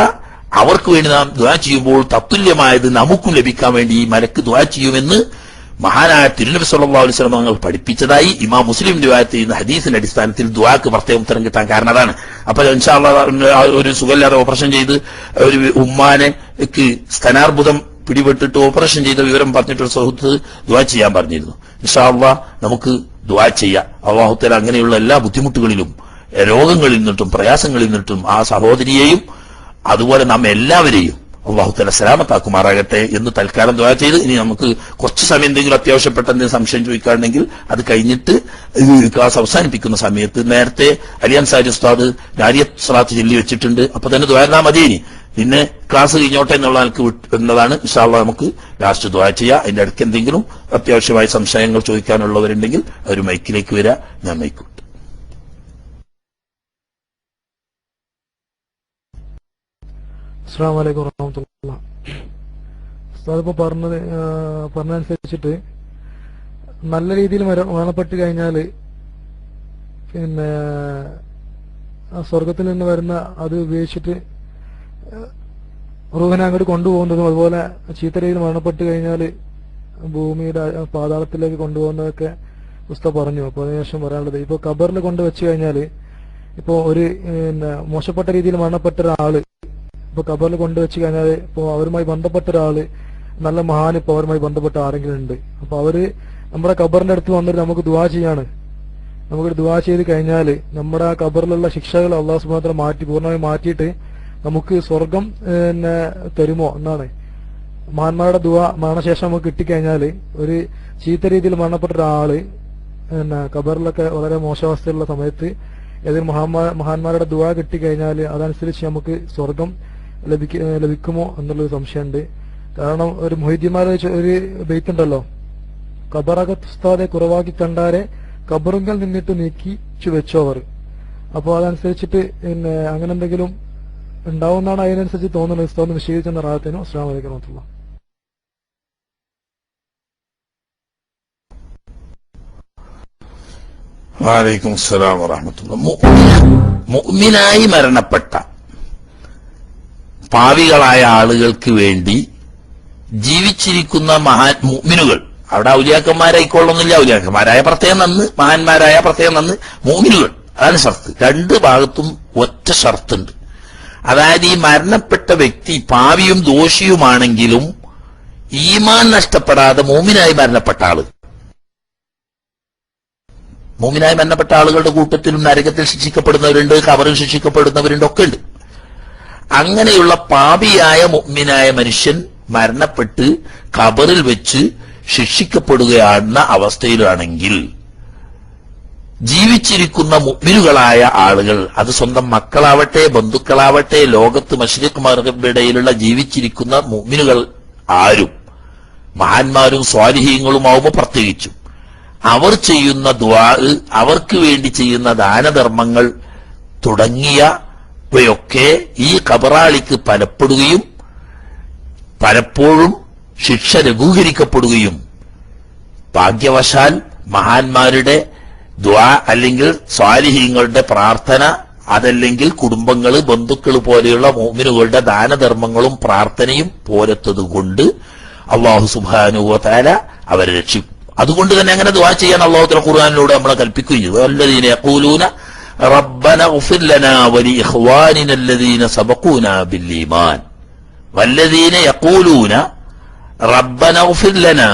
Speaker 2: അവർക്ക് വേണ്ടി നാം ദുആ ചെയ്യുമ്പോൾ തത്തുല്യമായത് നമുക്കും ലഭിക്കാൻ വേണ്ടി ഈ മലക്ക് ദുആ ചെയ്യുമെന്ന് മഹാനായ തിരുനബി സല്ലല്ലാഹു അലൈഹി വസല്ലം തങ്ങൾ പഠിപ്പിച്ചതായി ഇമാം മുസ്ലിം റിവായത്ത് ചെയ്യുന്ന ഹദീസിന്റെ അടിസ്ഥാനത്തിൽ ദുആക്ക് പ്രത്യേക ഉത്തരം കിട്ടാൻ കാരണം അതാണ്. അപ്പൊ ഇൻഷാ അല്ലാഹ് ഒരു സുഖമില്ലാതെ ഓപ്പറേഷൻ ചെയ്ത് ഒരു ഉമ്മാനെക്ക് സ്തനാർബുദം പിടിപെട്ടിട്ട് ഓപ്പറേഷൻ ചെയ്ത വിവരം പറഞ്ഞിട്ട് ഒരു സുഹൃത്ത് ദുആ ചെയ്യാൻ പറഞ്ഞിരുന്നു. ഇൻഷാ അല്ലാഹ് നമുക്ക് ദുആ ചെയ്യാം. അല്ലാഹു തആല അങ്ങനെയുള്ള എല്ലാ ബുദ്ധിമുട്ടുകളിലും രോഗങ്ങളിൽ നിന്നിട്ടും പ്രയാസങ്ങളിൽ നിന്നിട്ടും ആ സഹോദരിയെയും അതുപോലെ നമ്മെ എല്ലാവരെയും അല്ലാഹു തആല സലാമത്താക്കുമാറാകട്ടെ എന്ന് തൽക്കാലം ദുആ ചെയ്ത്, ഇനി നമുക്ക് കുറച്ച് സമയം എന്തെങ്കിലും അത്യാവശ്യപ്പെട്ട എന്തെങ്കിലും സംശയം ചോദിക്കാറുണ്ടെങ്കിൽ അത് കഴിഞ്ഞിട്ട് ക്ലാസ് അവസാനിപ്പിക്കുന്ന സമയത്ത് നേരത്തെ അലി അൻസാരി ഉസ്താദ് നാരിയത്ത് സ്വലാത്ത് ചൊല്ലി വെച്ചിട്ടുണ്ട്. അപ്പൊ തന്നെ ദുആ മതി, ഇനി പിന്നെ ക്ലാസ് കഴിഞ്ഞോട്ടെ എന്നുള്ള എനിക്ക് എന്നതാണ്. ഇൻഷാ അല്ലാഹ് നമുക്ക് ലാസ്റ്റ് ദുആ ചെയ്യാം. അതിന്റെ ഇടയ്ക്ക് എന്തെങ്കിലും അത്യാവശ്യമായ സംശയങ്ങൾ ചോദിക്കാനുള്ളവരുണ്ടെങ്കിൽ അവർ മൈക്കിലേക്ക് വരാ, ഞാൻ മൈക്ക്.
Speaker 3: അസ്സലാമു അലൈക്കും വറഹ്മത്തുള്ളാഹി. ഉസ്താദ് ഇപ്പൊ പറഞ്ഞനുസരിച്ചിട്ട് നല്ല രീതിയിൽ മരണപ്പെട്ട് കഴിഞ്ഞാല് പിന്നെ സ്വർഗത്തിൽ നിന്ന് വരുന്ന അത് ഉപയോഗിച്ചിട്ട് റൂഹിനെ അങ്ങോട്ട് കൊണ്ടുപോകുന്നതും അതുപോലെ ചീത്ത രീതിയിൽ മരണപ്പെട്ട് കഴിഞ്ഞാൽ ഭൂമിയുടെ പാതാളത്തിലേക്ക് കൊണ്ടുപോകുന്നതൊക്കെ ഉസ്താദ് പറഞ്ഞു. അപ്പൊ അതിനുശേഷം പറയാനുള്ളത്, ഇപ്പൊ ഖബറിൽ കൊണ്ടുവച്ച് കഴിഞ്ഞാല് ഇപ്പൊ ഒരു മോശപ്പെട്ട രീതിയിൽ മരണപ്പെട്ട ഒരാള് ഇപ്പൊ ഖബറിൽ കൊണ്ടുവച്ച് കഴിഞ്ഞാൽ ഇപ്പൊ അവരുമായി ബന്ധപ്പെട്ട ഒരാള് നല്ല മഹാൻ ഇപ്പൊ അവരുമായി ബന്ധപ്പെട്ട ആരെങ്കിലും ഉണ്ട്, അപ്പൊ അവര് നമ്മുടെ ഖബറിന്റെ അടുത്ത് വന്നിട്ട് നമുക്ക് ദുആ ചെയ്യാണ്. നമുക്ക് ദുആ ചെയ്ത് കഴിഞ്ഞാല് നമ്മുടെ ആ ഖബറിലുള്ള ശിക്ഷകൾ അല്ലാഹു സുബ്ഹാനഹു വ തആല മാറ്റി പൂർണ്ണമായി മാറ്റിയിട്ട് നമുക്ക് സ്വർഗം തരുമോ എന്നാണ്. മഹാന്മാരുടെ ദുആ മരണശേഷം നമുക്ക് കിട്ടിക്കഴിഞ്ഞാല് ഒരു ചീത്ത രീതിയിൽ മരണപ്പെട്ട ഒരാള് ഖബറിലൊക്കെ വളരെ മോശാവസ്ഥയുള്ള സമയത്ത് ഏതൊരു മഹാന്മാരുടെ ദുആ കിട്ടിക്കഴിഞ്ഞാല് അതനുസരിച്ച് നമുക്ക് സ്വർഗം ലഭിക്കുമോ എന്നുള്ളൊരു സംശയമുണ്ട്. കാരണം ഒരു മുഹൈദ്ദിമാരെ ഒരു ബെയ്ത്തുണ്ടല്ലോ, ഖബറകത്ത് ഉസ്താദെ കുറവാക്കി കണ്ടാരെ ഖബറുകൾ നിന്നിട്ട് നീക്കിച്ചു വെച്ചോവർ. അപ്പൊ അതനുസരിച്ചിട്ട് അങ്ങനെ എന്തെങ്കിലും ഉണ്ടാവുന്നതാണ് അതിനനുസരിച്ച് തോന്നുന്നത്. ഉസ്താദ് വിശദീകരിച്ചെന്ന റാഹത്തിനു. അസ്സലാമു അലൈക്കും വറഹ്മത്തുള്ളാഹി.
Speaker 2: വഅലൈക്കും അസ്സലാം വറഹ്മത്തുള്ളാഹി. മുഅ്മിനായി മരണപ്പെട്ട പാവികളായ ആളുകൾക്ക് വേണ്ടി ജീവിച്ചിരിക്കുന്ന മുഅ്മിനുകൾ, അവിടെ ഔലിയാക്കന്മാരായിക്കൊള്ളുന്നില്ല. ഔലിയാക്കന്മാരായ പ്രത്യേകം നന്ന്, മഹാന്മാരായ പ്രത്യേകം നന്ന്, മോമിനുകൾ, അതാണ് ഷർത്ത്. രണ്ട് ഭാഗത്തും ഒറ്റ ഷർത്തുണ്ട്. അതായത് ഈ മരണപ്പെട്ട വ്യക്തി പാവിയും ദോഷിയുമാണെങ്കിലും ഈമാൻ നഷ്ടപ്പെടാതെ മോമിനായി മരണപ്പെട്ട ആള്, മോമിനായി മരണപ്പെട്ട ആളുകളുടെ കൂട്ടത്തിലും നരകത്തിൽ ശിക്ഷിക്കപ്പെടുന്നവരുണ്ട്, ഖബറിൽ ശിക്ഷിക്കപ്പെടുന്നവരുണ്ട്, ഒക്കെ ഉണ്ട്. അങ്ങനെയുള്ള പാപിയായ മുഅ്മിനായ മനുഷ്യൻ മരണപ്പെട്ട് ഖബറിൽ വെച്ച് ശിക്ഷിക്കപ്പെടുകയാണെന്ന അവസ്ഥയിലാണെങ്കിൽ ജീവിച്ചിരിക്കുന്ന മുഅ്മിനുകളായ ആളുകൾ, അത് സ്വന്തം മക്കളാവട്ടെ ബന്ധുക്കളാവട്ടെ, ലോകത്ത് മശ്രിഖ് മഗ്രിബിടയിലുള്ള ജീവിച്ചിരിക്കുന്ന മുഅ്മിനുകൾ ആരും, മഹാന്മാരും സ്വാലിഹീങ്ങളുമാവുമ്പോൾ പ്രത്യേകിച്ചും, അവർ ചെയ്യുന്ന ദുആ, അവർക്ക് വേണ്ടി ചെയ്യുന്ന ദാനധർമ്മങ്ങൾ തുടങ്ങിയവയൊക്കെ ഈ ഖബറാളിക്ക് ഫലപ്പെടുകയും പലപ്പോഴും ശിക്ഷ ലഘൂകരിക്കപ്പെടുകയും ഭാഗ്യവശാൽ മഹാന്മാരുടെ ദുആ അല്ലെങ്കിൽ സ്വാലിഹീങ്ങളുടെ പ്രാർത്ഥന, അതല്ലെങ്കിൽ കുടുംബങ്ങൾ ബന്ധുക്കൾ പോലെയുള്ള മുഅ്മിനുകളുടെ ദാനധർമ്മങ്ങളും പ്രാർത്ഥനയും പോലത്തതുകൊണ്ട് അല്ലാഹു സുബ്ഹാനഹു വ തആല അവരെ രക്ഷിക്കും. അതുകൊണ്ട് തന്നെ അങ്ങനെ ദുആ ചെയ്യാൻ അല്ലാഹു തആല ഖുർആനിലൂടെ നമ്മളെ കൽപ്പിക്കുകയും ചെയ്തു. വല്ലദീന യഖൂലൂന റബ്ബന ഇഗ്ഫിർ ലനാ വലി ഇഖ്വാനിന അല്ലദീന സബഖൂനാ ബിൽ ഈമാൻ. വല്ലദീന യഖൂലൂന റബ്ബന ഇഗ്ഫിർ ലനാ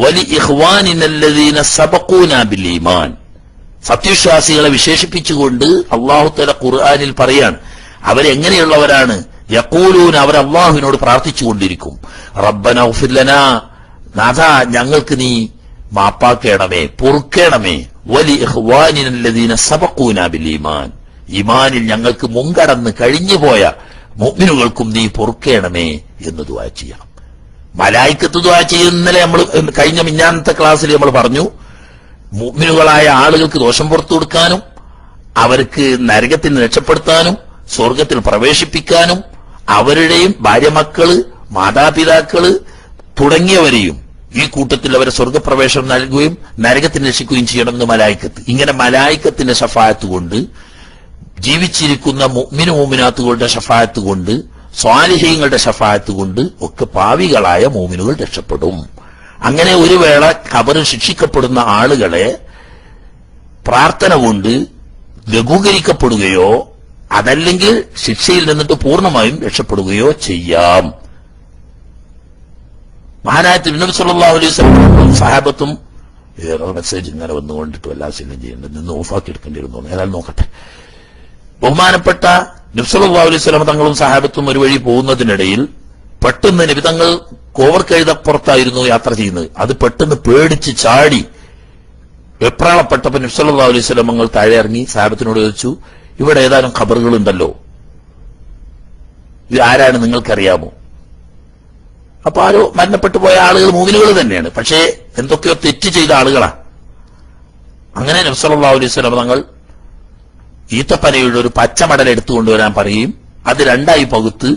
Speaker 2: വലി ഇഖ്വാനിന അല്ലദീന സബഖൂനാ ബിൽ ഈമാൻ. സത്യവിശ്വാസികളെ വിശേഷിപ്പിച്ചുകൊണ്ട് അല്ലാഹു തആല ഖുർആനിൽ പറയാണ്, അവരെങ്ങനെയുള്ളവരാണ്? യഖൂലൂന, അവർ അല്ലാഹുവിനോട് പ്രാർത്ഥിച്ചുകൊണ്ടിരിക്കും, റബ്ബന ഇഗ്ഫിർ ലനാ, നാഥാ ഞങ്ങൾക്ക് നീ മാപ്പാക്കേണമേ, പൊറുക്കേണമേ, വലി ഇഖ്വാനിന അല്ലദീന സബഖൂനാ ബിൽ ഈമാൻ, ഈമാനിൽ ഞങ്ങൾക്ക് മുൻകടന്ന് കഴിഞ്ഞുപോയ മുഅ്മിനുകൾക്കും നീ പൊറുക്കേണമേ എന്ന് ദുആ ചെയ്യണം. മലായിക്കത്ത് ദുആ ചെയ്യുന്ന ഇന്നലെ നമ്മൾ കഴിഞ്ഞ മിഞ്ഞാന്നത്തെ ക്ലാസ്സിൽ നമ്മൾ പറഞ്ഞു, മുഅ്മിനുകളായ ആളുകൾക്ക് ദോഷം പുറത്തു കൊടുക്കാനും അവർക്ക് നരകത്തിൽ നിന്ന് രക്ഷപ്പെടുത്താനും സ്വർഗത്തിൽ പ്രവേശിപ്പിക്കാനും അവരുടെയും ഭാര്യമക്കള് മാതാപിതാക്കള് തുടങ്ങിയവരെയും ഈ കൂട്ടത്തിൽ അവരെ സ്വർഗപ്രവേശനം നൽകുകയും നരകത്തിന് രക്ഷിക്കുകയും ചെയ്യണമെന്ന് മലായിക്കത്ത്. ഇങ്ങനെ മലായിക്കത്തിന്റെ ശഫാഅത്ത് കൊണ്ട്, ജീവിച്ചിരിക്കുന്ന മുഅ്മിനു മുഅ്മിനാത്തുകളുടെ ശഫാഅത്ത് കൊണ്ട്, സ്വാലിഹീങ്ങളുടെ ശഫാഅത്ത് കൊണ്ട് ഒക്കെ പാവികളായ മുഅ്മിനുകൾ രക്ഷപ്പെടും. അങ്ങനെ ഒരു വേള ഖബറിൽ ശിക്ഷിക്കപ്പെടുന്ന ആളുകളെ പ്രാർത്ഥന കൊണ്ട് ലഘൂകരിക്കപ്പെടുകയോ അതല്ലെങ്കിൽ ശിക്ഷയിൽ നിന്നിട്ട് പൂർണ്ണമായും രക്ഷപ്പെടുകയോ ചെയ്യാം. മഹാനായ തിരുനബി സല്ലല്ലാഹു അലൈഹി വസല്ലം സഹാബത്തും മെസ്സേജ് ഇങ്ങനെ വന്നുകൊണ്ടിട്ട് എല്ലാ ശല്യം ചെയ്യേണ്ടത് നിന്ന് ഓഫാക്കി എടുക്കേണ്ടിയിരുന്നു. ഏതായാലും നോക്കട്ടെ. ബഹുമാനപ്പെട്ട നബി സല്ലല്ലാഹു അലൈഹി വസല്ലം തങ്ങളും സഹാബത്തും ഒരു വഴി പോകുന്നതിനിടയിൽ പെട്ടെന്ന് നബി തങ്ങൾ കോവർ കഴുതപ്പുറത്തായിരുന്നു യാത്ര ചെയ്യുന്നത്. അത് പെട്ടെന്ന് പേടിച്ച് ചാടി വെപ്രാളപ്പെട്ടപ്പോൾ നബി സല്ലല്ലാഹു അലൈഹി വസല്ലം തങ്ങൾ താഴെ ഇറങ്ങി സഹാബത്തിനോട് ചോദിച്ചു, ഇവിടെ ഏതാനും ഖബറുകൾ ഉണ്ടല്ലോ, ഇത് ആരാണ് നിങ്ങൾക്കറിയാമോ? അപ്പൊ ആരോ മരണപ്പെട്ടു പോയ ആളുകൾ മുഅ്മിനുകൾ തന്നെയാണ്, പക്ഷേ എന്തൊക്കെയോ തെറ്റ് ചെയ്ത ആളുകളാണ്. അങ്ങനെ നബി സല്ലല്ലാഹു അലൈഹി വസല്ലം തങ്ങൾ ഈത്തപ്പനയുടെ ഒരു പച്ചമടൽ എടുത്തുകൊണ്ടുവരാൻ പറയുകയും അത് രണ്ടായി പകുത്ത്,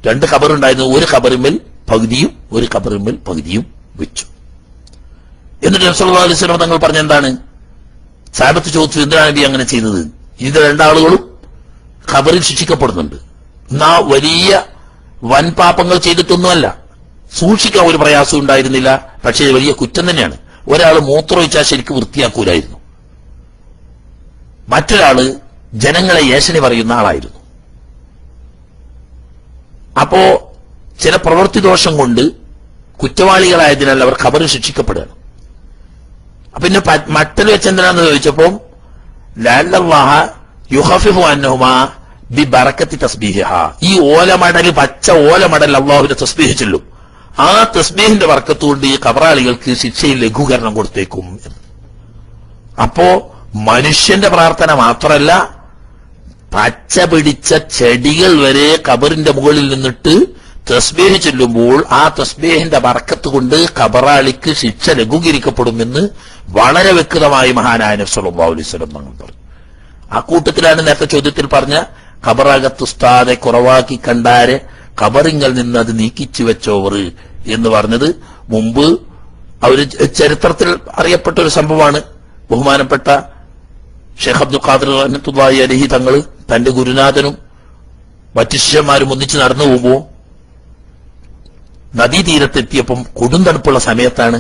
Speaker 2: രണ്ട് ഖബറുണ്ടായിരുന്നു, ഒരു ഖബറിന്മേൽ പകുതിയും ഒരു ഖബറിന്മേൽ പകുതിയും വെച്ചു. എന്നിട്ട് നബി സല്ലല്ലാഹു അലൈഹി വസല്ലം തങ്ങൾ പറഞ്ഞെന്താണ്? സഹാബത്ത് ചോദിച്ചു, എന്തിനാണ് നബി അങ്ങനെ ചെയ്തത്? ഇത് രണ്ടാളുകളും ഖബറിൽ ശിക്ഷിക്കപ്പെടുന്നുണ്ട്. എന്നാ വലിയ വൻ പാപങ്ങൾ ചെയ്തിട്ടൊന്നുമല്ല, സൂക്ഷിക്കാൻ ഒരു പ്രയാസം ഉണ്ടായിരുന്നില്ല, പക്ഷേ വലിയ കുറ്റം തന്നെയാണ്. ഒരാൾ മൂത്രമൊഴിച്ചാൽ ശരിക്കും വൃത്തിയാക്കൂലായിരുന്നു, മറ്റൊരാള് ജനങ്ങളെ ഏഷണി പറയുന്ന ആളായിരുന്നു. അപ്പോ ചില പ്രവൃത്തി ദോഷം കൊണ്ട് കുറ്റവാളികളായതിനാൽ അവർ ഖബറിൽ ശിക്ഷിക്കപ്പെടുകയാണ്. പിന്നെ മട്ടൽ വെച്ചെന്തിനാന്ന് ചോദിച്ചപ്പോ ലഅല്ലല്ലാഹ യുഖഫിഫു അൻഹുമാ ബിബറകത്തി തസ്ബീഹിഹ, ഈ ഓലമടൽ, പച്ച ഓലമടൽ അല്ലാഹുവിന്റെ തസ്ബീഹ് ചൊല്ലും, ആ തസ്ബീഹിന്റെ ബർക്കത്ത് കൊണ്ട് ഈ ഖബറാളികൾക്ക് ശിക്ഷയിൽ ലഘൂകരണം കൊടുത്തേക്കും. അപ്പോ മനുഷ്യന്റെ പ്രാർത്ഥന മാത്രമല്ല, പച്ച പിടിച്ച ചെടികൾ വരെ ഖബറിന്റെ മുകളിൽ നിന്നിട്ട് തസ്ബീഹ് ചൊല്ലുമ്പോൾ ആ തസ്ബീഹിന്റെ ബർക്കത്ത് കൊണ്ട് ഖബറാളിക്ക് ശിക്ഷ ലഘൂകരിക്കപ്പെടുമെന്ന് വളരെ വ്യക്തമായി മഹാനായ നബി സല്ലല്ലാഹു അലൈഹി വസല്ലം തങ്ങൾ പറഞ്ഞു. ആ കൂട്ടത്തിലാണ് നേരത്തെ ചോദ്യത്തിൽ പറഞ്ഞ ഖബറകത്ത് ഉസ്താദെ കുറവാക്കി കണ്ടാരെ ഖബറിങ്കൽ നിന്ന് അത് നീക്കിച്ചു വെച്ചോവർ എന്ന് പറഞ്ഞത് മുമ്പ് അവര് ചരിത്രത്തിൽ അറിയപ്പെട്ട ഒരു സംഭവമാണ്. ബഹുമാനപ്പെട്ട ഷെയ്ഖ് അബ്ദുൽ ഖാദിർ റഹ്മത്തുള്ളാഹി അലൈഹി തങ്ങൾ തന്റെ ഗുരുനാഥനും മറ്റു ശിഷ്യന്മാരും ഒന്നിച്ച് നടന്നു പോകുമ്പോൾ നദീതീരത്തെത്തിയപ്പം കൊടുന്തണുപ്പുള്ള സമയത്താണ്.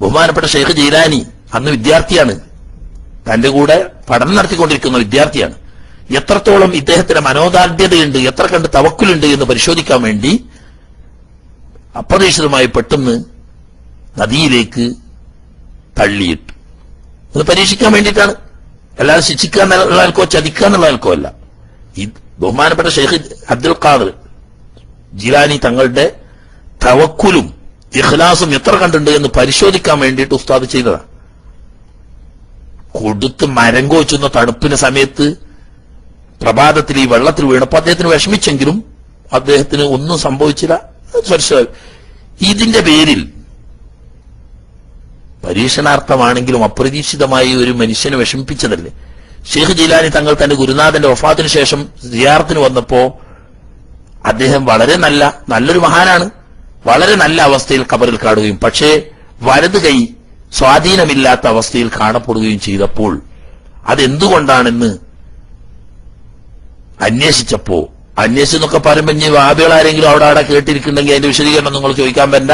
Speaker 2: ബഹുമാനപ്പെട്ട ഷെയ്ഖ് ജീലാനി അന്ന് വിദ്യാർത്ഥിയാണ്, തന്റെ കൂടെ പഠനം നടത്തിക്കൊണ്ടിരിക്കുന്ന വിദ്യാർത്ഥിയാണ്. എത്രത്തോളം ഇദ്ദേഹത്തിന്റെ മനോദാർഢ്യതയുണ്ട്, എത്ര കണ്ട് തവക്കുലുണ്ട് എന്ന് പരിശോധിക്കാൻ വേണ്ടി അപ്രതീക്ഷിതമായി പെട്ടെന്ന് നദിയിലേക്ക് തള്ളിയിട്ടു. അത് പരീക്ഷിക്കാൻ വേണ്ടിയിട്ടാണ്, അല്ലാതെ ശിക്ഷിക്കുക എന്നുള്ള ആൾക്കോ ചതിക്കുക എന്നുള്ള ആൾക്കോ അല്ല. ഈ ബഹുമാനപ്പെട്ട ഷെയ്ഖ് അബ്ദുൽ ഖാദർ ജീലാനി തങ്ങളുടെ തവക്കുലും ഇഖ്ലാസും എത്ര കണ്ടിട്ടുണ്ട് എന്ന് പരിശോധിക്കാൻ വേണ്ടിയിട്ട് ഉസ്താദ് ചെയ്തതാണ്. കൊടുത്ത് മരം കോച്ചുന്ന തണുപ്പിന്റെ സമയത്ത് പ്രഭാതത്തിൽ ഈ വെള്ളത്തിൽ വീണപ്പോ അദ്ദേഹത്തിന് വിഷമിച്ചെങ്കിലും അദ്ദേഹത്തിന് ഒന്നും സംഭവിച്ചില്ല. ഇതിന്റെ പേരിൽ പരീക്ഷണാർത്ഥമാണെങ്കിലും അപ്രതീക്ഷിതമായി ഒരു മനുഷ്യനെ വിഷമിപ്പിച്ചതല്ലേ. ഷെയ്ഖ് ജീലാനി തങ്ങൾ തന്റെ ഗുരുനാഥന്റെ വഫാത്തിന് ശേഷം സിയാറത്തിന് വന്നപ്പോ അദ്ദേഹം നല്ലൊരു മഹാനാണ്, വളരെ നല്ല അവസ്ഥയിൽ ഖബറിൽ കാണുകയും പക്ഷേ വലത് കൈ സ്വാധീനമില്ലാത്ത അവസ്ഥയിൽ കാണപ്പെടുകയും ചെയ്തപ്പോൾ അതെന്തുകൊണ്ടാണെന്ന് അന്വേഷിച്ചെന്നൊക്കെ പറയുമ്പോൾ ഇനി വാബികൾ ആരെങ്കിലും അവിടെ കേട്ടിരിക്കുന്നുണ്ടെങ്കിൽ അതിന്റെ വിശദീകരണം നിങ്ങൾ ചോദിക്കാൻ പറ്റ.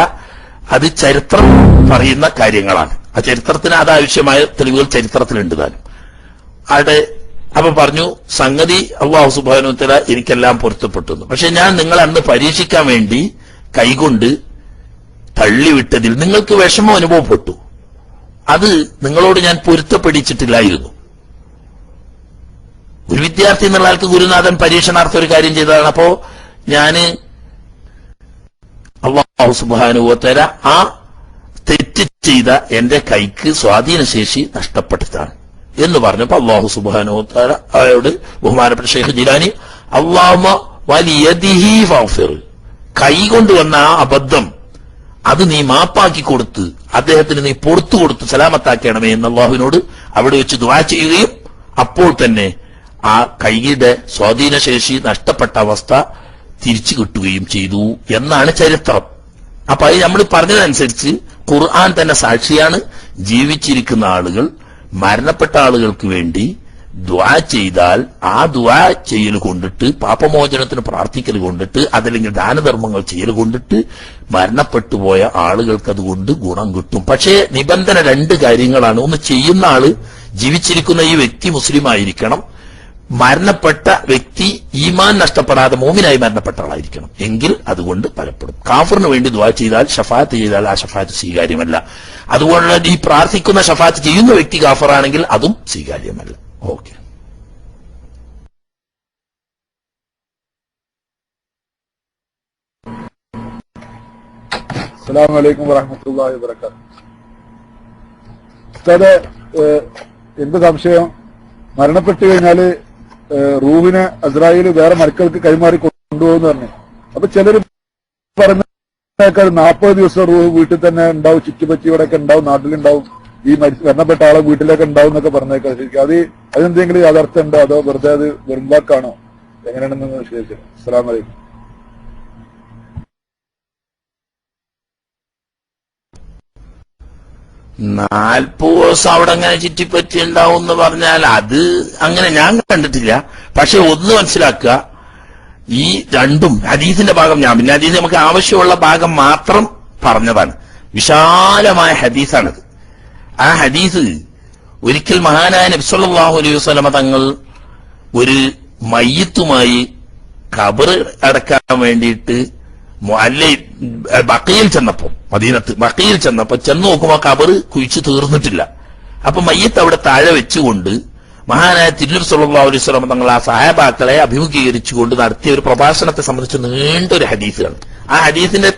Speaker 2: അത് ചരിത്രം പറയുന്ന കാര്യങ്ങളാണ്. ആ ചരിത്രത്തിന് അതാവശ്യമായ തെളിവുകൾ ചരിത്രത്തിലുണ്ട് താനും. അപ്പൊ പറഞ്ഞു, സംഗതി അല്ലാഹു സുബ്ഹാനഹു വ തആല എനിക്കെല്ലാം പൊരുത്തപ്പെട്ടു. പക്ഷെ ഞാൻ നിങ്ങളെ അന്ന് പരീക്ഷിക്കാൻ വേണ്ടി കൈകൊണ്ട് തള്ളിവിട്ടതിൽ നിങ്ങൾക്ക് വിഷമം അനുഭവപ്പെട്ടു. അത് നിങ്ങളോട് ഞാൻ പൊരുത്തപ്പെടിച്ചിട്ടില്ലായിരുന്നു. ഒരു വിദ്യാർത്ഥി എന്നുള്ള ആൾക്ക് ഗുരുനാഥൻ പരീക്ഷണാർത്ഥം ഒരു കാര്യം ചെയ്തതാണ്. അപ്പോ ഞാന് അല്ലാഹു സുബ്ഹാനഹു വ തആല ആ തെറ്റ് ചെയ്ത എന്റെ കൈക്ക് സ്വാധീനശേഷി നഷ്ടപ്പെട്ടതാണ് എന്ന് പറഞ്ഞപ്പോ അല്ലാഹു സുബ്ഹാനഹു വ തആല അയാളോട് ബഹുമാനപ്പെട്ട ഷെയ്ഖ് ജീലാനി അല്ലാഹുമ്മ വലിയദിഹി ഫഗ്ഫിർ, കൈ കൊണ്ടുവന്ന ആ അബദ്ധം അത് നീ മാപ്പാക്കി കൊടുത്ത് അദ്ദേഹത്തിന് നീ പുറത്തു കൊടുത്ത് സലാമത്താക്കണമേ എന്ന് അള്ളാഹുവിനോട് അവിടെ വെച്ച് ദുആ ചെയ്യുകയും അപ്പോൾ തന്നെ ആ കൈയുടെ സ്വാധീനശേഷി നഷ്ടപ്പെട്ട അവസ്ഥ തിരിച്ചു കിട്ടുകയും ചെയ്തു എന്നാണ് ചരിത്രം. അപ്പൊ അത് നമ്മൾ പറഞ്ഞതനുസരിച്ച് ഖുർആൻ തന്നെ സാക്ഷിയാണ്. ജീവിച്ചിരിക്കുന്ന ആളുകൾ മരണപ്പെട്ട ആളുകൾക്ക് വേണ്ടി ദുആ ചെയ്താൽ ആ ദുആ ചെയ്യൽ കൊണ്ടിട്ട്, പാപമോചനത്തിന് പ്രാർത്ഥിക്കൽ കൊണ്ടിട്ട്, അതല്ലെങ്കിൽ ദാനധർമ്മങ്ങൾ ചെയ്യൽ കൊണ്ടിട്ട് മരണപ്പെട്ടു പോയ ആളുകൾക്ക് അതുകൊണ്ട് ഗുണം കിട്ടും. പക്ഷേ നിബന്ധന രണ്ട് കാര്യങ്ങളാണ്. ഒന്ന്, ചെയ്യുന്ന ആള് ജീവിച്ചിരിക്കുന്ന ഈ വ്യക്തി മുസ്ലിം ആയിരിക്കണം. മരണപ്പെട്ട വ്യക്തി ഈമാൻ നഷ്ടപ്പെടാതെ മോമിനായി മരണപ്പെട്ട ആളായിരിക്കണം. എങ്കിൽ അതുകൊണ്ട് ഫലപ്പെടും. കാഫറിന് വേണ്ടി ദുആ ചെയ്താൽ, ഷഫാത്ത് ചെയ്താൽ ആ ഷഫാത്ത് സ്വീകാര്യമല്ല. അതുകൊണ്ട് ഈ പ്രാർത്ഥിക്കുന്ന ഷഫാത്ത് ചെയ്യുന്ന വ്യക്തി കാഫറാണെങ്കിൽ അതും സ്വീകാര്യമല്ല. ഓക്കെ.
Speaker 4: അസ്സലാമു അലൈക്കും വറഹ്മത്തുള്ളാഹി വബറകാതുഹു. ഉസ്താദേ, എന്ത് സംശയം, മരണപ്പെട്ടു കഴിഞ്ഞാല് റൂഹിനെ അസ്രായേൽ വേറെ മലക്കുകൾക്ക് കൈമാറി കൊണ്ടുപോകുന്നു പറഞ്ഞു. അപ്പൊ ചിലർ പറഞ്ഞ 40 ദിവസം റൂഹ് വീട്ടിൽ തന്നെ ഉണ്ടാവും, ചുറ്റുപറ്റിയോടൊക്കെ ഉണ്ടാവും, നാട്ടിലുണ്ടാവും, ഈ മരണപ്പെട്ട ആളെ വീട്ടിലൊക്കെ ഉണ്ടാവും എന്നൊക്കെ പറഞ്ഞേക്കാം. ശരിക്കും അതെന്തെങ്കിലും യാഥാർത്ഥ്യം ഉണ്ടോ, അതോ വെറുതെ അത് വെറും വാക്കാണോ, എങ്ങനെയാണെന്ന് വിശദീകരിച്ചു. അസ്സലാമു അലൈക്കും.
Speaker 2: 40 ദിവസം അവിടെ അങ്ങനെ ചുറ്റിപ്പറ്റി ഉണ്ടാവും എന്ന് പറഞ്ഞാൽ അത് അങ്ങനെ ഞാൻ കണ്ടിട്ടില്ല. പക്ഷെ ഒന്ന് മനസ്സിലാക്കുക, ഈ രണ്ടും ഹദീസിന്റെ ഭാഗം പിന്നെ ഹദീസ് നമുക്ക് ആവശ്യമുള്ള ഭാഗം മാത്രം പറഞ്ഞതാണ്. വിശാലമായ ഹദീസാണത്. ആ ഹദീസ് ഒരിക്കൽ മഹാനായ നബി സല്ലല്ലാഹു അലൈഹി വസല്ലമ തങ്ങൾ ഒരു മയ്യിത്തുമായി ഖബർ അടക്കാൻ വേണ്ടിയിട്ട് ബഖീൽ ചെന്നപ്പോ, മദീനത്ത് ബഖീൽ ചെന്നപ്പോ ചെന്ന് നോക്കുമ്പോ ഖബർ കുഴിച്ചു തീർന്നിട്ടില്ല. അപ്പൊ മയ്യത്ത് അവിടെ താഴെ വെച്ചുകൊണ്ട് മഹാനായ തിരുനബി സല്ലല്ലാഹു അലൈഹി വസല്ലം തങ്ങൾ ആ സഹാബാക്കളെ അഭിമുഖീകരിച്ചുകൊണ്ട് നടത്തിയ ഒരു പ്രഭാഷണത്തെ സംബന്ധിച്ച് നീണ്ടൊരു ഹദീസാണ്. ആ ഹദീസിന്റെ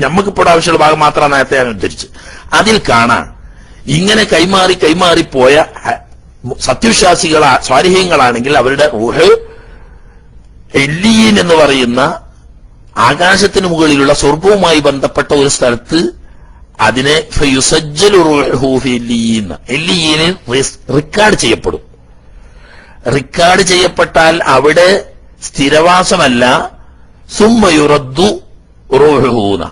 Speaker 2: നമുക്കിപ്പോൾ ആവശ്യമുള്ള ഭാഗം മാത്രമാണ് നേരത്തെ ഞാൻ ഉദ്ധരിച്ച്. അതിൽ കാണാൻ ഇങ്ങനെ കൈമാറി പോയ സ്വാലിഹീങ്ങളാണെങ്കിൽ അവരുടെ റൂഹ് എല്ലിയീൻ എന്ന് പറയുന്ന ആകാശത്തിന് മുകളിലുള്ള സ്വർഗവുമായി ബന്ധപ്പെട്ട ഒരു സ്ഥലത്ത് അതിനെ എല്ലിയീനിൽ റിക്കാർഡ് ചെയ്യപ്പെടും. റിക്കാർഡ് ചെയ്യപ്പെട്ടാൽ അവിടെ സ്ഥിരവാസമല്ല, സുമ്മയുറദ്ദു റൂഹൂന,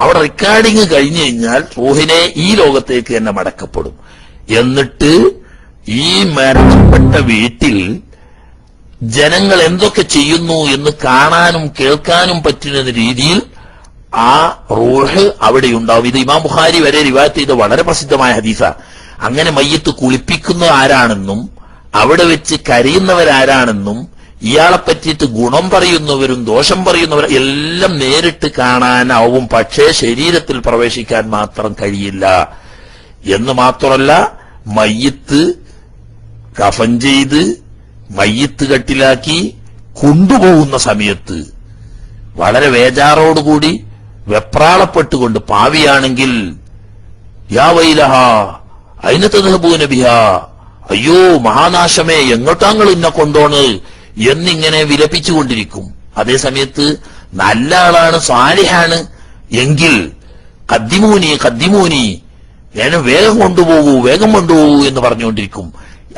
Speaker 2: അവിടെ റെക്കോർഡിങ് കഴിഞ്ഞു കഴിഞ്ഞാൽ റൂഹിനെ ഈ ലോകത്തേക്ക് തന്നെ മടക്കപ്പെടും. എന്നിട്ട് ഈ മരണപ്പെട്ട വീട്ടിൽ ജനങ്ങൾ എന്തൊക്കെ ചെയ്യുന്നു എന്ന് കാണാനും കേൾക്കാനും പറ്റുന്ന രീതിയിൽ ആ റൂഹ് അവിടെ ഉണ്ടാവും. ഇത് ഇമാം ബുഖാരി വരെ റിവായത്ത് ചെയ്ത വളരെ പ്രസിദ്ധമായ ഹദീസാ. അങ്ങനെ മയ്യത്ത് കുളിപ്പിക്കുന്ന ആരാണെന്നും അവിടെ വെച്ച് കരയുന്നവരാരാണെന്നും ഇയാളെ പറ്റിയിട്ട് ഗുണം പറയുന്നവരും ദോഷം പറയുന്നവരും എല്ലാം നേരിട്ട് കാണാനാവും. പക്ഷേ ശരീരത്തിൽ പ്രവേശിക്കാൻ മാത്രം കഴിയില്ല എന്ന് മാത്രമല്ല, മയ്യത്ത് കഫൻ ചെയ്ത് മയ്യത്ത് കട്ടിലാക്കി കൊണ്ടുപോകുന്ന സമയത്ത് വളരെ വേജാറോടുകൂടി വെപ്രാളപ്പെട്ടുകൊണ്ട്, പാവിയാണെങ്കിൽ യാ വൈലഹ അയിന തദ്ഹബൂന ബിഹാ, അയ്യോ മഹാനാശമേ എങ്ങോട്ടാങ്ങൾ ഇന്നെ കൊണ്ടോണ് എന്നിങ്ങനെ വിലപിച്ചുകൊണ്ടിരിക്കും. അതേ സമയത്ത് നല്ല ആളാണ്, സാലിഹാണ് എങ്കിൽ കദ്ദിമൂനി കദ്ദിമൂനി, ഞാൻ വേഗം കൊണ്ടുപോകൂ എന്ന് പറഞ്ഞുകൊണ്ടിരിക്കും.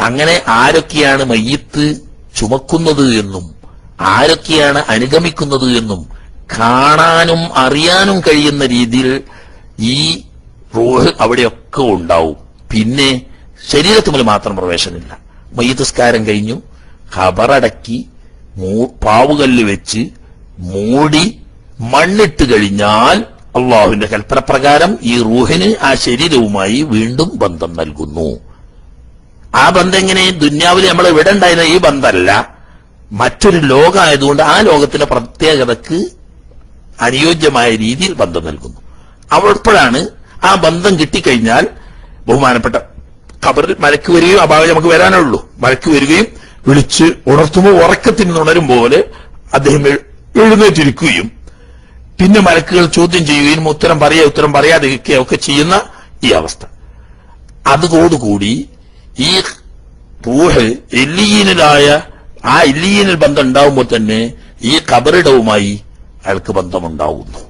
Speaker 2: അങ്ങനെ ആരൊക്കെയാണ് മയ്യത്ത് ചുമക്കുന്നത് എന്നും ആരൊക്കെയാണ് അനുഗമിക്കുന്നത് എന്നും കാണാനും അറിയാനും കഴിയുന്ന രീതിയിൽ ഈ റൂഹ് അവിടെയൊക്കെ ഉണ്ടാവും. പിന്നെ ശരീരത്തുമ്മിൽ മാത്രം പ്രവേശനമില്ല. മയ്യത്തുസ്കാരം കഴിഞ്ഞു ഖബറടക്കി പാവുകല്ല് വെച്ച് മൂടി മണ്ണിട്ട് കഴിഞ്ഞാൽ അള്ളാഹുവിന്റെ കൽപ്പന പ്രകാരം ഈ റൂഹിന് ആ ശരീരവുമായി വീണ്ടും ബന്ധം നൽകുന്നു. ആ ബന്ധം എങ്ങനെ? ദുന്യാവിൽ നമ്മൾ ഇവിടെ ഉണ്ടായിരുന്ന ഈ ബന്ധമല്ല, മറ്റൊരു ലോകമായതുകൊണ്ട് ആ ലോകത്തിന്റെ പ്രത്യേകതക്ക് അനുയോജ്യമായ രീതിയിൽ ബന്ധം നൽകുന്നു. അപ്പോഴാണ് ആ ബന്ധം കിട്ടിക്കഴിഞ്ഞാൽ ബഹുമാനപ്പെട്ട ഖബറിൽ മലക്ക് വരികയും, ആ ഭാഗം നമുക്ക് വരാനേ ഉള്ളൂ, മലക്ക് വരികയും വിളിച്ച് ഉണർത്തുമ്പോൾ ഉറക്കത്തിൽ നിന്നുണരും പോലെ അദ്ദേഹം എഴുന്നേറ്റിരിക്കുകയും പിന്നെ മലക്കുകൾ ചോദ്യം ചെയ്യുകയും ഉത്തരം പറയാതിരിക്കുകയും ഒക്കെ ചെയ്യുന്ന ഈ അവസ്ഥ. അതോടുകൂടി ഈ റൂഹ് ഇല്ലിയീനിലായ ആ ഇല്ലിയീനിൽ ബന്ധം ഉണ്ടാവുമ്പോൾ തന്നെ ഈ ഖബറിടവുമായി അയാൾക്ക് ബന്ധമുണ്ടാവുന്നു.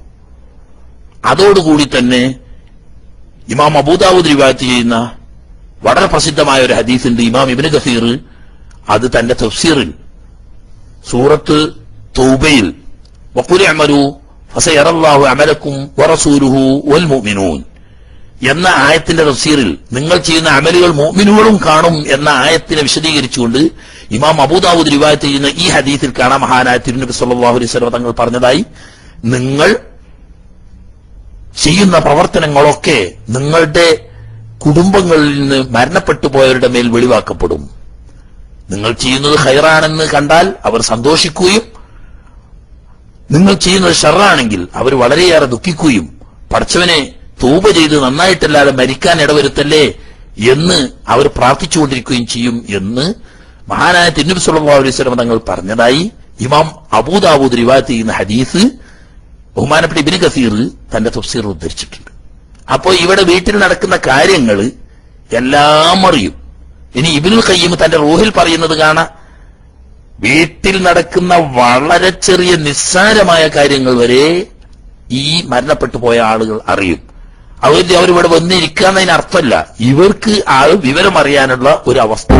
Speaker 2: അതോടുകൂടി തന്നെ ഇമാം അബൂദാവൂദ് റിവായത്ത് ചെയ്യുന്ന വളരെ പ്രസിദ്ധമായ ഒരു ഹദീസുണ്ട്. ഇമാം ഇബ്നു കസീർ അത് തന്റെ തഫ്സീറിൽ സൂറത്ത് തൗബയിൽ വഖുൽ അമലു ഫസയറല്ലാഹു അമലക്കും വറസൂലുഹു വൽ മുഅ്മിനൂൻ എന്ന ആയത്തിന്റെ തഫ്സീറിൽ നിങ്ങൾ ചെയ്യുന്ന അമലുകൾ മുഅ്മിനുകളും കാണും എന്ന ആയത്തിനെ വിശദീകരിച്ചുകൊണ്ട് ഇമാം അബൂദാവൂദ് റിവായത്ത് ചെയ്യുന്ന ഈ ഹദീസിൽ കാണാം, മഹാനായ തിരുനബി സല്ലല്ലാഹു അലൈഹി വസല്ലം തങ്ങൾ പറഞ്ഞതായി, നിങ്ങൾ ചെയ്യുന്ന പ്രവർത്തനങ്ങളൊക്കെ നിങ്ങളുടെ കുടുംബങ്ങളിൽ നിന്ന് മരണപ്പെട്ടു പോയവരുടെ മേൽ വെളിവാക്കപ്പെടും. നിങ്ങൾ ചെയ്യുന്നത് ഖൈറാണെന്ന് കണ്ടാൽ അവർ സന്തോഷിക്കുകയും നിങ്ങൾ ചെയ്യുന്നത് ഷർറാണെങ്കിൽ അവർ വളരെയേറെ ദുഃഖിക്കുകയും പടച്ചവനെ തൗബ ചെയ്ത് നന്നായിട്ടല്ലാതെ മരിക്കാൻ ഇടവരുത്തല്ലേ എന്ന് അവർ പ്രാർത്ഥിച്ചുകൊണ്ടിരിക്കുകയും ചെയ്യും എന്ന് മഹാനായ തിരുനബി സല്ലല്ലാഹു അലൈഹി വസല്ലം തങ്ങൾ പറഞ്ഞതായി ഇമാം അബൂദാവൂദ് റിവായത്ത് ചെയ്യുന്ന ഹദീസ് ബഹുമാനപ്പെട്ട ഇബ്നു കസീർ തന്റെ തഫ്സീറിൽ ഉദ്ധരിച്ചിട്ടുണ്ട്. അപ്പോ ഇവിടെ വീട്ടിൽ നടക്കുന്ന കാര്യങ്ങൾ എല്ലാം അറിയും. ഇനി ഇബ്നുൽ ഖയ്യിം തന്റെ റൂഹിൽ പറയുന്നത് കാണാം, വീട്ടിൽ നടക്കുന്ന വളരെ ചെറിയ നിസ്സാരമായ കാര്യങ്ങൾ വരെ ഈ മരണപ്പെട്ടു പോയ ആളുകൾ അറിയും. അവരിവിടെ വന്നിരിക്കാന്നതിന് അർത്ഥമല്ല, ഇവർക്ക് ആ വിവരം അറിയാനുള്ള ഒരു അവസ്ഥ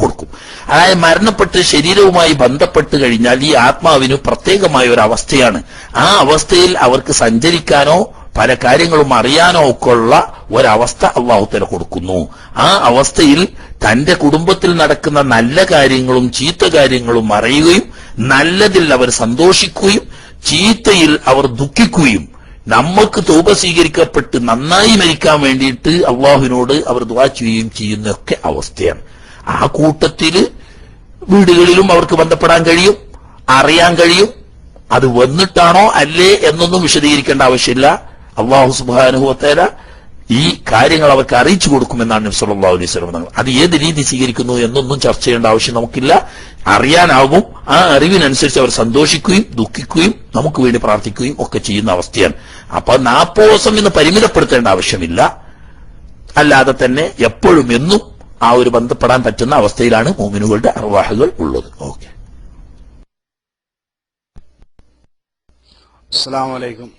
Speaker 2: കൊടുക്കും. അതായത് മരണപ്പെട്ട് ശരീരവുമായി ബന്ധപ്പെട്ട് കഴിഞ്ഞാൽ ഈ ആത്മാവിന് പ്രത്യേകമായ ഒരു അവസ്ഥയാണ്. ആ അവസ്ഥയിൽ അവർക്ക് സഞ്ചരിക്കാനോ പല കാര്യങ്ങളും അറിയാനോ ഒക്കെ ഉള്ള ഒരവസ്ഥ അള്ളാഹു തആല കൊടുക്കുന്നു. ആ അവസ്ഥയിൽ തന്റെ കുടുംബത്തിൽ നടക്കുന്ന നല്ല കാര്യങ്ങളും ചീത്ത കാര്യങ്ങളും അറിയുകയും നല്ലതിൽ അവർ സന്തോഷിക്കുകയും ചീത്തയിൽ അവർ ദുഃഖിക്കുകയും നമ്മൾക്ക് തൗബ സ്വീകരിക്കപ്പെട്ട് നന്നായി മരിക്കാൻ വേണ്ടിയിട്ട് അള്ളാഹുവിനോട് അവർ ദുആ ചെയ്യുകയും ചെയ്യുന്നൊക്കെ അവസ്ഥയാണ്. ആ കൂട്ടത്തില് വീടുകളിലും അവർക്ക് ബന്ധപ്പെടാൻ കഴിയും, അറിയാൻ കഴിയും. അത് വന്നിട്ടാണോ അല്ലേ എന്നൊന്നും വിശദീകരിക്കേണ്ട ആവശ്യമില്ല. അള്ളാഹു സുബ്ഹാനഹു വ തആല ഈ കാര്യങ്ങൾ അവർക്ക് അറിയിച്ചു കൊടുക്കുമെന്നാണ് നബി സല്ലല്ലാഹു അലൈഹി വസല്ലം തങ്ങൾ. അത് ഏത് രീതി സ്വീകരിക്കുന്നു എന്നൊന്നും ചർച്ച ചെയ്യേണ്ട ആവശ്യം നമുക്കില്ല. അറിയാനാകും. ആ അറിവിനനുസരിച്ച് അവർ സന്തോഷിക്കുകയും ദുഃഖിക്കുകയും നമുക്ക് വേണ്ടി പ്രാർത്ഥിക്കുകയും ഒക്കെ ചെയ്യുന്ന അവസ്ഥയാണ്. അപ്പൊ 40 ദിവസം എന്ന് പരിമിതപ്പെടുത്തേണ്ട ആവശ്യമില്ല. അല്ലാതെ തന്നെ എപ്പോഴും എന്നും ആ ഒരു ബന്ധപ്പെടാൻ പറ്റുന്ന അവസ്ഥയിലാണ് മുഅ്മിനുകളുടെ അർവാഹുകൾ ഉള്ളത്. ഓക്കെ.
Speaker 5: അസ്സലാമു അലൈക്കും.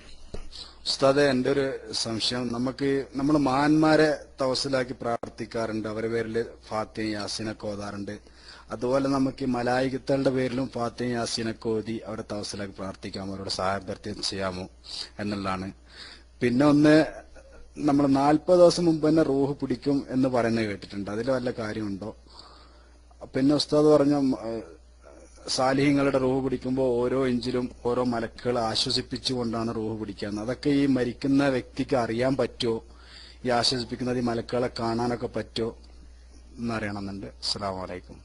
Speaker 5: ഉസ്താദെ, എൻ്റെ ഒരു സംശയം, നമ്മൾ മഹാന്മാരെ തവസ്സിലാക്കി പ്രാർത്ഥിക്കാറുണ്ട്, അവരുടെ പേരിൽ ഫാത്തിഹ യാസീനൊക്കെ ഓതാറുണ്ട്. അതുപോലെ നമുക്ക് ഈ മലായികത്തകളുടെ പേരിലും ഫാത്തിഹ യാസീനൊക്കെ ഓതി അവരെ തവസ്സിലാക്കി പ്രാർത്ഥിക്കാമോ, അവരോട് സഹായഭ്യർത്ഥന ചെയ്യാമോ എന്നുള്ളതാണ്. പിന്നെ ഒന്ന്, നമ്മൾ 40 ദിവസം മുമ്പ് തന്നെ റൂഹ് പിടിക്കും എന്ന് പറയുന്നത് കേട്ടിട്ടുണ്ട്. അതിൽ വല്ല കാര്യമുണ്ടോ? പിന്നെ ഉസ്താദ് പറഞ്ഞ സാലിഹ്യങ്ങളുടെ റൂഹ് പിടിക്കുമ്പോൾ ഓരോ ഇഞ്ചിലും ഓരോ മലക്കുകൾ ആശ്വസിപ്പിച്ചുകൊണ്ടാണ് റൂഹ് പിടിക്കുന്നത്. അതൊക്കെ ഈ മരിക്കുന്ന വ്യക്തിക്ക് അറിയാൻ പറ്റുമോ? ഈ ആശ്വസിപ്പിക്കുന്നത് ഈ മലക്കുകളെ കാണാനൊക്കെ പറ്റുമോ എന്നറിയണമെന്നുണ്ട്. അസ്സലാമു അലൈക്കും.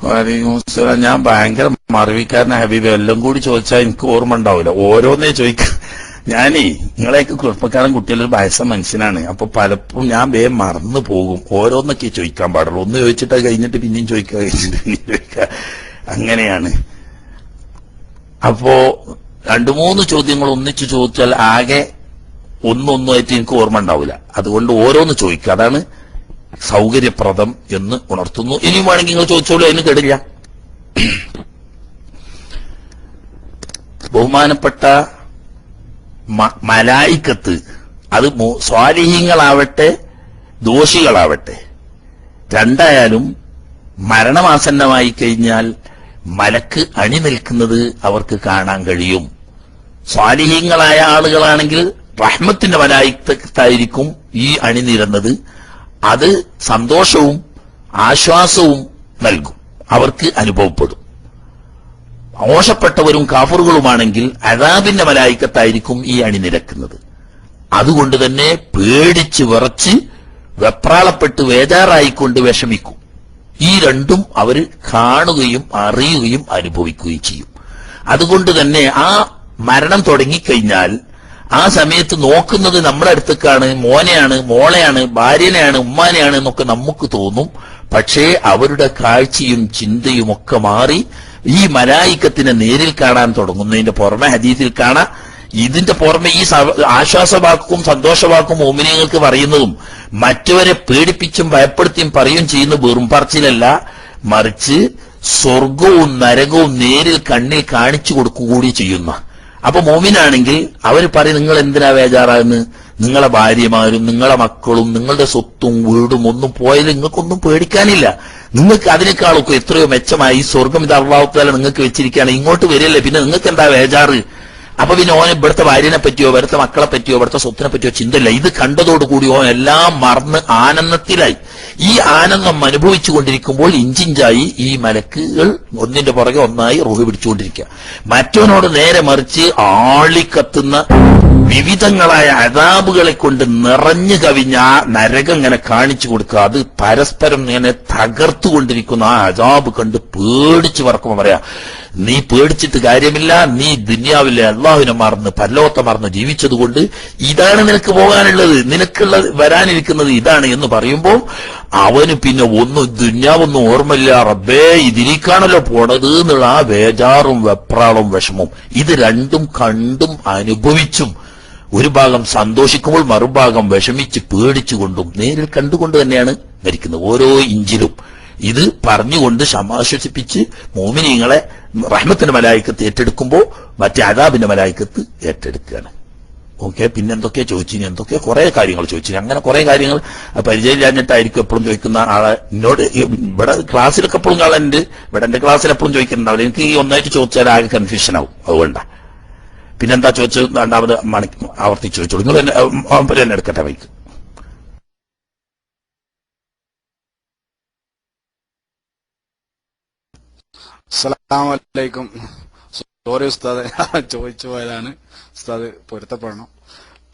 Speaker 2: വലൈക്കുമുസ്സലാം. ഞാൻ ഭയങ്കര മറവിക്കാരന ഹബീബ്. എല്ലാം കൂടി ചോദിച്ചാൽ എനിക്ക് ഓർമ്മ ഉണ്ടാവില്ല, ഓരോന്നേ ചോദിക്കാം. ഞാനേ നിങ്ങളെയൊക്കെ കുഴപ്പക്കാരൻ കുട്ടികളൊരു വയസ്സ മനുഷ്യനാണ്. അപ്പൊ പലപ്പോഴും ഞാൻ വേഗം മറന്നു പോകും. ഓരോന്നൊക്കെ ചോദിക്കാൻ പാടുള്ളൂ. ഒന്ന് ചോദിച്ചിട്ട് കഴിഞ്ഞിട്ട് പിന്നെയും ചോദിക്കുക, കഴിഞ്ഞിട്ട് പിന്നെയും ചോദിക്കുക, അങ്ങനെയാണ്. അപ്പോ 2-3 ചോദ്യങ്ങൾ ഒന്നിച്ച് ചോദിച്ചാൽ ആകെ ഒന്നൊന്നുമായിട്ട് എനിക്ക് ഓർമ്മ ഉണ്ടാവില്ല. അതുകൊണ്ട് ഓരോന്ന് ചോദിക്കുക, അതാണ് സൗകര്യപ്രദം എന്ന് ഉണർത്തുന്നു. ഇനിയും വേണമെങ്കിൽ നിങ്ങൾ ചോദിച്ചോളൂ, അതിന് കേടില്ല. ബഹുമാനപ്പെട്ട മലായിക്കത്ത്, അത് സ്വാലിഹീങ്ങളാവട്ടെ ദോഷികളാവട്ടെ, രണ്ടായാലും മരണമാസന്നമായി കഴിഞ്ഞാൽ മലക്ക് അണി നിൽക്കുന്നത് അവർക്ക് കാണാൻ കഴിയും. സ്വാലിഹീങ്ങളായ ആളുകളാണെങ്കിൽ റഹ്മത്തിന്റെ മലായിക്കത്തായിരിക്കും ഈ അണിനിരന്നത്. അത് സന്തോഷവും ആശ്വാസവും നൽകും, അവർക്ക് അനുഭവപ്പെടും. മോശപ്പെട്ടവരും കാഫറുകളുമാണെങ്കിൽ അദാബിന്റെ മലായിക്കത്തായിരിക്കും ഈ അണിനിരക്കുന്നത്. അതുകൊണ്ട് തന്നെ പേടിച്ച് വിറച്ച് വെപ്രാളപ്പെട്ട് വേജാറായിക്കൊണ്ട് വിഷമിക്കും. ഈ രണ്ടും അവർ കാണുകയും അറിയുകയും അനുഭവിക്കുകയും ചെയ്യും. അതുകൊണ്ട് തന്നെ ആ മരണം തുടങ്ങിക്കഴിഞ്ഞാൽ ആ സമയത്ത് നോക്കുന്നത് നമ്മുടെ അടുത്തേക്കാണ്, മോനെയാണ്, മോളെയാണ്, ഭാര്യനെയാണ്, ഉമ്മാനെയാണ് എന്നൊക്കെ നമുക്ക് തോന്നും. പക്ഷേ അവരുടെ കാഴ്ചയും ചിന്തയും ഒക്കെ മാറി ഈ മലായിക്കത്തിനെ നേരിൽ കാണാൻ തുടങ്ങുന്നതിന്റെ പുറമെ ഹദീസിൽ കാണാം. ഇതിന്റെ പുറമെ ഈ ആശ്വാസവാക്കും സന്തോഷവാക്കും മോമിനിയങ്ങൾക്ക് പറയുന്നതും മറ്റവരെ പേടിപ്പിച്ചും ഭയപ്പെടുത്തിയും പറയുകയും ചെയ്യുന്ന വെറും പറച്ചിലല്ല, മറിച്ച് സ്വർഗവും നരകവും നേരിൽ കണ്ണിൽ കാണിച്ചു കൊടുക്കുകകൂടി ചെയ്യുന്ന. അപ്പൊ മോമിനാണെങ്കിൽ അവർ പറയും, നിങ്ങൾ എന്തിനാ ബേജാറാകുന്നു? നിങ്ങളെ ഭാര്യമാരും നിങ്ങളെ മക്കളും നിങ്ങളുടെ സ്വത്തും വീടും ഒന്നും പോയാൽ നിങ്ങൾക്കൊന്നും പേടിക്കാനില്ല. നിങ്ങൾക്ക് അതിനേക്കാളൊക്കെ എത്രയോ മെച്ചമായി സ്വർഗം ഇത് അല്ലാഹു തആല നിങ്ങൾക്ക് വെച്ചിരിക്കുകയാണ്. ഇങ്ങോട്ട് വരില്ലേ, പിന്നെ നിങ്ങൾക്ക് എന്താ ബേജാറ്? അപ്പൊ പിന്നെ ഓൻ ഇവിടുത്തെ ഭാര്യനെ പറ്റിയോ ഇവിടുത്തെ മക്കളെ പറ്റിയോ ഇവിടുത്തെ സ്വത്തിനെ പറ്റിയോ ചിന്തയില്ല. ഇത് കണ്ടതോടുകൂടി ഓൻ എല്ലാം മറന്ന് ആനന്ദത്തിലായി. ഈ ആനന്ദം അനുഭവിച്ചു കൊണ്ടിരിക്കുമ്പോൾ ഇഞ്ചിഞ്ചായി ഈ മലക്കുകൾ ഒന്നിന്റെ പുറകെ ഒന്നായി റൂഹ് പിടിച്ചുകൊണ്ടിരിക്കുക. മറ്റവനോട് നേരെ മറിച്ച് ആളിക്കത്തുന്ന വിവിധങ്ങളായ അദാബുകളെ കൊണ്ട് നിറഞ്ഞു കവിഞ്ഞ ആ നരകം ഇങ്ങനെ കാണിച്ചു കൊടുക്കുക. അത് പരസ്പരം ഇങ്ങനെ തകർത്തുകൊണ്ടിരിക്കുന്ന ആ അദാബ് കണ്ട് പേടിച്ച് പറക്കുമ്പോൾ പറയാ, നീ പേടിച്ചിട്ട് കാര്യമില്ല, നീ ദുനിയാവിലെ അള്ളാഹുവിനെ മറന്ന് പരലോകത്തെ മറന്ന് ജീവിച്ചതുകൊണ്ട് ഇതാണ് നിനക്ക് പോകാനുള്ളത്, നിനക്കുള്ള വരാനിരിക്കുന്നത് ഇതാണ് എന്ന് പറയുമ്പോൾ അവന് പിന്നെ ഒന്നും ദുനിയാവൊന്നും ഓർമ്മയില്ല. റബ്ബേ, ഇതിലേക്കാണല്ലോ പോണത് എന്നുള്ള ആ ബേജാറും വെപ്രാളും വിഷമവും ഇത് രണ്ടും കണ്ടും അനുഭവിച്ചും ഒരു ഭാഗം സന്തോഷിക്കുമ്പോൾ മറുഭാഗം വിഷമിച്ച് പേടിച്ചുകൊണ്ടും നേരിൽ കണ്ടുകൊണ്ട് തന്നെയാണ് മരിക്കുന്നത് ഓരോ ഇഞ്ചിലും. ഇത് പറഞ്ഞുകൊണ്ട് സമാശ്വസിപ്പിച്ച് മോമിനീങ്ങളെ റഹ്മത്തിന്റെ മലായിക്കത്ത് ഏറ്റെടുക്കുമ്പോൾ മറ്റേ അദാബിന്റെ മലായിക്കത്ത് ഏറ്റെടുക്കുകയാണ്. ഓക്കെ, പിന്നെന്തൊക്കെയാ ചോദിച്ചിനി? എന്തൊക്കെയാ കുറെ കാര്യങ്ങൾ ചോദിച്ചിനി. അങ്ങനെ കുറെ കാര്യങ്ങൾ പരിചയമില്ലാഞ്ഞിട്ടായിരിക്കും എപ്പോഴും ചോദിക്കുന്ന ആളെ. എന്നോട് ഇവിടെ ക്ലാസ്സിലൊക്കെ എപ്പോഴും കാണാനുണ്ട്, ഇവിടെ എന്റെ ക്ലാസ്സിൽ എപ്പോഴും ചോദിക്കുന്നുണ്ടാവില്ല. എനിക്ക് ഈ ഒന്നായിട്ട് ചോദിച്ചാൽ ആകെ കൺഫ്യൂഷൻ ആവും. അതുകൊണ്ടാ പിന്നെന്താ ചോദിച്ചത് രണ്ടാമത് ആവർത്തിച്ച് ചോദിച്ചോളൂ. നിങ്ങൾ എന്നെ എടുക്കട്ടെ വൈക്ക്.
Speaker 5: അസ്സലാമു അലൈക്കും. സോറി ഉസ്താദ്, ചോദിച്ചു പോയതാണ്. ഉസ്താദ് പൊരുത്തപ്പെടണം.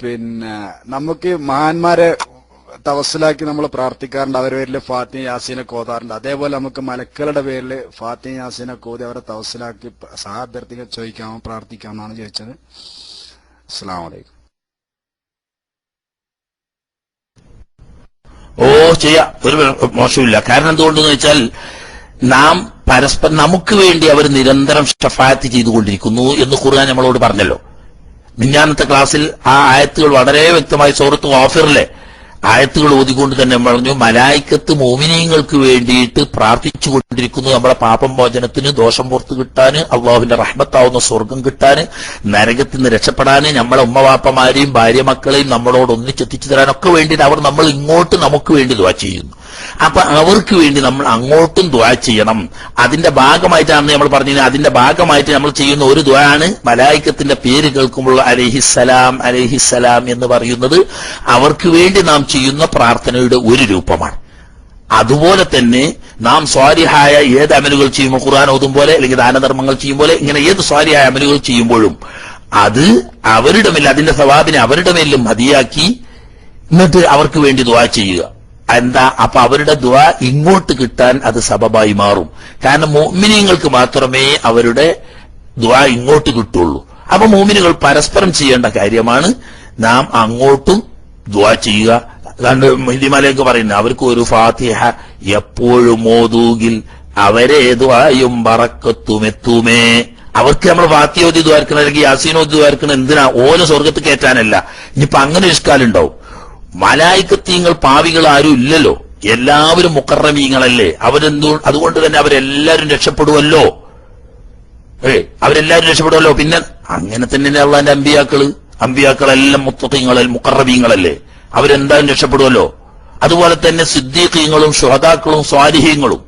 Speaker 5: പിന്നെ നമുക്ക് മഹാന്മാരെ തവസ്സുലാക്കി നമ്മൾ പ്രാർത്ഥിക്കാറുണ്ട്. അവരുടെ പേരിൽ ഫാത്തിഹ യാസീനൊക്കെ ഓതാറുണ്ട്. അതേപോലെ നമുക്ക് മലക്കുകളുടെ പേരിൽ ഫാത്തിഹ യാസീനൊക്കെ ഓതി അവരെ തവസ്സുലാക്കി സഹാഭ്യർത്ഥികൾ ചോദിക്കാമോ, പ്രാർത്ഥിക്കാമെന്നാണ് ചോദിച്ചത്. അസ്സലാമു അലൈക്കും.
Speaker 2: ചെയ്യാം, ഒരു മോശമില്ല. കാരണം എന്തുകൊണ്ടെന്ന് വെച്ചാൽ നാം പരസ്പരം നമുക്ക് വേണ്ടി അവർ നിരന്തരം ഷഫാഅത്ത് ചെയ്തുകൊണ്ടിരിക്കുന്നു എന്ന് ഖുർആൻ നമ്മളോട് പറഞ്ഞല്ലോ. മിഞ്ഞാന്നത്തെ ക്ലാസ്സിൽ ആ ആയത്തുകൾ വളരെ വ്യക്തമായി സൂറത്ത് ഗാഫിറിലെ ആയത്തുകൾ ഓതിക്കൊണ്ട് തന്നെ പറഞ്ഞു, മലായിക്കത്ത് മോമിനീങ്ങൾക്ക് വേണ്ടിയിട്ട് പ്രാർത്ഥിച്ചുകൊണ്ടിരിക്കുന്നു നമ്മളെ പാപം മോചനത്തിന്, ദോഷം പുറത്തു കിട്ടാന്, അള്ളാഹുവിന്റെ റഹ്മത്താവുന്ന സ്വർഗം കിട്ടാന്, നരകത്തിൽ നിന്ന് രക്ഷപ്പെടാന്, നമ്മളെ ഉമ്മവാപ്പമാരെയും ഭാര്യ മക്കളെയും നമ്മളോട് ഒന്നിച്ചെത്തിച്ചു തരാനൊക്കെ വേണ്ടിയിട്ട് അവർ നമ്മൾ ഇങ്ങോട്ട് നമുക്ക് വേണ്ടി ദുആ ചെയ്യുന്നു. അപ്പൊ അവർക്ക് വേണ്ടി നമ്മൾ അങ്ങോട്ടും ദുആ ചെയ്യണം. അതിന്റെ ഭാഗമായിട്ടാണ് നമ്മൾ പറഞ്ഞത്. അതിന്റെ ഭാഗമായിട്ട് നമ്മൾ ചെയ്യുന്ന ഒരു ദുആണ് മലായിക്കത്തിന്റെ പേര് കേൾക്കുമ്പോൾ അലൈഹിസ്സലാം എന്ന് പറയുന്നത് അവർക്ക് വേണ്ടി നാം ചെയ്യുന്ന പ്രാർത്ഥനയുടെ ഒരു രൂപമാണ്. അതുപോലെ തന്നെ നാം സ്വാലിഹായ ഏത് അമലുകൾ ചെയ്യുമ്പോൾ, ഖുർആൻ ഓതും പോലെ അല്ലെങ്കിൽ ദാനധർമ്മങ്ങൾ ചെയ്യും പോലെ, ഇങ്ങനെ ഏത് സ്വാലിഹായ അമലുകൾ ചെയ്യുമ്പോഴും അത് അവരുടെ മേൽ, അതിന്റെ സവാബിനെ അവരുടെ മേലും മതിയാക്കി എന്നിട്ട് അവർക്ക് വേണ്ടി ദുആ ചെയ്യുക. എന്താ? അപ്പൊ അവരുടെ ദുആ ഇങ്ങോട്ട് കിട്ടാൻ അത് സബബായി മാറും. കാരണം മുഅ്മിനീങ്ങൾക്ക് മാത്രമേ അവരുടെ ദുആ ഇങ്ങോട്ട് കിട്ടുള്ളൂ. അപ്പൊ മുഅ്മിനുകൾ പരസ്പരം ചെയ്യേണ്ട കാര്യമാണ് നാം അങ്ങോട്ടും ദുആ ചെയ്യുക. അതുകൊണ്ട് ഹിദിമാലേക്ക് പറയുന്നത് അവർക്ക് ഒരു ഫാത്തിഹ എപ്പോഴും ഓതൂകിൽ അവരെ ദുആയും ബറക്കത്തുമെത്തുമേ. അവർക്ക് നമ്മൾ ഫാത്തിഹ ഓതി ദ്വാർക്കണം അല്ലെങ്കിൽ യാസീൻ ഓതി ദ്വാർക്കണം എന്തിനാ? ഓരോ സ്വർഗത്ത് കയറ്റാനല്ല. ഇനിയിപ്പൊ അങ്ങനെ ഒരു ഇഷ്കാലുണ്ടാവും. മലായിക്കത്തീങ്ങൾ പാവികൾ ആരും ഇല്ലല്ലോ, എല്ലാവരും മുക്കറമീങ്ങളല്ലേ. അതുകൊണ്ട് തന്നെ അവരെല്ലാവരും രക്ഷപ്പെടുമല്ലോ. അവരെല്ലാവരും രക്ഷപ്പെടുമല്ലോ. പിന്നെ അങ്ങനെ തന്നെ അള്ളാന്റെ അമ്പിയാക്കളെല്ലാം മുക്കറമീങ്ങളല്ലേ, അവരെന്തായാലും രക്ഷപ്പെടുമല്ലോ. അതുപോലെ തന്നെ സിദ്ദീഖീങ്ങളും ശുഹദാക്കളും സ്വാലിഹീങ്ങളും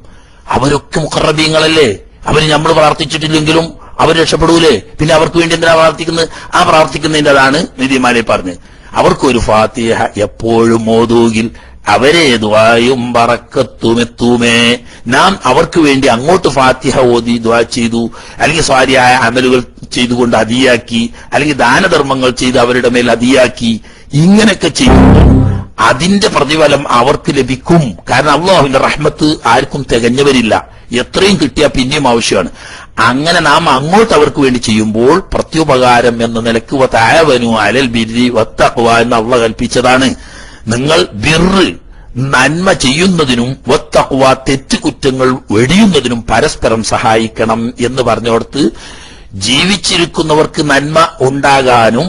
Speaker 2: അവരൊക്കെ മുഖറബീങ്ങളല്ലേ. അവര് നമ്മൾ പ്രാർത്ഥിച്ചിട്ടില്ലെങ്കിലും അവർ രക്ഷപ്പെടൂലേ. പിന്നെ അവർക്ക് വേണ്ടി എന്തിനാ പ്രാർത്ഥിക്കുന്നത്? ആ പ്രാർത്ഥിക്കുന്നതിൻ്റെതാണ് നിധിമാലെ പറഞ്ഞ് അവർക്കൊരു ഫാത്തിഹ എപ്പോഴും ഓതൂകിൽ അവരെ ദുആയും ബറക്കത്തുമെത്തുമേ. നാം അവർക്ക് വേണ്ടി അങ്ങോട്ട് ഫാത്തിഹ ഓതി ദുആ ചെയ്തു, അല്ലെങ്കിൽ സ്വാലിഹായ അമലുകൾ ചെയ്തുകൊണ്ട് അതിയാക്കി, അല്ലെങ്കിൽ ദാനധർമ്മങ്ങൾ ചെയ്ത് അവരുടെ മേൽ അതിയാക്കി, ഇങ്ങനെയൊക്കെ ചെയ്യുമ്പോൾ അതിന്റെ പ്രതിഫലം അവർക്ക് ലഭിക്കും. കാരണം അല്ലാഹുവിന്റെ റഹ്മത്ത് ആർക്കും തികഞ്ഞവരില്ല. എത്രയും കിട്ടിയാൽ പിന്നെയും ആവശ്യമാണ്. അങ്ങനെ നാം അങ്ങോട്ട് അവർക്ക് വേണ്ടി ചെയ്യുമ്പോൾ പ്രത്യുപകാരം എന്ന നിലക്ക് വതഅവനു അലൽ ബിർരി വത്തഖ്വ എന്ന് അല്ലാഹു കൽപ്പിച്ചതാണ്. നിങ്ങൾ ബിർറ് നന്മ ചെയ്യുന്നതിനും വത്തഖ്വ തെറ്റുകുറ്റങ്ങൾ വെടിയുന്നതിനും പരസ്പരം സഹായിക്കണം എന്ന് പറഞ്ഞോടത്ത് ജീവിച്ചിരിക്കുന്നവർക്ക് നന്മ ഉണ്ടാകാനും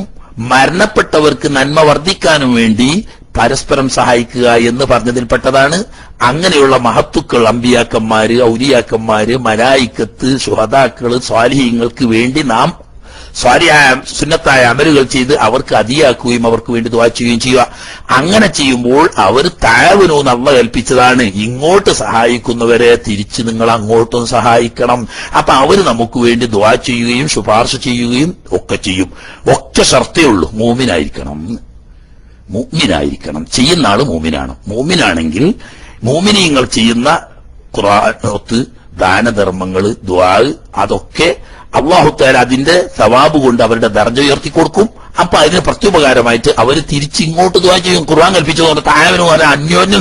Speaker 2: മരണപ്പെട്ടവർക്ക് നന്മ വർദ്ധിക്കാനും വേണ്ടി പരസ്പരം സഹായിക്കുക എന്ന് പറഞ്ഞതിൽപ്പെട്ടതാണ്. അങ്ങനെയുള്ള മഹത്തുക്കൾ, അമ്പിയാക്കന്മാര്, ഔലിയാക്കന്മാര്, മലായിക്കത്ത്, ശുഹദാക്കള്, സ്വാലിഹീങ്ങൾക്ക് വേണ്ടി നാം സ്വാലിഹായ സുന്നത്തായ അമലുകൾ ചെയ്ത് അവർക്ക് അതിയാക്കുകയും അവർക്ക് വേണ്ടി ദുആ ചെയ്യുകയും ചെയ്യുക. അങ്ങനെ ചെയ്യുമ്പോൾ അവർ തഅവനു എന്ന് അല്ലാഹു കൽപ്പിച്ചതാണ്. ഇങ്ങോട്ട് സഹായിക്കുന്നവരെ തിരിച്ച് നിങ്ങൾ അങ്ങോട്ടും സഹായിക്കണം. അപ്പൊ അവര് നമുക്ക് വേണ്ടി ദുആ ചെയ്യുകയും ശുപാർശ ചെയ്യുകയും ഒക്കെ ചെയ്യും. ഒക്കെ ഷർത്തേ ഉള്ളൂ, മൂമിനായിരിക്കണം. ചെയ്യുന്ന ആള് മൂമിനാണ്. മൂമിനാണെങ്കിൽ മൂമിനീങ്ങൾ ചെയ്യുന്ന ഖുർആനോത്ത്, ദാനധർമ്മങ്ങള്, ദുആ, അതൊക്കെ അല്ലാഹു തആല അതിന്റെ സവാബ് കൊണ്ട് അവരുടെ ദർജ ഉയർത്തി കൊടുക്കും. അപ്പൊ അതിന് പ്രത്യുപകാരമായിട്ട് അവർ തിരിച്ചിങ്ങോട്ട് ദുആ ചെയ്യും. ഖുർആൻ കൽപ്പിച്ചതുകൊണ്ട് താഴവനും അന്യോന്യം